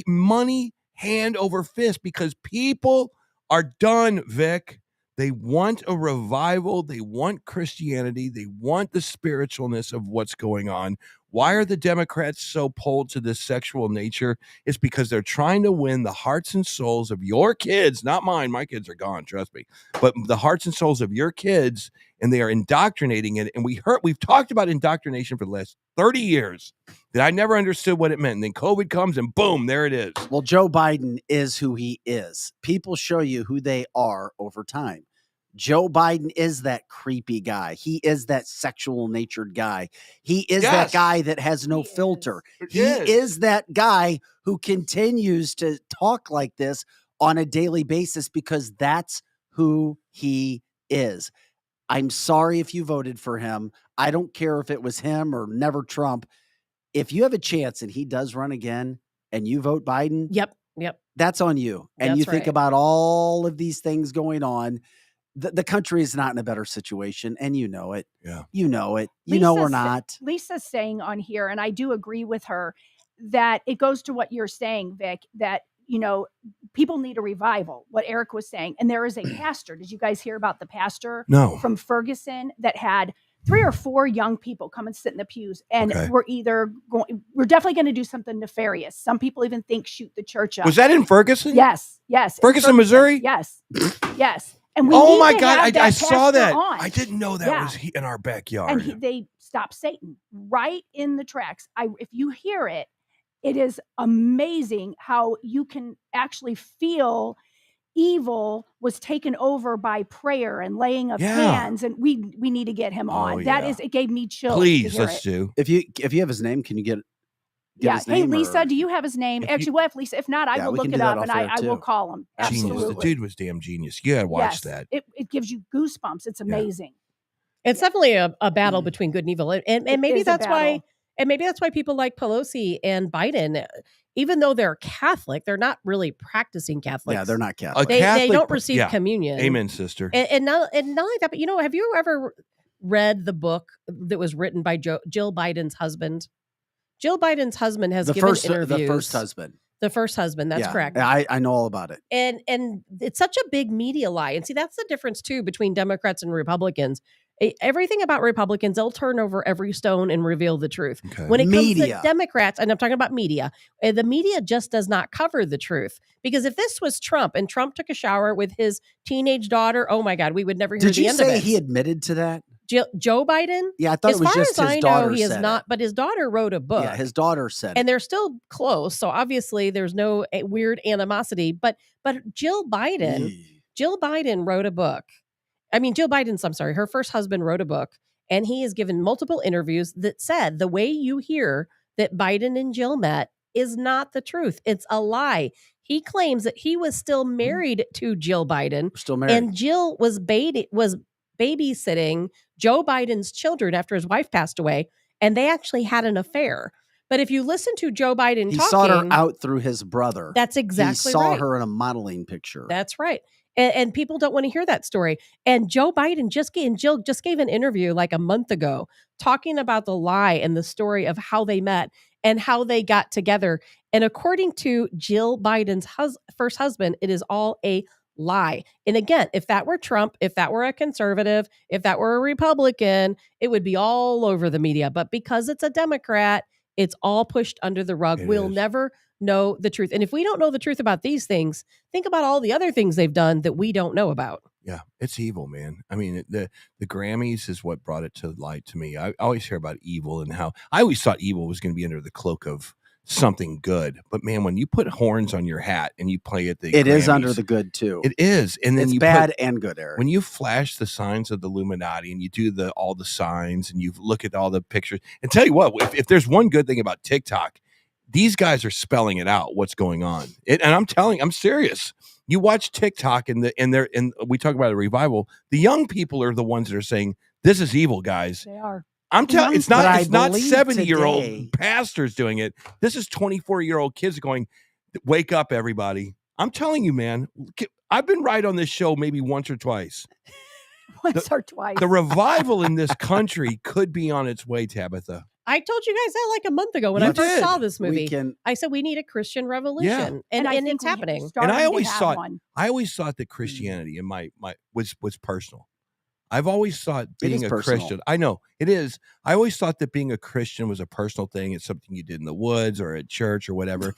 money hand over fist because people are done, Vic. They want a revival. They want Christianity. They want the spiritualness of what's going on. Why are the Democrats so pulled to this sexual nature? It's because they're trying to win the hearts and souls of your kids, not mine. My kids are gone, trust me. But the hearts and souls of your kids, and they are indoctrinating it. And we've talked about indoctrination for the last 30 years that I never understood what it meant. And then COVID comes and boom, there it is. Well, Joe Biden is who he is. People show you who they are over time. Joe Biden is that creepy guy. He is that sexual natured guy. He is that Yes. guy that has no filter. He Yes. is that guy who continues to talk like this on a daily basis because that's who he is. I'm sorry if you voted for him. I don't care if it was him or never Trump. If you have a chance and he does run again and you vote Biden, Yep. that's on you. And That's you think right. about all of these things going on. The country is not in a better situation, and you know it. Yeah. You know it. You know we're Lisa's- not. Lisa's saying on here, and I do agree with her, that it goes to what you're saying, Vic, that, people need a revival, what Eric was saying. And there is a pastor. Did you guys hear about the pastor No. from Ferguson that had 3 or 4 young people come and sit in the pews? And Okay. we're definitely going to do something nefarious. Some people even think shoot the church up. Was that in Ferguson? Yes. in Ferguson, Missouri? Yes. Yes. And we Oh need my to God, have that I saw pastor that. on. I didn't know that Yeah. was in our backyard. And they stopped Satan right in the tracks. If you hear it, it is amazing how you can actually feel evil was taken over by prayer and laying of Yeah. hands. And we need to get him on. yeah. It gave me chills. Please, to hear let's it. do. If you have his name, can you get Yeah. his Hey, name? Lisa, or- do you have his name? If you- Actually, what if Lisa? If not, I Yeah, will we look can it do that up and off air, I will too. call him. Genius. Absolutely. The dude was damn genius. You gotta watch Yes. that. It gives you goosebumps. It's amazing. It's definitely a battle between good and evil, and It maybe is a that's why. battle. And maybe that's why people like Pelosi and Biden, even though they're Catholic, they're not really practicing Catholics. Yeah, they're not Catholic. They Catholic don't per- receive yeah. communion. Amen, sister. And not only that, but have you ever read the book that was written by Jill Biden's husband? Jill Biden's husband has the given first interviews. the first husband. The first husband, that's Yeah, correct. I know all about it. And it's such a big media lie. And see, that's the difference too between Democrats and Republicans. Everything about Republicans, they'll turn over every stone and reveal the truth. Okay. When it comes Media. to Democrats, and I'm talking about media, the media just does not cover the truth. Because if this was Trump and Trump took a shower with his teenage daughter, oh my God, we would never hear Did the you end of say it. he admitted to that? Joe Biden? Yeah, I thought as it was far just as his I daughter know, he is said not, it. but his daughter wrote a book. Yeah, his daughter said And it. they're still close. So obviously there's no weird animosity. But Jill Biden wrote a book. I mean, her first husband wrote a book, and he has given multiple interviews that said the way you hear that Biden and Jill met is not the truth. It's a lie. He claims that he was still married to Jill Biden. Still married. And Jill was babysitting Joe Biden's children after his wife passed away, and they actually had an affair. But if you listen to Joe Biden He talking, sought her out through his brother. That's exactly He saw right. her in a modeling picture. That's right. And people don't want to hear that story. And Joe Biden Jill just gave an interview like a month ago talking about the lie and the story of how they met and how they got together. And according to Jill Biden's first husband, it is all a lie. And again, if that were Trump, if that were a conservative, if that were a Republican, it would be all over the media. But because it's a Democrat, it's all pushed under the rug. We'll never know the truth. And if we don't know the truth about these things, think about all the other things they've done that we don't know about. Yeah, it's evil, man. I mean, the Grammys is what brought it to light to me. I always hear about evil and how I always thought evil was going to be under the cloak of something good. But man, when you put horns on your hat and you play at the It is Grammys, under the good too. It is. And then it's you bad and good, Eric. When you flash the signs of the Illuminati and you do all the signs and you look at all the pictures, and tell you what, if there's one good thing about TikTok, these guys are spelling it out, what's going on. And I'm serious. You watch TikTok and we talk about a revival. The young people are the ones that are saying, this is evil, guys. They are. I'm telling you, it's not 70-year-old today, pastors doing it. This is 24-year-old kids going, wake up, everybody. I'm telling you, man, I've been right on this show maybe once or twice. Once or twice. The revival in this country could be on its way, Tabitha. I told you guys that like a month ago when I first saw this movie. I said we need a Christian revolution, and it's happening. And I always thought that Christianity and my was personal. I've always thought being a Christian. I know it is. I always thought that being a Christian was a personal thing. It's something you did in the woods or at church or whatever.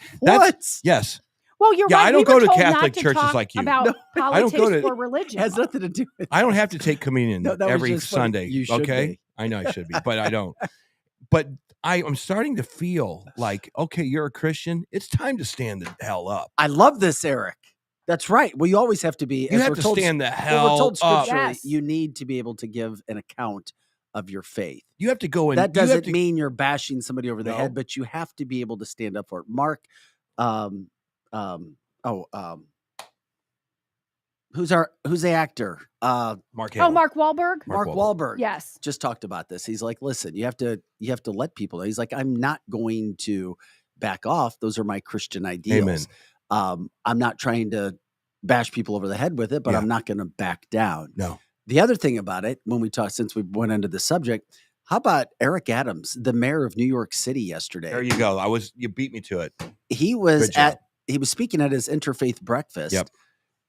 Yes. Well, you're right. I don't we go were to told Catholic not to churches talk like you. about I don't go politics to or religion. It has nothing to do with I don't have to take communion No, that was every just funny. Sunday. You should Okay. be. I know I should be, but I don't. But I'm starting to feel like, okay, you're a Christian. It's time to stand the hell up. I love this, Eric. That's right. Well, you always have to be. You have to stand the hell we're told up. scripturally, Yes. you need to be able to give an account of your faith. You have to go in. That doesn't mean you're bashing somebody over the head, but you have to be able to stand up for it. Mark, who's the actor? Mark Oh, Mark Wahlberg? Mark Wahlberg. Yes. Just talked about this. He's like, listen, you have to let people know. He's like, I'm not going to back off. Those are my Christian ideals. Amen. I'm not trying to bash people over the head with it, but I'm not going to back down. No. The other thing about it, when we talk, since we went into the subject, how about Eric Adams, the mayor of New York City yesterday? There you go. You beat me to it. He was speaking at his interfaith breakfast. Yep.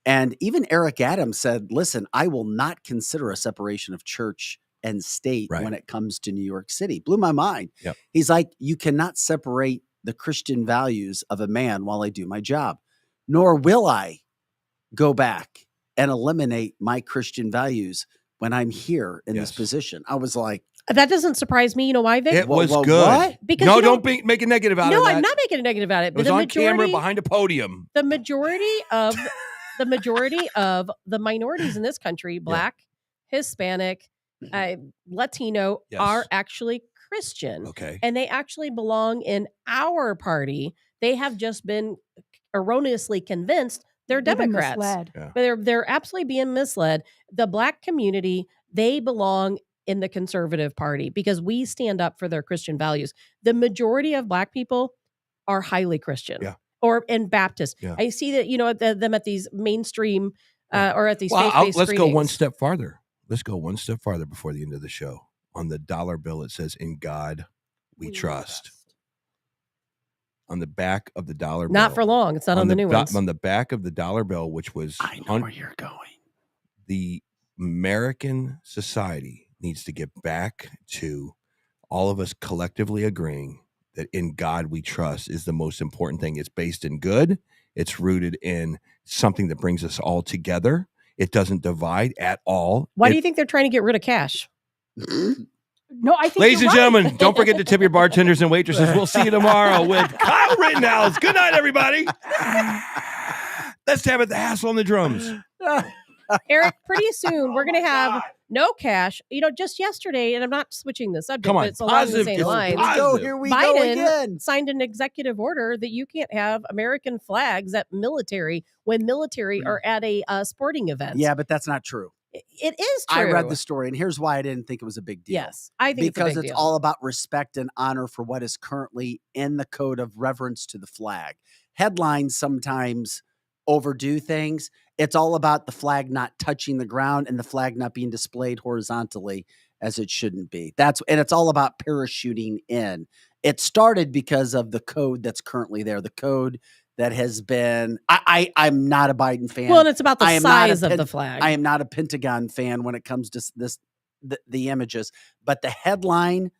And even Eric Adams said, listen, I will not consider a separation of church and state when it comes to New York City. Blew my mind. Yep. He's like, you cannot separate the Christian values of a man while I do my job, nor will I go back and eliminate my Christian values when I'm here in this position. I was like, that doesn't surprise me. You know why, Vic? It was good. What? Because don't make a negative out of it. No, I'm not making a negative out of it. It was on camera behind a podium. The majority of the minorities in this country, Black, Hispanic, Latino, are actually Christian. Okay. And they actually belong in our party. They have just been erroneously convinced they're They've been Democrats. misled. Yeah. But they're absolutely being misled. The Black community, they belong in the conservative party because we stand up for their Christian values. The majority of Black people are highly Christian. Yeah. Or in Baptist. Yeah. I see that, them at these mainstream or at these Well, faith-based let's go one screenings. step farther. Let's go one step farther before the end of the show. On the dollar bill, it says, "In God we trust." on the back of the dollar bill. Not for long. It's not on the new ones. On the back of the dollar bill, which was I know where you're going. The American society needs to get back to all of us collectively agreeing that in God we trust is the most important thing. It's based in good. It's rooted in something that brings us all together. It doesn't divide at all. Why do you think they're trying to get rid of cash? No, I think Ladies you're and right. gentlemen, don't forget to tip your bartenders and waitresses. We'll see you tomorrow with Kyle Rittenhouse. Good night, everybody. Let's have it the hassle on the drums. Eric, pretty soon we're going to have no cash. Just yesterday, and I'm not switching the subject, Come on, but it's along the positive, same lines. Here we go Biden again. signed an executive order that you can't have American flags at military when military are at a sporting event. Yeah, but that's not true. It is true. I read the story, and here's why I didn't think it was a big deal. Yes, I think because it's a big deal. all about respect and honor for what is currently in the code of reverence to the flag. Headlines sometimes overdo things. It's all about the flag not touching the ground and the flag not being displayed horizontally as it shouldn't be. And it's all about parachuting in. It started because of the code that's currently there. The code that has been, I'm not a Biden fan. Well, and it's about the size of the flag. I am not a Pentagon fan when it comes to the images, but the headline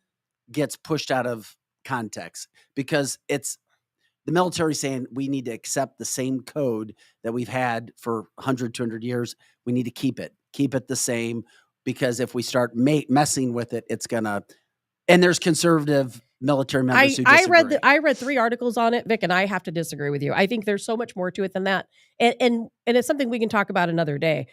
gets pushed out of context because it's the military saying we need to accept the same code that we've had for 100, 200 years. We need to keep it the same, because if we start messing with it, it's gonna. And there's conservative military members who disagree. I read 3 articles on it, Vic, and I have to disagree with you. I think there's so much more to it than that, and it's something we can talk about another day.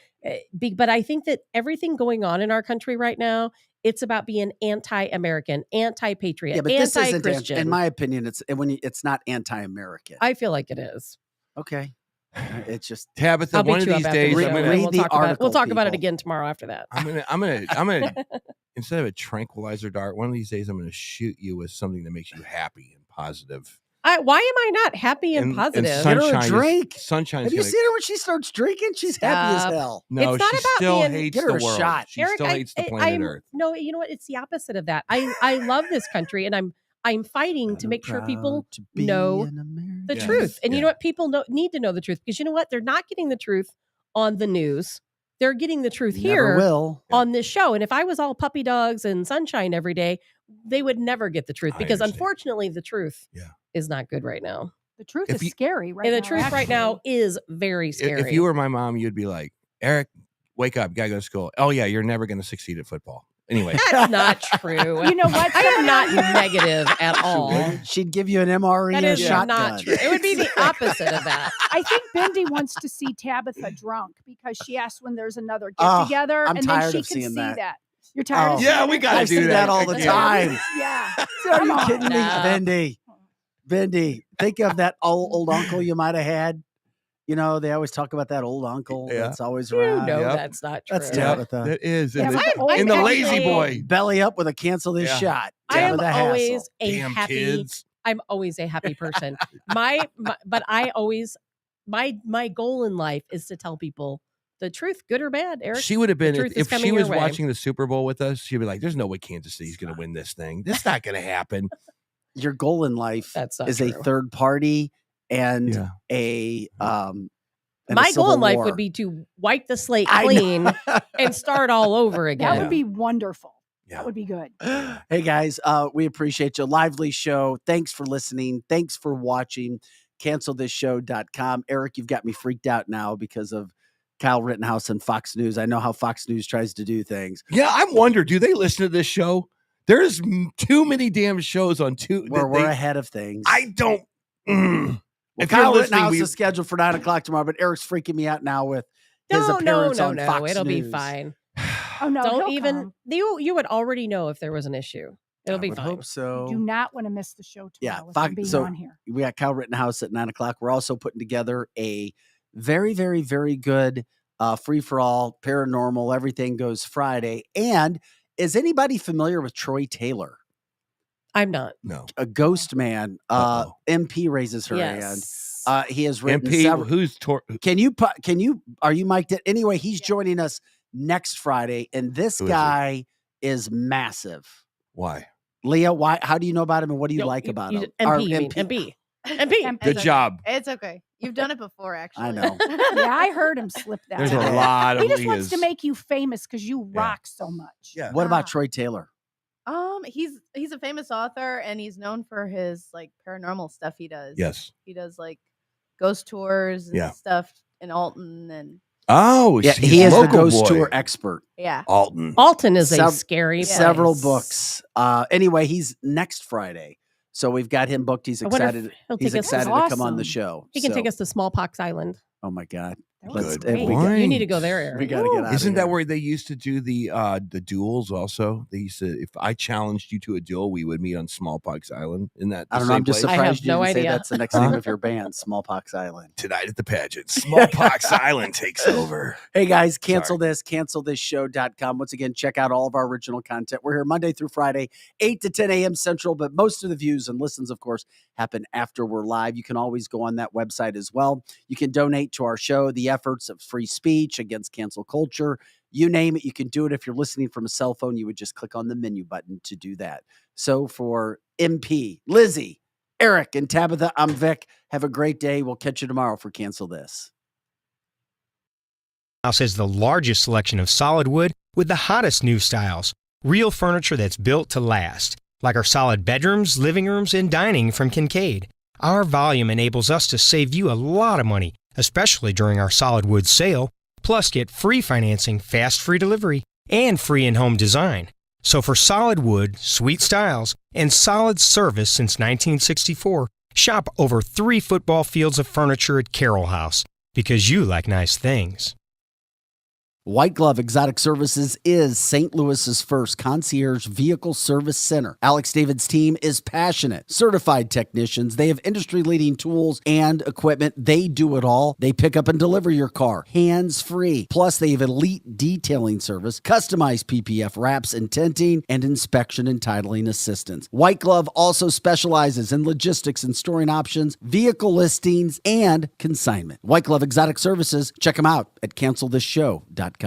But I think that everything going on in our country right now, it's about being anti-American, anti-patriot, Yeah, but this anti-Christian. isn't. In my opinion, it's not anti-American. I feel like it is. Okay. It's just Tabitha. One of these days, I'm gonna read the article. We'll talk about it again tomorrow after that. I'm gonna instead of a tranquilizer dart, one of these days I'm gonna shoot you with something that makes you happy and positive. Why am I not happy and positive? Get her a drink. Sunshine. Have you seen her when she starts drinking? She's happy as hell. No, it's not she about still being, hates get her the a world. shot. She Eric, still hates the planet Earth. No, you know what? It's the opposite of that. I love this country, and I'm fighting to make sure people know the truth. And you know what? People need to know the truth, because you know what? They're not getting the truth on the news. They're getting the truth here on this show. And if I was all puppy dogs and sunshine every day, they would never get the truth, because unfortunately the truth is not good right now. The truth is scary right now. And the truth right now is very scary. If you were my mom, you'd be like, Eric, wake up, you gotta go to school. Oh yeah, you're never gonna succeed at football. Anyway. That's not true. You know what? I am not negative at all. She'd give you an MRE That and a is shotgun. not true. It would be the opposite of that. I think Bindi wants to see Tabitha drunk because she asked when there's another get together, I'm and tired then she of can seeing see that. that. You're tired of seeing Yeah, we gotta I do see that all the again. time. Yeah. Are Come you on. kidding me? No. Bindi, think of that old uncle you might have had. You know, they always talk about that old uncle that's always around. That's not true. That's Tabitha. That is Yeah, in the I'm Lazy actually- Boy. Belly up with a cancel this shot. I am Tabitha always Hassel. a Damn happy. kids. I'm always a happy person. But I always my goal in life is to tell people the truth, good or bad. Eric, She would have been, the truth is if she coming was your way. watching the Super Bowl with us, she'd be like, there's no way Kansas City's going to win this thing. That's not going to happen. Your goal in life That's not is true. a third party and a and a My goal in civil life war. would be to wipe the slate I know. clean and start all over again. That would be wonderful. Yeah. That would be good. Hey guys, we appreciate you. Lively show. Thanks for listening. Thanks for watching. CancelThisShow.com. Eric, you've got me freaked out now because of Kyle Rittenhouse and Fox News. I know how Fox News tries to do things. Yeah, I wonder, do they listen to this show? There's too many damn shows on We're ahead of things. I don't. Well, If Kyle you're Rittenhouse listening, is scheduled for 9:00 tomorrow, but Eric's freaking me out now with his No, appearance no, on no. Fox It'll News. be fine. Oh no! Don't he'll even come. you would already know if there was an issue. It'll I be would fine. hope so. You do not want to miss the show tomorrow. Yeah, with Fox- him being so- on here. We got Kyle Rittenhouse at 9:00. We're also putting together a very, very, very good free for all paranormal. Everything goes Friday. And is anybody familiar with Troy Taylor? I'm not. no. A ghost man. MP raises her Yes. hand. He has written MP, several. who's Are you mic'd in? Anyway, he's joining us next Friday, and this Who is he? guy is massive. why? Leah, how do you know about him, and what do you like about him? MP, Or you mean MP. MP. MP. Good job. It's okay. You've done it before, actually. I know. Yeah, I heard him slip that. There's a today. lot of He just wants to Leahs. make you famous because you rock so much. Yeah. What about Troy Taylor? He's a famous author, and he's known for his like paranormal stuff he does. Yes. He does like ghost tours and Yeah. stuff in Alton, and Oh, Yeah, he's he is the local ghost boy. tour expert. yeah. Alton. Alton is a Sev- scary place. Several books. Anyway, he's next Friday. So we've got him booked. He's I wonder if excited. he'll He's take us- excited That's to come on the awesome. show. He can take So- us to Smallpox Island. Oh my God. That Let's- was Good we great. got- You need to go there, Eric. We got to get out. Isn't of that here. where they used to do the duels also? They used to, if I challenged you to a duel, we would meet on Smallpox Island. Isn't that the I don't know. same I'm just place? I have surprised you no didn't say idea. that's the next name of your band, Smallpox Island. Tonight at the pageant. Smallpox Island takes over. Hey guys, cancelthisshow.com. Once again, check out all of our original content. We're here Monday through Friday, 8 to 10 a.m. Central, but most of the views and listens, of course, happen after we're live. You can always go on that website as well. You can donate to our show, the efforts of free speech against cancel culture. You name it, you can do it. If you're listening from a cell phone, you would just click on the menu button to do that. So for MP, Lizzie, Eric, and Tabitha, I'm Vic. Have a great day. We'll catch you tomorrow for Cancel This. House has the largest selection of solid wood with the hottest new styles. Real furniture that's built to last, like our solid bedrooms, living rooms, and dining from Kincaid. Our volume enables us to save you a lot of money, especially during our solid wood sale. Plus, get free financing, fast free delivery, and free in-home design. So for solid wood, sweet styles, and solid service since 1964, shop over 3 football fields of furniture at Carroll House, because you like nice things. White Glove Exotic Services is St. Louis's first concierge vehicle service center. Alex David's team is passionate, certified technicians. They have industry-leading tools and equipment. They do it all. They pick up and deliver your car hands-free. Plus, they have elite detailing service, customized PPF wraps and tinting, and inspection and titling assistance. White Glove also specializes in logistics and storing options, vehicle listings, and consignment. White Glove Exotic Services. Check them out at cancelthisshow.com.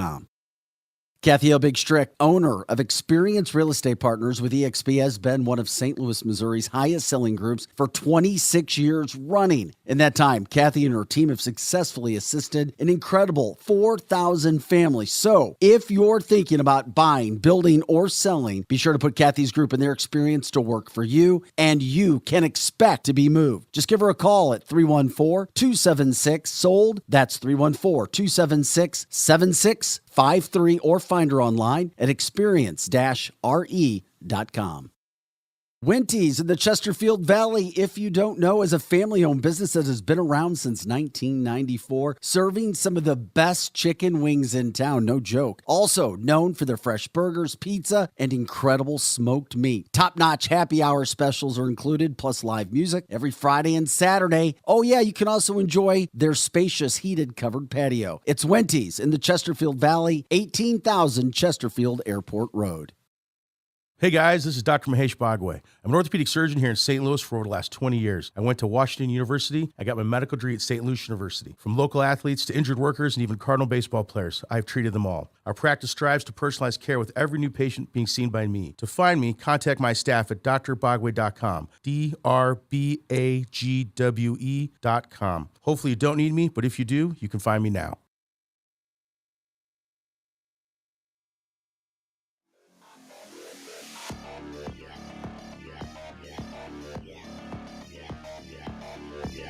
Kathy L. Big Strick, owner of Experience Real Estate Partners with EXP, has been one of St. Louis, Missouri's highest selling groups for 26 years running. In that time, Kathy and her team have successfully assisted an incredible 4,000 families. So if you're thinking about buying, building, or selling, be sure to put Kathy's group and their experience to work for you, and you can expect to be moved. Just give her a call at 314-276-SOLD. That's 314-276-7653, or find her online at experience-re.com. Winty's in the Chesterfield Valley, if you don't know, is a family-owned business that has been around since 1994, serving some of the best chicken wings in town, no joke. Also known for their fresh burgers, pizza, and incredible smoked meat. Top-notch happy hour specials are included, plus live music every Friday and Saturday. Oh yeah, you can also enjoy their spacious heated covered patio. It's Winty's in the Chesterfield Valley, 18,000 Chesterfield Airport Road. Hey guys, this is Dr. Mahesh Bhagway. I'm an orthopedic surgeon here in St. Louis for over the last 20 years. I went to Washington University. I got my medical degree at St. Louis University. From local athletes to injured workers and even Cardinal baseball players, I've treated them all. Our practice strives to personalize care with every new patient being seen by me. To find me, contact my staff at drbagwe.com, DRBAGWE.com. Hopefully you don't need me, but if you do, you can find me now.